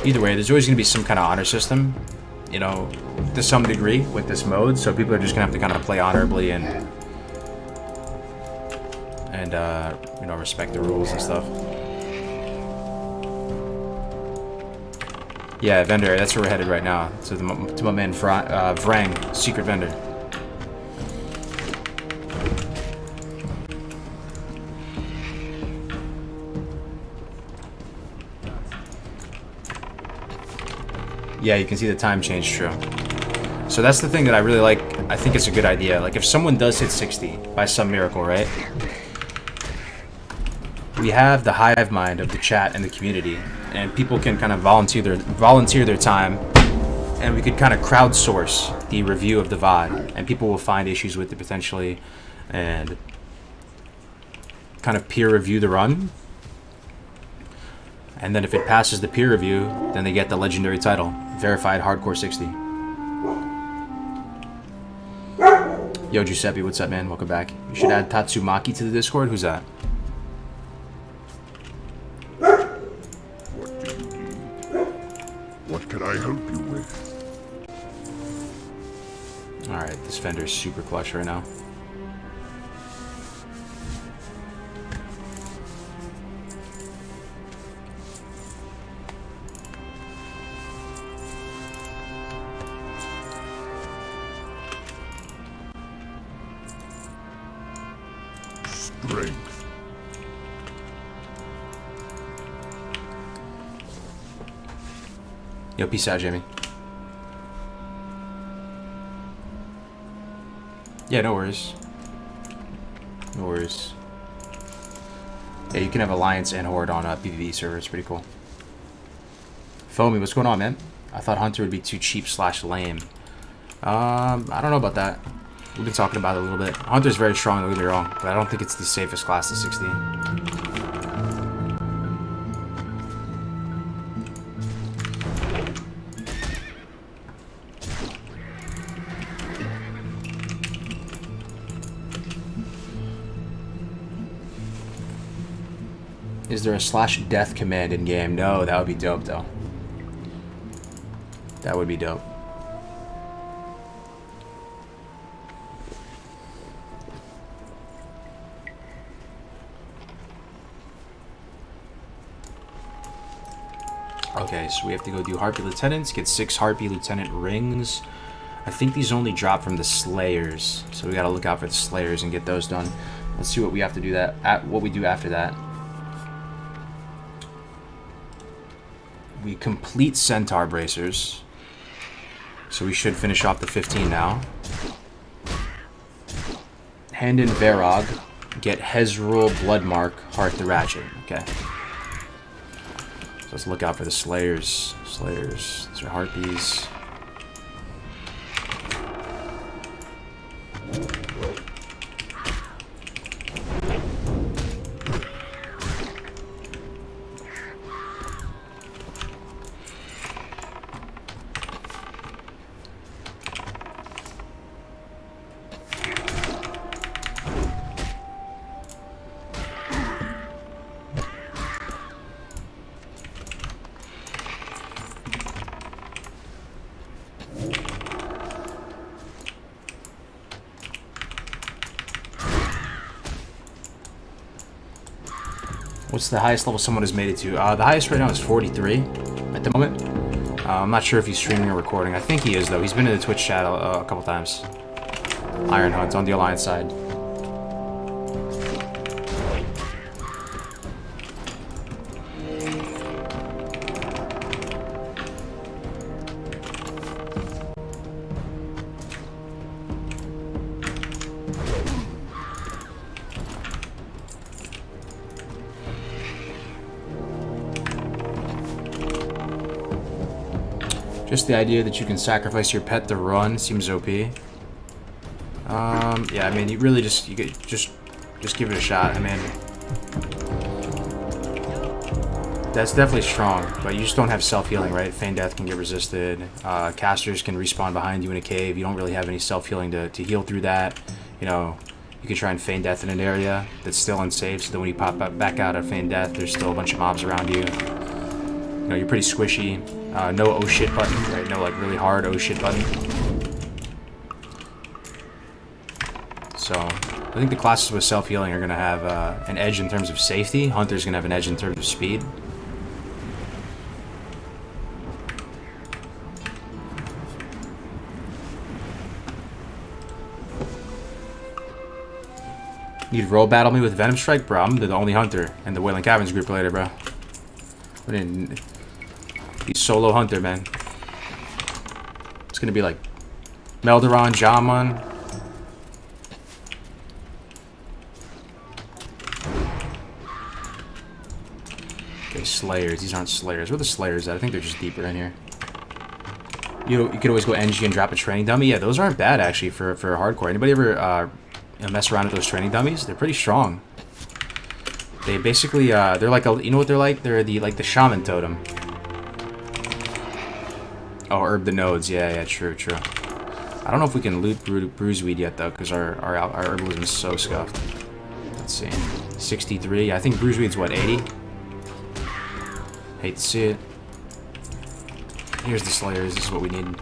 Either way, there's always going to be some kind of honor system, to some degree with this mode, so people are just going to have to kind of play honorably and respect the rules and stuff. Yeah, vendor, that's where we're headed right now, to my man Vrang, secret vendor. Yeah, you can see the time change, true. So that's the thing that I really like. I think it's a good idea. Like if someone does hit 60 by some miracle, right? We have the hive mind of the chat and the community, and people can kind of volunteer their time, and we could kind of crowdsource the review of the VOD, and people will find issues with it potentially, and kind of peer review the run. And then if it passes the peer review, then they get the legendary title, Verified Hardcore 60. Yo, Giuseppe, what's up, man? Welcome back. You should add Tatsumaki to the Discord. Who's that? What can I help you with? Alright, this Fender's super clutch right now. Strength. Yo, peace out, Jimmy. Yeah, no worries. No worries. Yeah, you can have Alliance and Horde on a PvP server. It's pretty cool. Foamy, what's going on, man? I thought Hunter would be too cheap / lame. I don't know about that. We've been talking about it a little bit. Hunter's very strong, don't get me wrong, but I don't think it's the safest class to 60. Is there a /death command in game? No, that would be dope though. That would be dope. Okay, so we have to go do Harpy Lieutenants, get 6 Harpy Lieutenant rings. I think these only drop from the Slayers, so we gotta look out for the Slayers and get those done. Let's see what we have to do what we do after that. We complete Centaur Bracers, so we should finish off the 15 now. Hand in Varog, get Hezrul, Bloodmark, Heart the Ratchet. Okay. So let's look out for the Slayers. Slayers. These are Harpies. What's the highest level someone has made it to? The highest right now is 43 at the moment. I'm not sure if he's streaming or recording. I think he is, though. He's been in the Twitch chat a couple times. Iron Hunt on the Alliance side. Just the idea that you can sacrifice your pet to run seems OP. Yeah, I mean, you really just give it a shot. I mean, that's definitely strong, but you just don't have self-healing, right? Feign Death can get resisted. Casters can respawn behind you in a cave. You don't really have any self-healing to heal through that. You know, you can try and Feign Death in an area that's still unsafe, so that when you pop back out of Feign Death, there's still a bunch of mobs around you. You know, you're pretty squishy. No oh shit button, right? No like really hard oh shit button. So I think the classes with self-healing are going to have an edge in terms of safety. Hunter's going to have an edge in terms of speed. You'd roll battle me with Venom Strike? Bro, I'm the only Hunter in the Wailing Caverns group later, bro. I didn't... He's solo Hunter, man. It's gonna be like Melderon, Jamun. Okay, Slayers. These aren't Slayers. Where are the Slayers at? I think they're just deeper in here. You could always go NG and drop a training dummy. Yeah, those aren't bad actually for hardcore. Anybody ever mess around with those training dummies? They're pretty strong. They basically they're like you know what they're like? They're the shaman totem. Oh, herb the nodes. Yeah, true. I don't know if we can loot bruiseweed yet though, because our herbalism is so scuffed. Let's see, 63. I think bruiseweed's what, 80. Hate to see it. Here's the Slayers. This is what we need.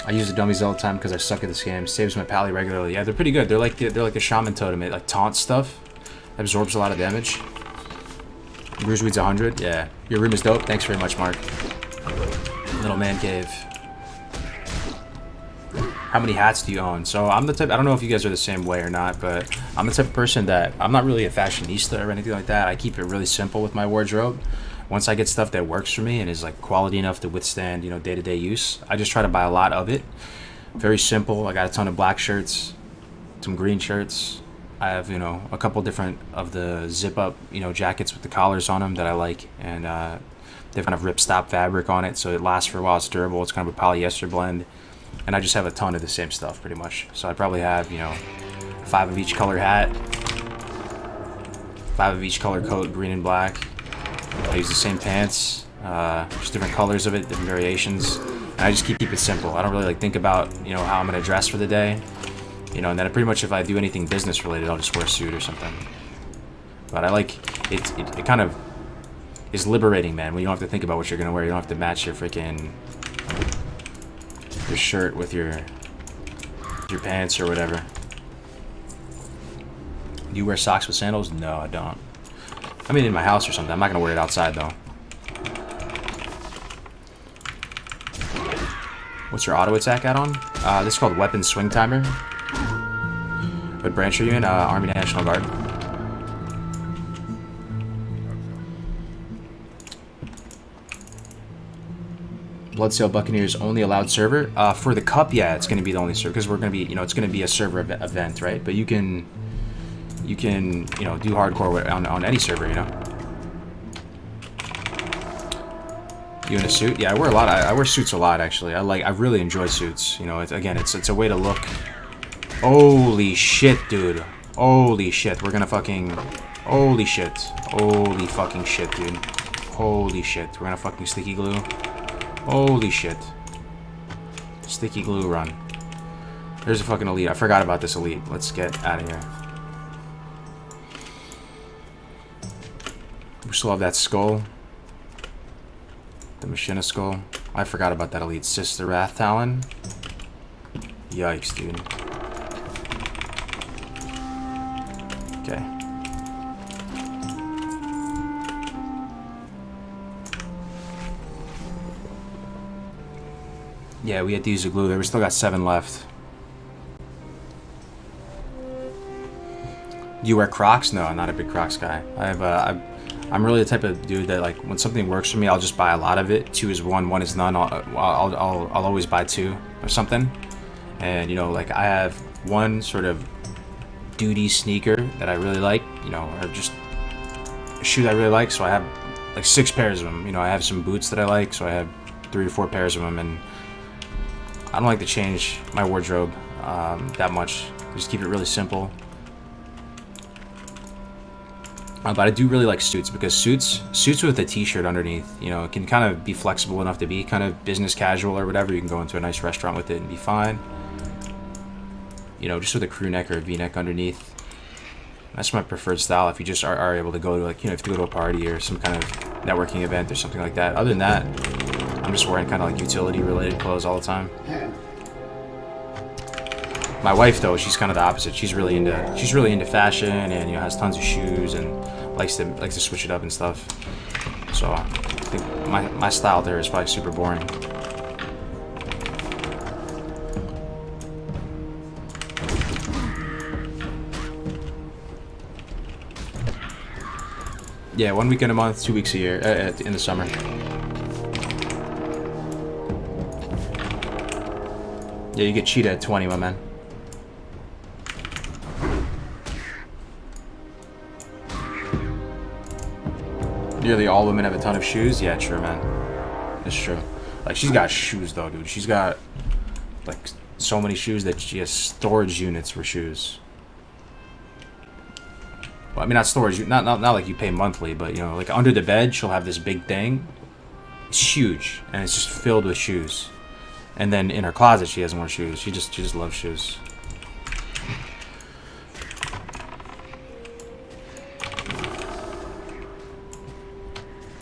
I use the dummies all the time because I suck at this game. Saves my pally regularly. Yeah, they're pretty good. They're like a shaman totem. It like taunts stuff. Absorbs a lot of damage. Bruiseweed's 100. Yeah. Your room is dope. Thanks very much, Mark. Little man cave. How many hats do you own? So I'm the type, I don't know if you guys are the same way or not, but I'm the type of person that I'm not really a fashionista or anything like that. I keep it really simple with my wardrobe. Once I get stuff that works for me and is like quality enough to withstand, you know, day-to-day use, I just try to buy a lot of it. Very simple. I got a ton of black shirts, some green shirts. I have, you know, a couple different of the zip-up, you know, jackets with the collars on them that I like, and they kind of ripstop fabric on it, so it lasts for a while. It's durable. It's kind of a polyester blend, and I just have a ton of the same stuff pretty much. So I probably have, you know, 5 of each color hat, 5 of each color coat, green and black. I use the same pants, just different colors of it, different variations, and I just keep it simple. I don't really like think about, you know, how I'm gonna dress for the day, you know, and then pretty much if I do anything business related, I'll just wear a suit or something. But I like it. It kind of is liberating, man, when you don't have to think about what you're gonna wear. You don't have to match your freaking shirt with your pants or whatever. Do you wear socks with sandals? No, I don't. I mean, in my house or something. I'm not gonna wear it outside though. What's your auto attack add-on? This is called Weapon Swing Timer. What branch are you in? Army National Guard. Bloodsail Buccaneers only allowed server. For the cup, yeah, it's gonna be the only server because we're gonna be, you know, it's gonna be a server event, right? But you can, you know, do hardcore on any server, you know. You in a suit? Yeah, I wear a lot. I wear suits a lot, actually. I really enjoy suits. You know, it's a way to look. Holy shit, dude. Holy shit. We're gonna fucking. Holy shit. Holy fucking shit, dude. Holy shit. We're gonna fucking sticky glue. Holy shit. Sticky glue run. There's a fucking elite. I forgot about this elite. Let's get out of here. We still have that skull. The Machina skull. I forgot about that elite. Sister Wrath Talon. Yikes, dude. Okay. Yeah, we had to use the glue there. We still got 7 left. Do you wear Crocs? No, I'm not a big Crocs guy. I'm really the type of dude that, like, when something works for me, I'll just buy a lot of it. 2 is 1, 1 is none. I'll always buy 2 or something. And, you know, like, I have one sort of duty sneaker that I really like, you know, or just a shoe that I really like. So I have like 6 pairs of them. You know, I have some boots that I like, so I have 3 or 4 pairs of them. And I don't like to change my wardrobe that much. Just keep it really simple. But I do really like suits because suits with a t-shirt underneath, you know, it can kind of be flexible enough to be kind of business casual or whatever. You can go into a nice restaurant with it and be fine. You know, just with a crew neck or a v-neck underneath. That's my preferred style if you just are able to go to, like, you know, if you go to a party or some kind of networking event or something like that. Other than that, I'm just wearing kind of like utility related clothes all the time. My wife, though, she's kind of the opposite. She's really into fashion, and, you know, has tons of shoes and likes to switch it up and stuff. So I think my style there is probably super boring. Yeah, 1 weekend a month, 2 weeks a year, in the summer. Yeah, you get cheetah at 20, my man. Nearly all women have a ton of shoes. Yeah, true, man. It's true. Like, she's got shoes, though, dude. She's got, like, so many shoes that she has storage units for shoes. Well, I mean, not storage, not like you pay monthly, but, you know, like under the bed, she'll have this big thing. It's huge, and it's just filled with shoes. And then in her closet, she has more shoes. She just loves shoes.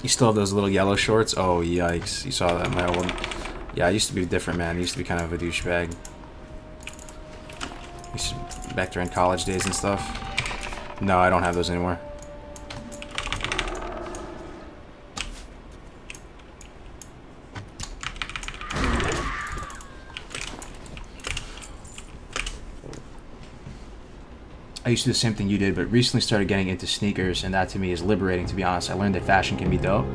You still have those little yellow shorts? Oh, yikes! You saw that in my old one. Yeah, I used to be different, man. I used to be kind of a douchebag. Back during college days and stuff. No, I don't have those anymore. I used to do the same thing you did, but recently started getting into sneakers, and that to me is liberating, to be honest. I learned that fashion can be dope.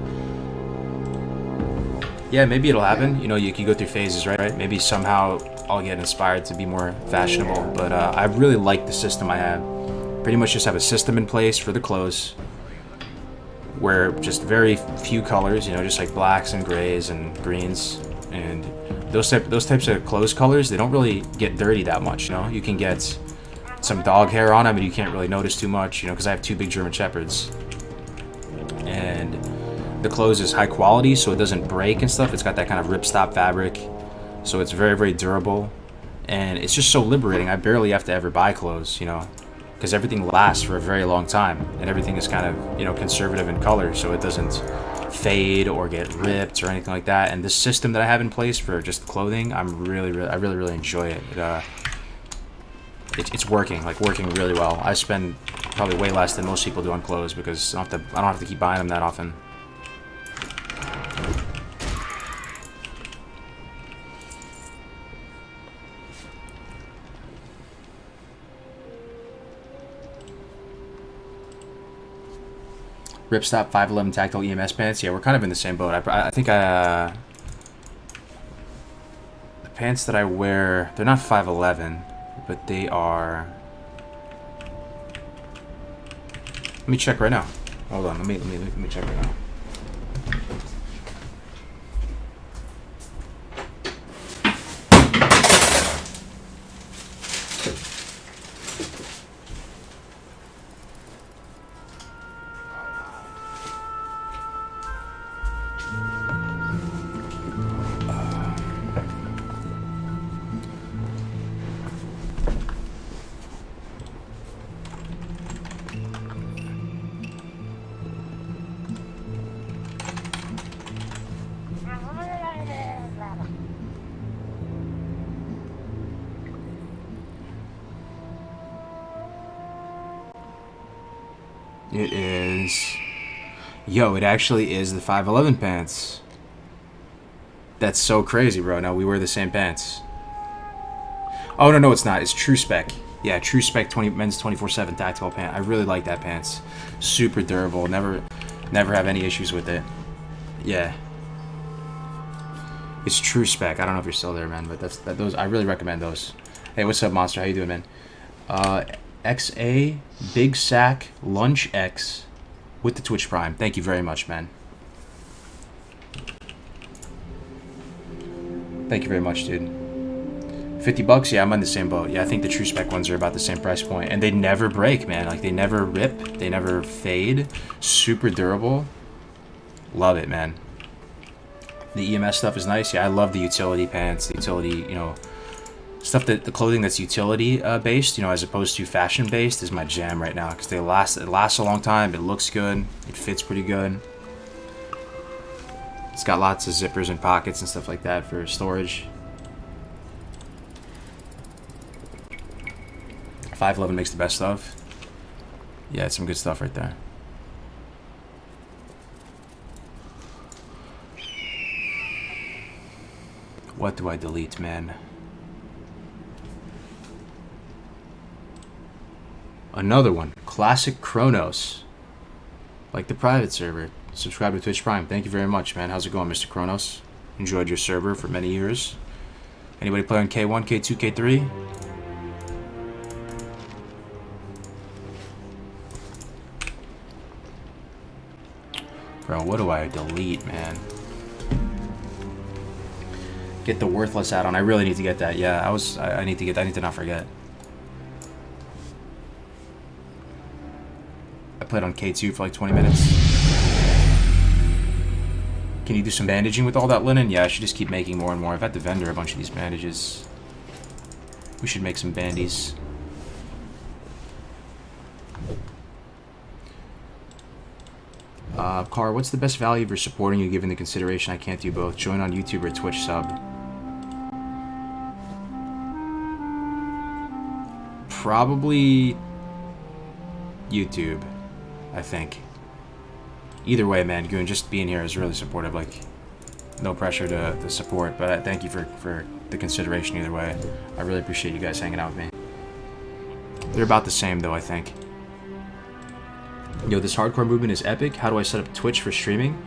Yeah, maybe it'll happen. You know, you can go through phases, right? Maybe somehow I'll get inspired to be more fashionable, but I really like the system I have. Pretty much just have a system in place for the clothes where just very few colors, you know, just like blacks and grays and greens, and those types of clothes colors, they don't really get dirty that much, you know. You can get some dog hair on them and you can't really notice too much, you know, because I have 2 big German Shepherds, and the clothes is high quality, so it doesn't break and stuff. It's got that kind of ripstop fabric, so it's very, very durable, and it's just so liberating. I barely have to ever buy clothes, you know, because everything lasts for a very long time, and everything is kind of, you know, conservative in color, so it doesn't fade or get ripped or anything like that. And this system that I have in place for just clothing, I really enjoy it. It's working really well. I spend probably way less than most people do on clothes because I don't have to keep buying them that often. Ripstop 511 tactile EMS pants. Yeah, we're kind of in the same boat. I think the pants that I wear, they're not 511, but they are. Let me check right now. Hold on. Let me check right now. It is. Yo, it actually is the 511 pants. That's so crazy, bro. No, we wear the same pants. Oh, no, it's not. It's True Spec. Yeah, True Spec men's 24/7 tactical pant. I really like that pants. Super durable. Never have any issues with it. Yeah. It's True Spec. I don't know if you're still there, man, but those. I really recommend those. Hey, what's up, Monster? How you doing, man? XA Big Sack Lunch X with the Twitch Prime. Thank you very much, man. Thank you very much, dude. $50? Yeah, I'm on the same boat. Yeah, I think the True Spec ones are about the same price point, and they never break, man. Like, they never rip, they never fade. Super durable. Love it, man. The EMS stuff is nice. Yeah, I love the utility pants, the utility, you know, Stuff that the clothing that's utility based, you know, as opposed to fashion based, is my jam right now because they last. It lasts a long time. It looks good. It fits pretty good. It's got lots of zippers and pockets and stuff like that for storage. 511 makes the best stuff. Yeah, it's some good stuff right there. What do I delete, man? Another one. Classic Kronos. Like the private server. Subscribe to Twitch Prime. Thank you very much, man. How's it going, Mr. Kronos? Enjoyed your server for many years. Anybody play on K1, K2, K3? Bro, what do I delete, man? Get the worthless add-on. I really need to get that. Yeah, I need to get that. I need to not forget. I played on K2 for like 20 minutes. Can you do some bandaging with all that linen? Yeah, I should just keep making more and more. I've had to vendor a bunch of these bandages. We should make some bandies. Car, what's the best value for supporting you given the consideration I can't do both? Join on YouTube or Twitch sub. Probably YouTube, I think. Either way, man, Goon, just being here is really supportive. Like, no pressure to support, but thank you for the consideration either way. I really appreciate you guys hanging out with me. They're about the same, though, I think. Yo, this hardcore movement is epic. How do I set up Twitch for streaming?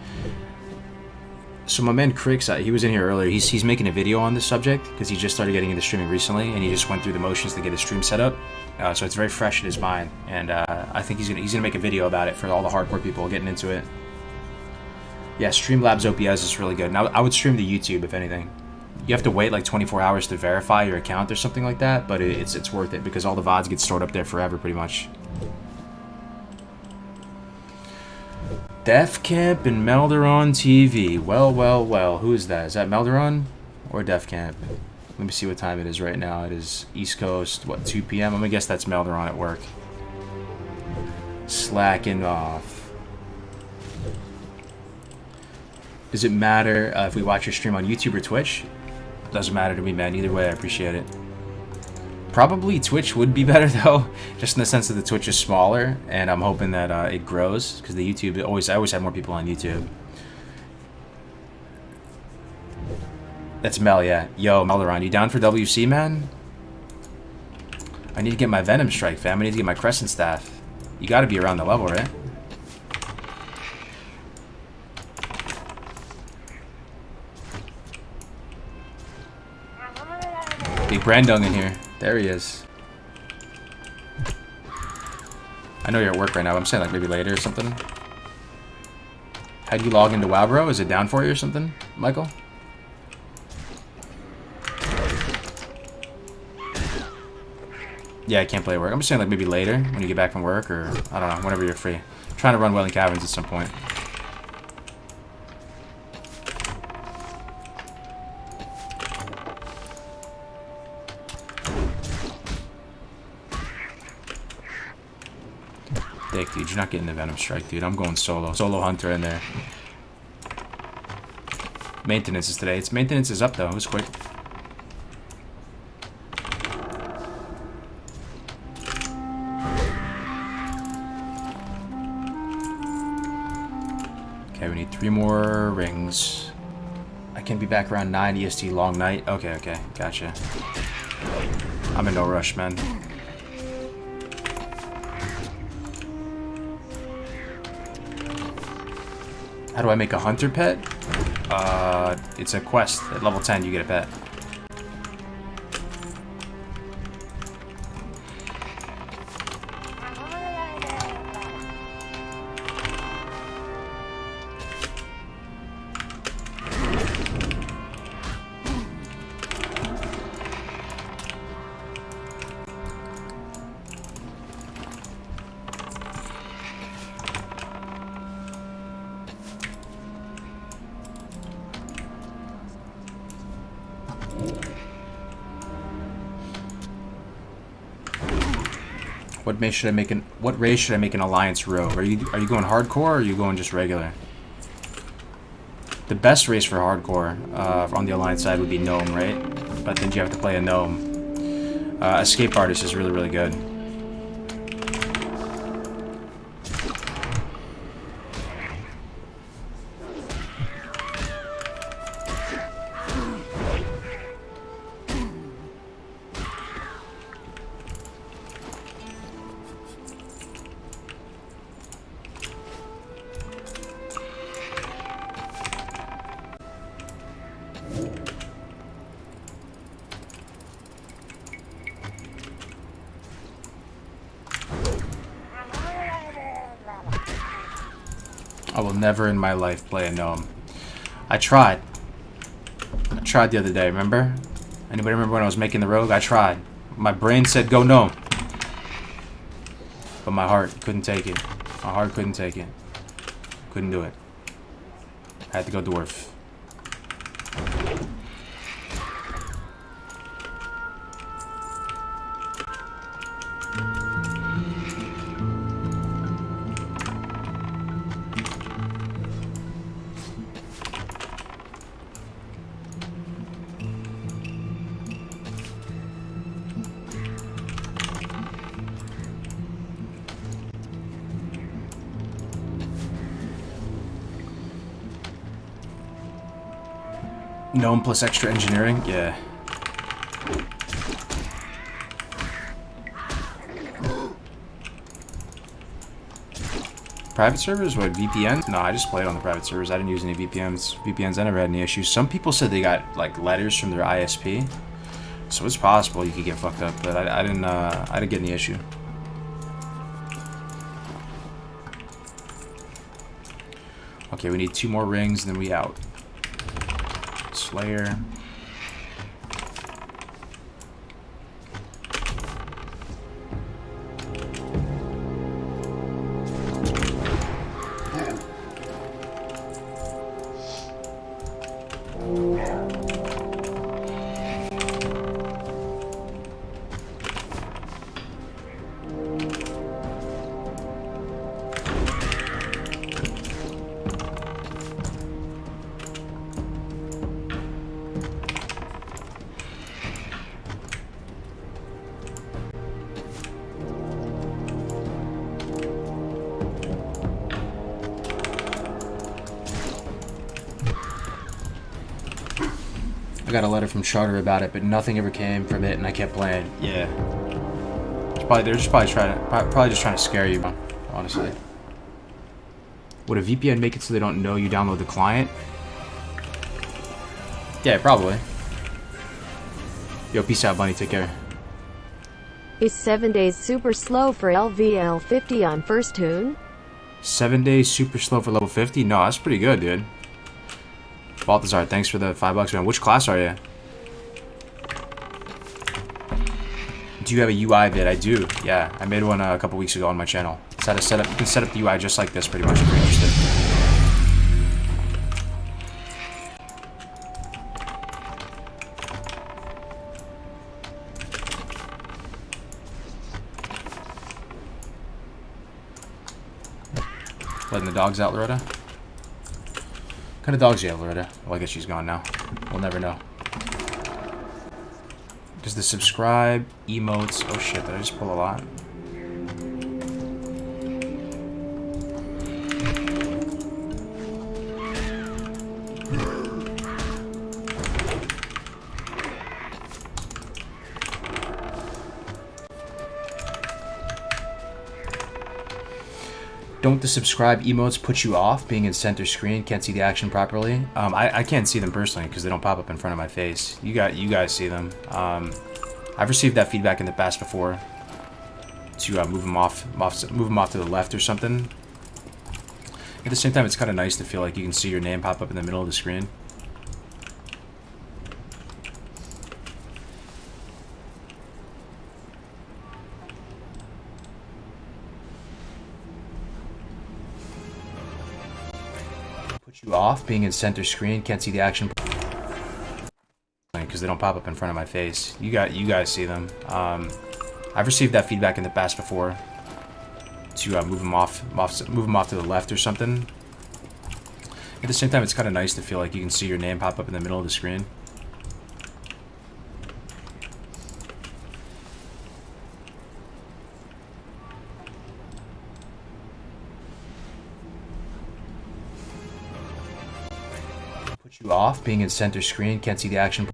So my man Crix, he was in here earlier. He's making a video on this subject because he just started getting into streaming recently, and he just went through the motions to get his stream set up. So it's very fresh in his mind, and I think he's gonna make a video about it for all the hardcore people getting into it. Yeah, Streamlabs OBS is really good. Now I would stream to YouTube if anything. You have to wait like 24 hours to verify your account or something like that, but it's worth it because all the VODs get stored up there forever, pretty much. Def Camp and Melderon TV. Well, well, well. Who is that? Is that Melderon or Def Camp? Let me see what time it is right now. It is East Coast, what, 2 p.m.? I'm gonna guess that's Melderon at work. Slacking off. Does it matter if we watch your stream on YouTube or Twitch? Doesn't matter to me, man. Either way, I appreciate it. Probably Twitch would be better though, just in the sense that the Twitch is smaller, and I'm hoping that it grows because the YouTube I always have more people on YouTube. That's Mel, yeah. Yo, Melderon, you down for WC, man? I need to get my Venom Strike, fam. I need to get my Crescent Staff. You got to be around the level, right? Big Brandung in here. There he is. I know you're at work right now, but I'm saying like maybe later or something. How'd you log into WoW, bro? Is it down for you or something, Michael? Yeah, I can't play at work. I'm just saying like maybe later when you get back from work, or I don't know, whenever you're free. I'm trying to run Welling Caverns at some point. Dick, dude, you're not getting the Venom Strike, dude. I'm going solo. Solo Hunter in there. Maintenance is today. Its maintenance is up, though. It was quick. Okay, we need 3 more rings. I can be back around 9 EST long night. Okay, okay. Gotcha. I'm in no rush, man. How do I make a hunter pet? It's a quest. At level 10, you get a pet. What race should I make an alliance rogue? Are you going hardcore or are you going just regular? The best race for hardcore on the alliance side would be gnome, right? But then you have to play a gnome. Escape artist is really good. I will never in my life play a gnome. I tried the other day, remember? Anybody remember when I was making the rogue? I tried. My brain said go gnome. But my heart couldn't take it. My heart couldn't take it. Couldn't do it. I had to go dwarf. Gnome plus extra engineering? Yeah. Private servers? What, VPN? No, I just played on the private servers. I didn't use any VPNs, I never had any issues. Some people said they got, like, letters from their ISP. So it's possible you could get fucked up, but I didn't get any issue. Okay, we need 2 more rings, then we out. Slayer. I got a letter from Charter about it, but nothing ever came from it, and I kept playing. Yeah, they're just probably trying to scare you, honestly. Would a VPN make it so they don't know you download the client? Yeah, probably. Yo, peace out, Bunny. Take care. Is 7 days super slow for LVL 50 on first tune? 7 days super slow for level 50? No, that's pretty good, dude. Balthazar, thanks for the $5, man. Which class are you? Do you have a UI vid? I do. Yeah, I made one a couple weeks ago on my channel. It's how to set up. You can set up the UI just like this, pretty much, if you're interested. Letting the dogs out, Loretta? What kind of dogs you have, Loretta? Well, I guess she's gone now. We'll never know. Does the subscribe, emotes... Oh shit, did I just pull a lot? Don't the subscribe emotes put you off being in center screen? Can't see the action properly? I can't see them personally because they don't pop up in front of my face. You guys see them. I've received that feedback in the past before. To move them off to the left or something. At the same time, it's kind of nice to feel like you can see your name pop up in the middle of the screen. You off being in center screen, can't see the action because they don't pop up in front of my face. You guys see them. I've received that feedback in the past before. To move them off to the left or something. At the same time, it's kind of nice to feel like you can see your name pop up in the middle of the screen. Put you off being in center screen, can't see the action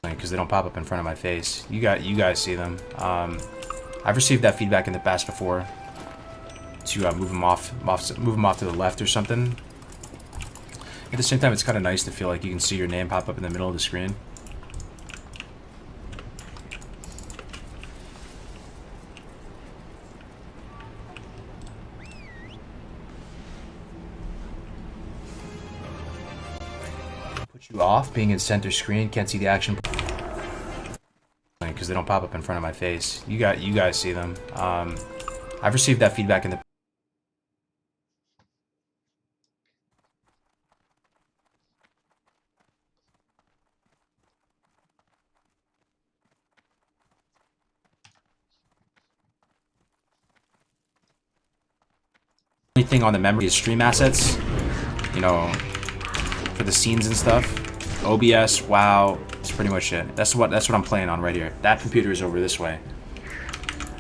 because they don't pop up in front of my face. You guys see them. I've received that feedback in the past before. To move them off to the left or something. At the same time, it's kind of nice to feel like you can see your name pop up in the middle of the screen. Put you off being in center screen, can't see the action because they don't pop up in front of my face. You guys see them. I've received that feedback in the only thing on the memory is stream assets, you know, for the scenes and stuff. OBS, WoW, that's pretty much it. That's what I'm playing on right here. That computer is over this way.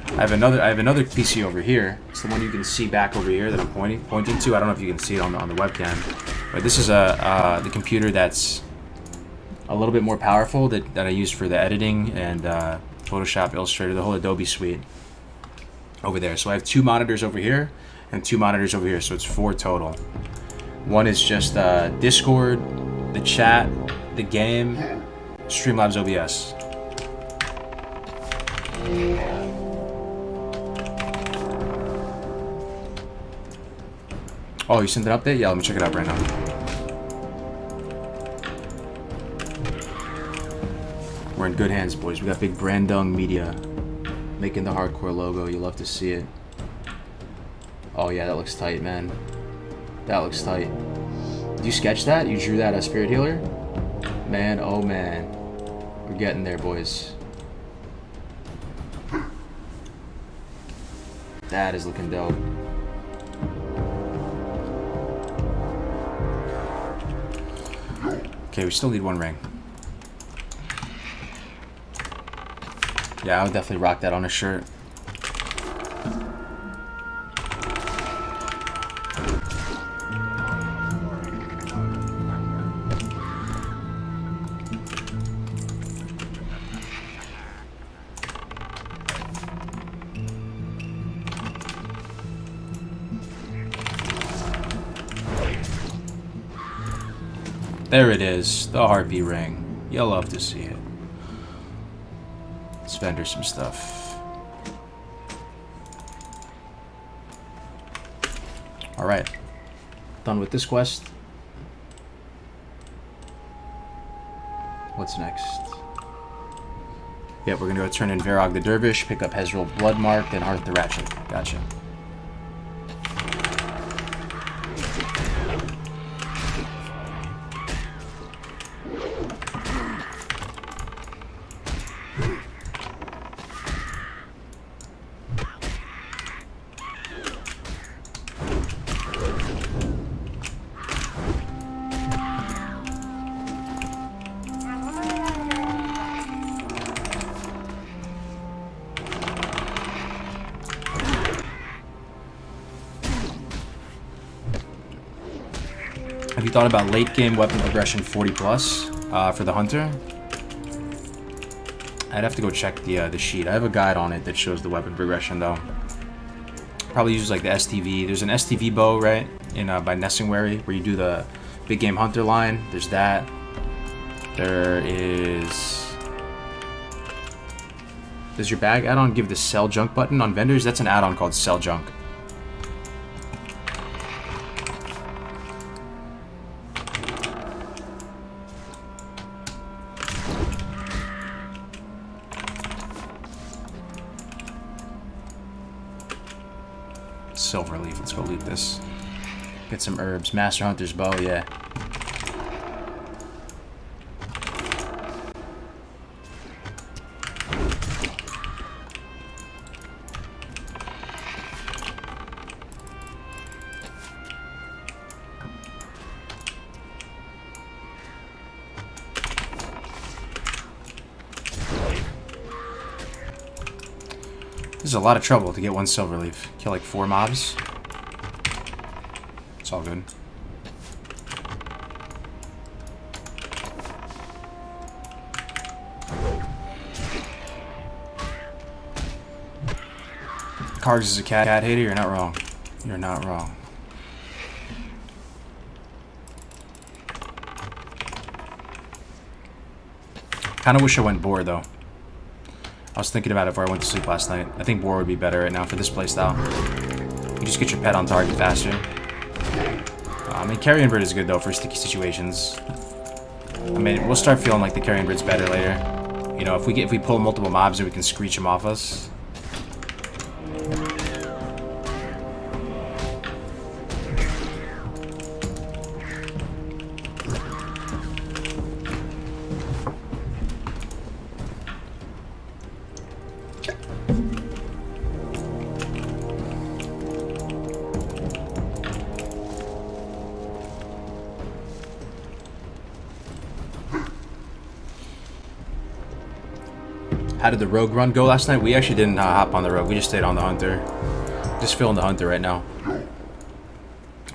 I have another PC over here. It's the one you can see back over here that I'm pointing to. I don't know if you can see it on the webcam, but this is the computer that's a little bit more powerful that I use for the editing and Photoshop, Illustrator, the whole Adobe suite over there. So I have 2 monitors over here and 2 monitors over here, so it's 4 total. One is just Discord, the chat, the game, Streamlabs OBS. Oh, you sent an update? Yeah, let me check it out right now. We're in good hands, boys. We got big Brandung Media making the hardcore logo. You love to see it. Oh yeah, that looks tight, man. That looks tight. Did you sketch that? You drew that as Spirit Healer? Man, oh man. We're getting there, boys. That is looking dope. Okay, we still need 1 ring. Yeah, I would definitely rock that on a shirt. There it is, the heartbeat ring. You'll love to see it. Let's vendor some stuff. Alright. Done with this quest. What's next? Yep, we're gonna go turn in Varog the Dervish, pick up Hezril Bloodmark, and Hearth the Ratchet. Gotcha. Have you thought about late game weapon progression 40 plus for the hunter? I'd have to go check the sheet. I have a guide on it that shows the weapon progression though. Probably uses like the STV. There's an STV bow, right? In by Nessingwary, where you do the big game hunter line. There's that. There is. Does your bag add-on give the sell junk button on vendors? That's an add-on called sell junk. Silverleaf, let's go loot this. Get some herbs. Master Hunter's bow, yeah. is a lot of trouble to get 1 silver leaf. Kill like 4 mobs. It's all good. Kargs is a cat hater. You're not wrong. You're not wrong. Kind of wish I went boar though. I was thinking about it before I went to sleep last night. I think boar would be better right now for this playstyle. You just get your pet on target faster. I mean, carrion bird is good though for sticky situations. I mean, we'll start feeling like the carrion bird's better later. You know, if we pull multiple mobs and we can screech them off us. How did the rogue run go last night? We actually didn't hop on the rogue. We just stayed on the hunter. Just feeling the hunter right now.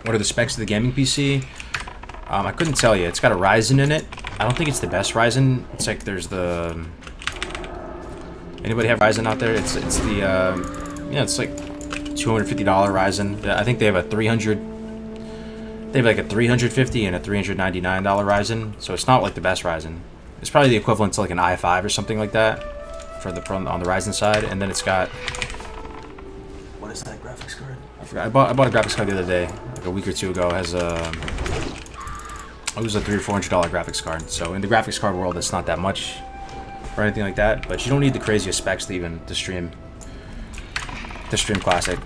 What are the specs of the gaming PC? I couldn't tell you. It's got a Ryzen in it. I don't think it's the best Ryzen. It's like there's the... Anybody have Ryzen out there? It's the... yeah, it's like $250 Ryzen. I think they have a 300... They have like a 350 and a $399 Ryzen. So it's not like the best Ryzen. It's probably the equivalent to like an i5 or something like that. For the on the Ryzen side, and then it's got, what is that graphics card? I forgot. I bought a graphics card the other day, like a week or two ago. It has a, it was a $300 or $400 graphics card. So in the graphics card world, it's not that much or anything like that. But you don't need the craziest specs to even to stream Classic.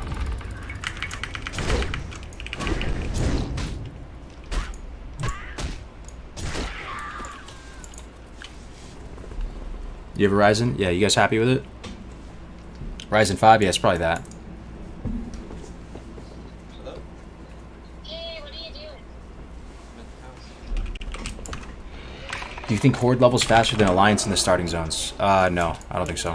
You have a Ryzen? Yeah, you guys happy with it? Ryzen 5? Yeah, it's probably that. Do you think Horde levels faster than Alliance in the starting zones? No, I don't think so.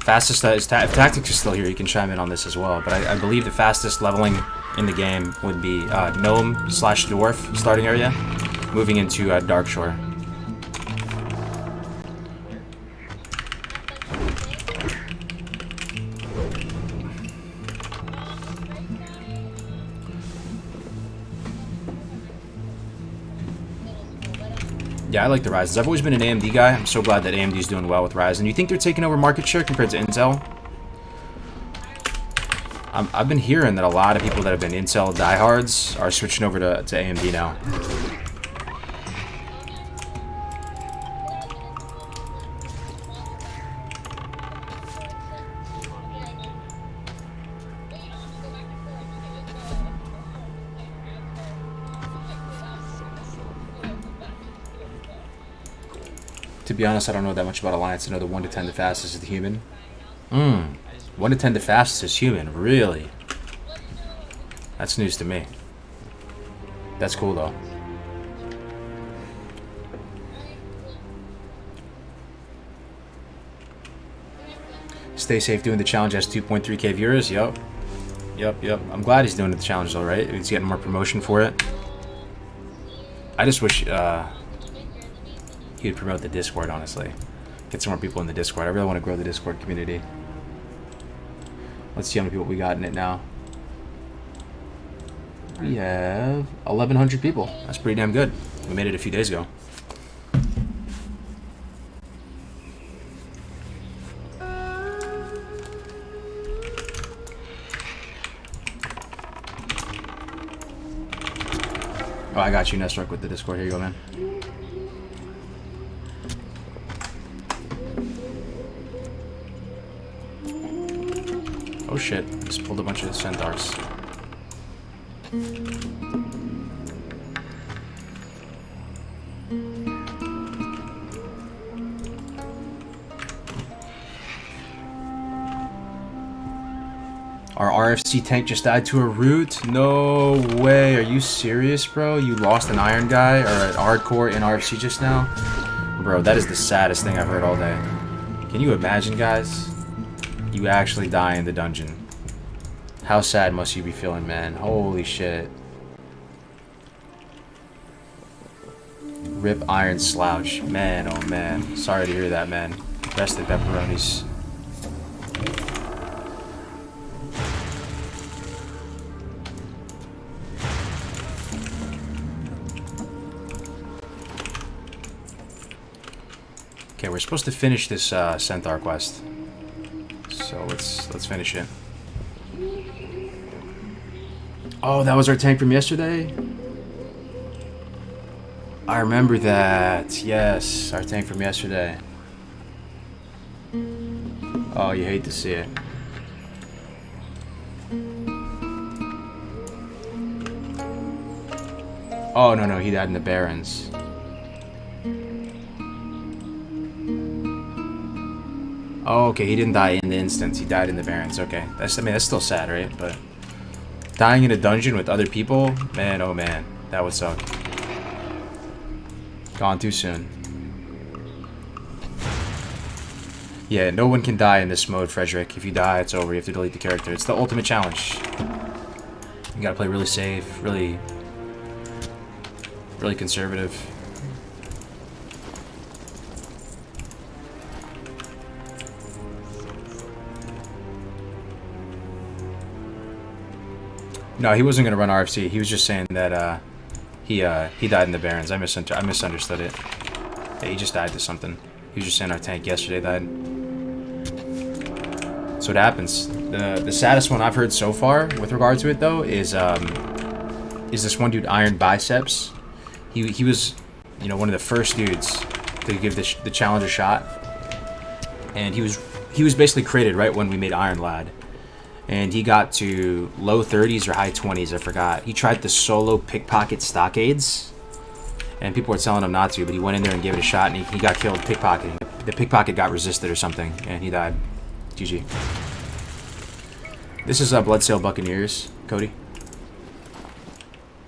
Fastest is if Tactics is still here, you can chime in on this as well. But I believe the fastest leveling in the game would be Gnome/Dwarf starting area, moving into Darkshore. Yeah, I like the Ryzens. I've always been an AMD guy. I'm so glad that AMD is doing well with Ryzen. You think they're taking over market share compared to Intel? I've been hearing that a lot of people that have been Intel diehards are switching over to AMD now. To be honest, I don't know that much about Alliance. I know the 1 to 10 the fastest is the human. 1 to 10 the fastest is human. Really? That's news to me. That's cool though. Stay safe doing the challenge. Has 2.3k viewers. Yep. I'm glad he's doing the challenge though, right? He's getting more promotion for it. I just wish he would promote the Discord, honestly. Get some more people in the Discord. I really want to grow the Discord community. Let's see how many people we got in it now. We have 1,100 people. That's pretty damn good. We made it a few days ago. Oh, I got you, Nestork, with the Discord. Here you go, man. Oh shit, just pulled a bunch of centaurs. Our RFC tank just died to a root? No way, are you serious, bro? You lost an iron guy or an hardcore in RFC just now? Bro, that is the saddest thing I've heard all day. Can you imagine, guys? You actually die in the dungeon. How sad must you be feeling, man? Holy shit. Rip Iron Slouch. Man, oh man. Sorry to hear that, man. Rest in pepperonis. Okay, we're supposed to finish this Centaur quest. So let's finish it. Oh, that was our tank from yesterday? I remember that. Yes, our tank from yesterday. Oh, you hate to see it. Oh, no, he died in the Barrens. Oh, okay, he didn't die in the instance. He died in the Barrens. Okay, that's still sad, right? But dying in a dungeon with other people, man, oh man, that would suck. Gone too soon. Yeah, no one can die in this mode, Frederick. If you die, it's over. You have to delete the character. It's the ultimate challenge. You gotta play really safe, really conservative. No, he wasn't gonna run RFC. He was just saying that he died in the Barrens. I misunderstood it. Yeah, he just died to something. He was just saying our tank yesterday died. So it happens. The saddest one I've heard so far with regard to it though is this one dude, Iron Biceps. He was, you know, one of the first dudes to give the challenge a shot, and he was basically created right when we made Iron Lad. And he got to low 30s or high 20s, I forgot. He tried to solo pickpocket stockades, and people were telling him not to, but he went in there and gave it a shot, and he got killed pickpocketing. The pickpocket got resisted or something, and he died. GG. This is Bloodsail Buccaneers, Cody.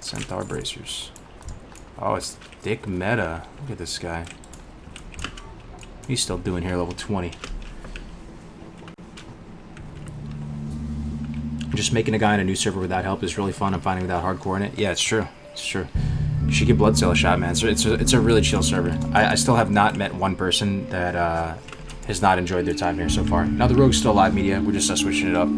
Centaur Bracers. Oh, it's thick meta. Look at this guy. He's still doing here, level 20. Just making a guy in a new server without help is really fun. I'm finding without hardcore in it. Yeah, it's true. It's true. You should give Bloodsail a shot, man. It's a really chill server. I still have not met one person that has not enjoyed their time here so far. Now the Rogue's still live media. We're just switching it up.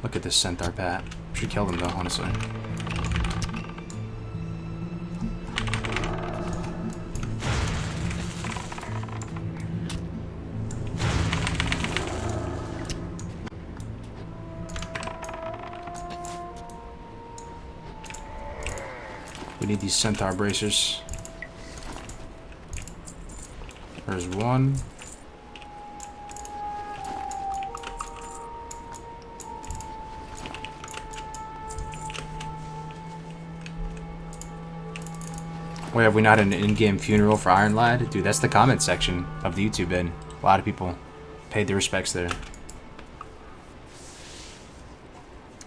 Look at this Centaur Pat. Should kill them though, honestly. We need these Centaur Bracers. There's one. Wait, have we not an in-game funeral for Iron Lad? Dude, that's the comment section of the YouTube vid. A lot of people paid their respects there.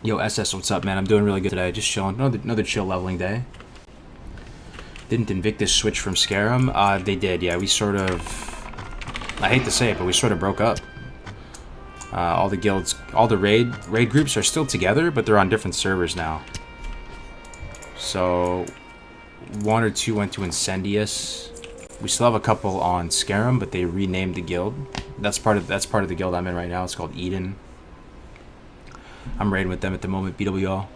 Yo, SS, what's up, man? I'm doing really good today. Just chilling. Another chill leveling day. Didn't Invictus switch from Scarum? They did, yeah. We sort of... I hate to say it, but we sort of broke up. All the guilds... All the raid groups are still together, but they're on different servers now. So... one or two went to Incendius. We still have a couple on Scarum, but they renamed the guild. That's part of the guild I'm in right now. It's called Eden. I'm raiding with them at the moment, BWL.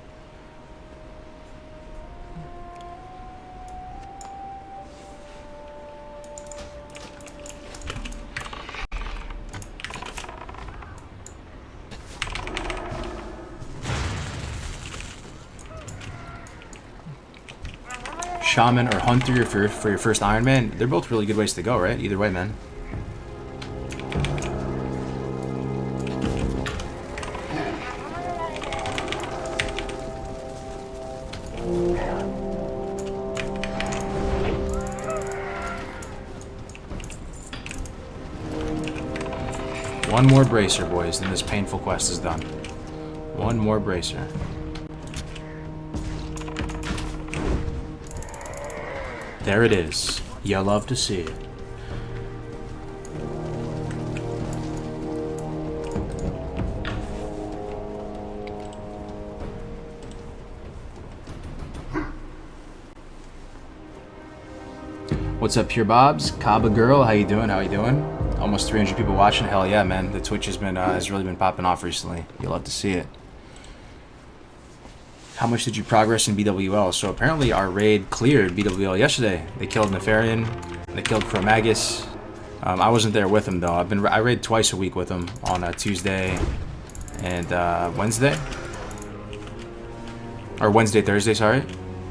Shaman or Hunter for your first Iron Man, they're both really good ways to go, right? Either way, man. One more bracer, boys, then this painful quest is done. One more bracer. There it is. You love to see it. What's up, Pure Bobs? Kaba Girl, how you doing? How you doing? Almost 300 people watching. Hell yeah, man. The Twitch has been has really been popping off recently. You'll love to see it. How much did you progress in BWL? So apparently our raid cleared BWL yesterday. They killed Nefarian. They killed Chromagus. I wasn't there with him though. I raid twice a week with him on Tuesday and Wednesday. Or Wednesday, Thursday, sorry.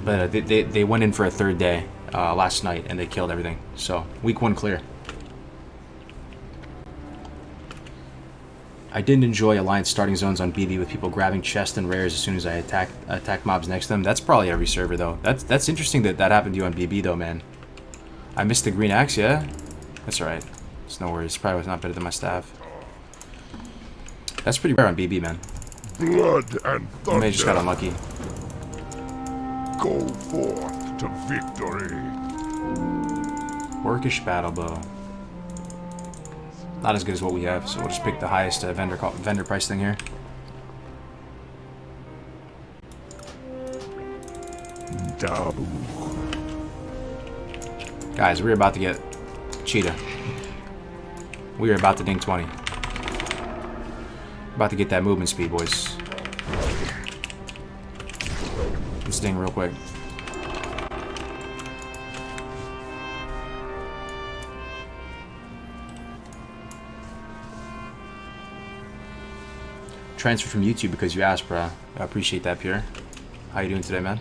But they went in for a third day last night and they killed everything. So week 1 clear. I didn't enjoy Alliance starting zones on BB with people grabbing chests and rares as soon as I attack mobs next to them. That's probably every server though. That's interesting that happened to you on BB though, man. I missed the green axe, yeah? That's alright. It's no worries. Probably was not better than my staff. That's pretty rare on BB, man. Blood and You may have just got thunder. unlucky. Go forth to victory. Orcish battle bow. Not as good as what we have, so we'll just pick the highest vendor price thing here. Dabu. Guys, we're about to get Cheetah. We are about to ding 20. About to get that movement speed, boys. Let's ding real quick. Transfer from YouTube because you asked, bruh. I appreciate that, Pure. How you doing today, man?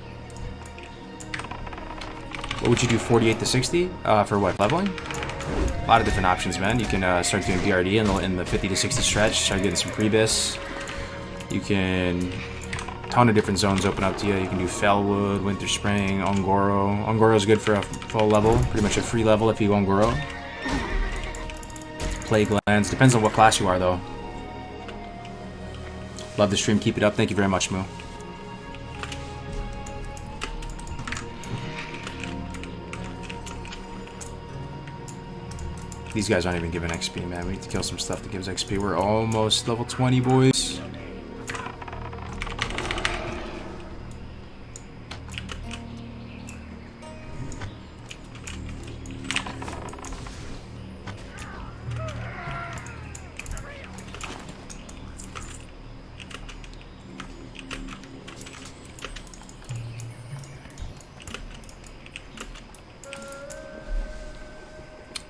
What would you do, 48 to 60? For what, leveling? A lot of different options, man. You can start doing BRD in the 50 to 60 stretch, start getting some Prebis. You can... ton of different zones open up to you. You can do Fellwood, Winter Spring, Ongoro. Ongoro is good for a full level, pretty much a free level if you Ongoro. Plague Lands, depends on what class you are, though. Love the stream. Keep it up. Thank you very much, Moo. These guys aren't even giving XP, man. We need to kill some stuff that gives XP. We're almost level 20, boys.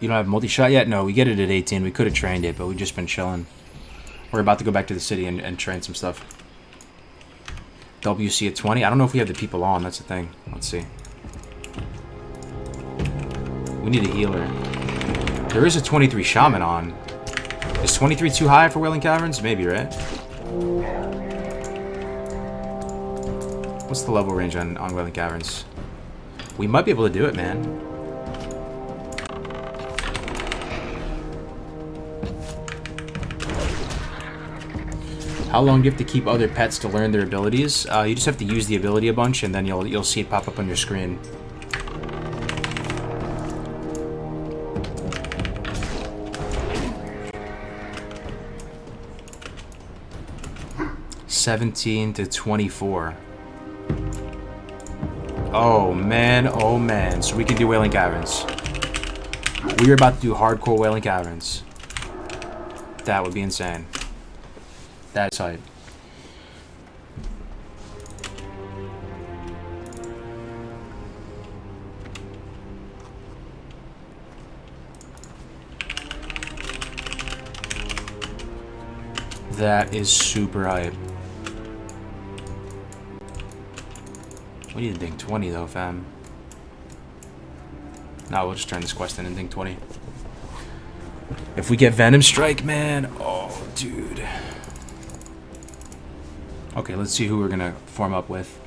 You don't have multi-shot yet? No, we get it at 18. We could have trained it, but we've just been chilling. We're about to go back to the city and train some stuff. WC at 20? I don't know if we have the people on. That's the thing. Let's see. We need a healer. There is a 23 shaman on. Is 23 too high for Wailing Caverns? Maybe, right? What's the level range on Wailing Caverns? We might be able to do it, man. How long do you have to keep other pets to learn their abilities? You just have to use the ability a bunch, and then you'll see it pop up on your screen. $17 to $24. Oh man, so we can do Wailing Caverns. We are about to do hardcore Wailing Caverns. That would be insane. That's hype. That is super hype. We need to ding 20 though, fam. No, we'll just turn this quest in and ding 20. If we get Venom Strike, man. Oh, dude. Okay, let's see who we're gonna form up with.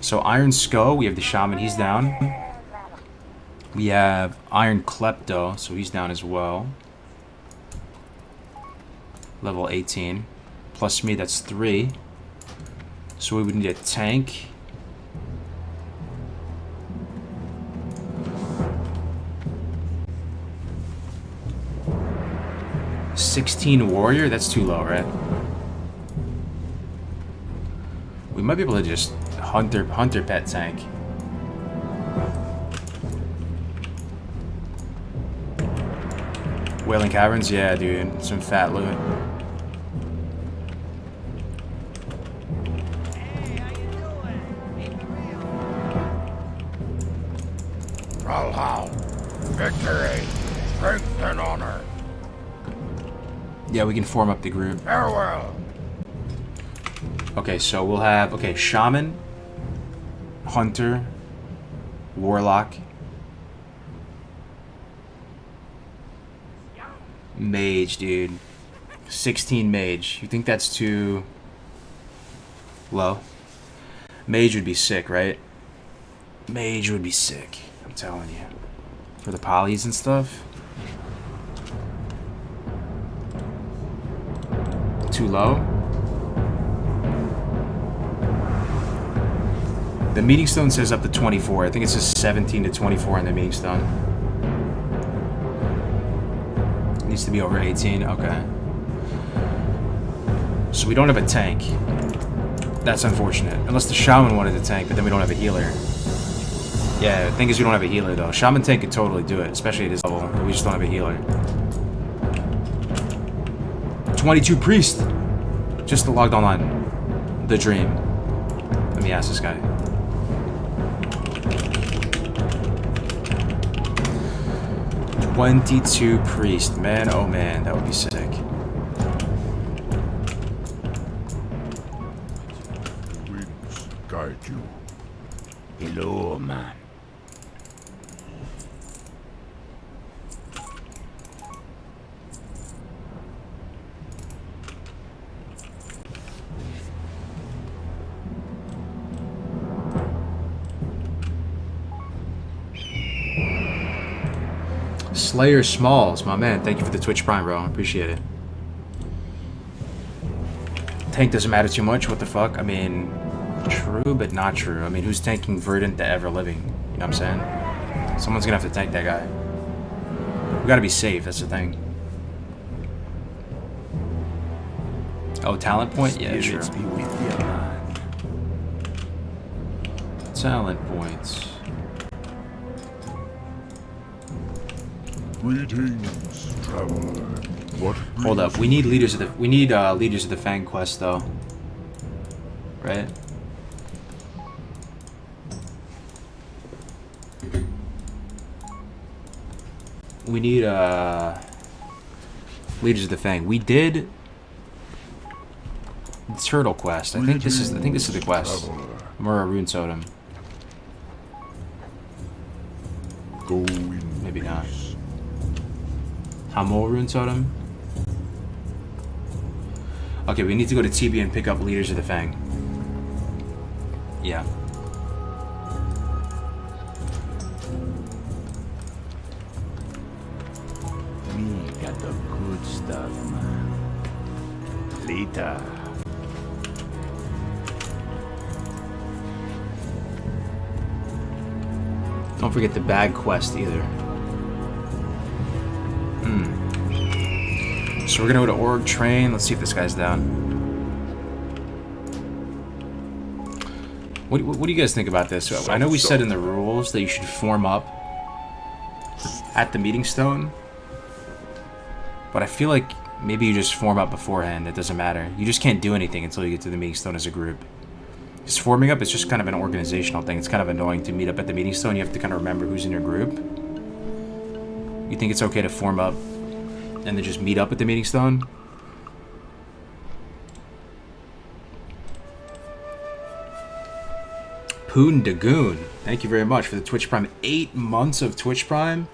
So Iron Skull, we have the Shaman, he's down. We have Iron Klepto, so he's down as well. level 18. Plus me, that's 3. So we would need a tank. $16 warrior? That's too low, right? We might be able to just hunter pet tank. Wailing Caverns? Yeah, dude. Some fat loot. Hey, how you doing? Keep it real. Valhalla, victory, strength and honor. Yeah, we can form up the group. Farewell. Okay, so we'll have, okay, Shaman, Hunter, Warlock, Mage, dude. 16 Mage. You think that's too low? Mage would be sick, right? Mage would be sick, I'm telling you. For the polys and stuff. Too low? The meeting stone says up to 24. I think it says 17 to 24 on the meeting stone. It needs to be over 18. Okay. So we don't have a tank. That's unfortunate. Unless the shaman wanted the tank, but then we don't have a healer. Yeah, the thing is we don't have a healer though. Shaman tank could totally do it, especially at his level, but we just don't have a healer. 22 priest! Just logged online. The dream. Let me ask this guy. $22 priest. Man, oh man, that would be sick. Winds guide you. Hello, man. Slayer Smalls, my man. Thank you for the Twitch Prime, bro. Appreciate it. Tank doesn't matter too much. What the fuck? I mean, true, but not true. I mean, who's tanking Verdant the Ever Living? You know what I'm saying? Someone's gonna have to tank that guy. We gotta be safe. That's the thing. Oh, talent point? Yeah, sure. Spirits be with you, man. Talent points. Greetings, traveler. What Hold up. We need leaders of the leaders of the Fang quest though. Right? We need leaders of the Fang. We did Turtle quest. I think this is the quest. traveler. Murra Rune Totem. Go in Maybe not. peace. Hamor Rune Totem. Okay, we need to go to TB and pick up leaders of the Fang. Yeah. Me got the good stuff, man. Later. Don't forget the bag quest either. So we're gonna go to Org Train. Let's see if this guy's down. What do you guys think about this? I know we said in the rules that you should form up at the meeting stone, but I feel like maybe you just form up beforehand. It doesn't matter. You just can't do anything until you get to the meeting stone as a group. Just forming up is just kind of an organizational thing. It's kind of annoying to meet up at the meeting stone. You have to kind of remember who's in your group. You think it's okay to form up and then just meet up at the meeting stone? Poon Dagoon, thank you very much for the Twitch Prime. 8 months of Twitch Prime.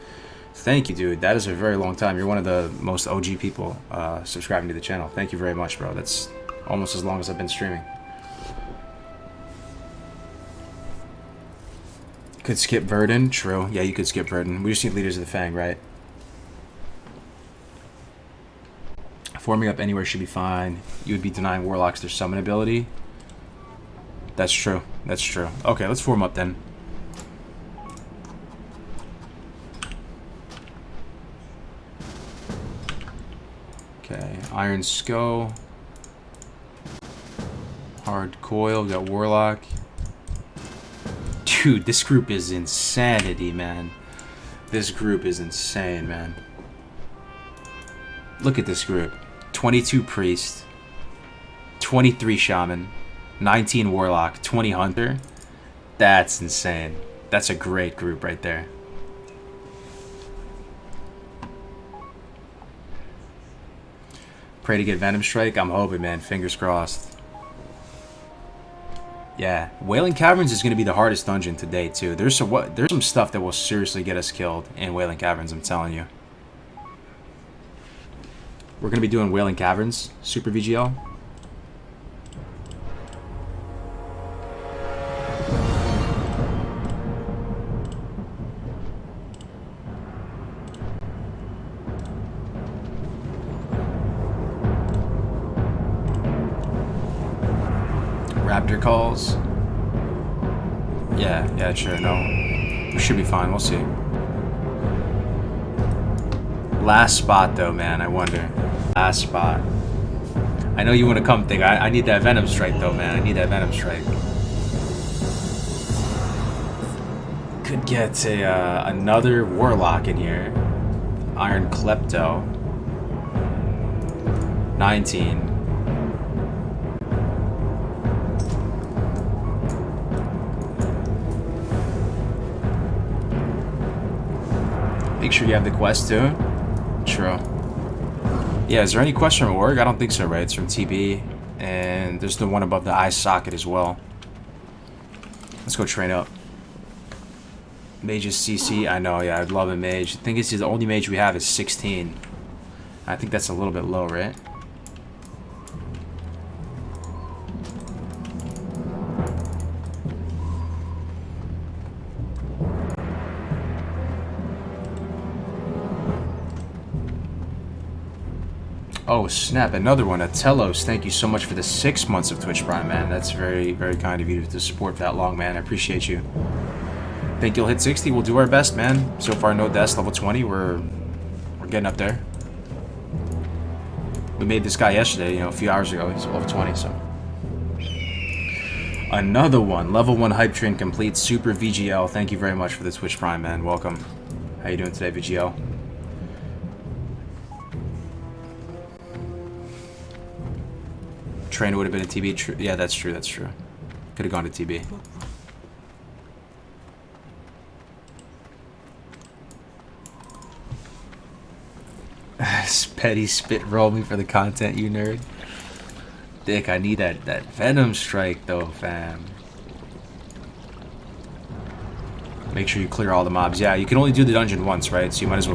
Thank you, dude. That is a very long time. You're one of the most OG people subscribing to the channel. Thank you very much, bro. That's almost as long as I've been streaming. Could skip Verdant. True. Yeah, you could skip Verdant. We just need leaders of the Fang, right? Forming up anywhere should be fine. You would be denying warlocks their summon ability. That's true. That's true. Okay, let's form up then. Okay, Iron Skull. Hard Coil, we got Warlock. Dude, this group is insanity, man. This group is insane, man. Look at this group. 22 Priest, 23 Shaman, 19 Warlock, 20 Hunter. That's insane. That's a great group right there. Pray to get Venom Strike. I'm hoping, man. Fingers crossed. Yeah, Wailing Caverns is going to be the hardest dungeon today, too. There's some stuff that will seriously get us killed in Wailing Caverns, I'm telling you. We're going to be doing Wailing Caverns, Super VGL. Raptor calls. Yeah, sure, no. We should be fine, we'll see. Last spot, though, man, I wonder. Last spot. I know you want to come think. I need that Venom Strike, though, man. I need that Venom Strike. Could get another Warlock in here. Iron Klepto. 19. Make sure you have the quest, too. True. Yeah, is there any quest from org? I don't think so, right? It's from TB. And there's the one above the eye socket as well. Let's go train up. Mage's CC. I know, yeah, I'd love a mage. I think it's the only mage we have is 16. I think that's a little bit low, right? Oh, snap. Another one. Atelos, thank you so much for the 6 months of Twitch Prime, man. That's very, very kind of you to support that long, man. I appreciate you. Think you'll hit 60? We'll do our best, man. So far, no deaths. Level 20. We're getting up there. We made this guy yesterday, you know, a few hours ago. He's level 20, so. Another one. Level 1 hype train complete. Super VGL. Thank you very much for the Twitch Prime, man. Welcome. How you doing today, VGL? Train would have been a TB. Yeah, that's true. That's true. Could have gone to TB. Petty spit roll me for the content, you nerd. Dick, I need that Venom Strike though, fam. Make sure you clear all the mobs. Yeah, you can only do the dungeon once, right? So you might as well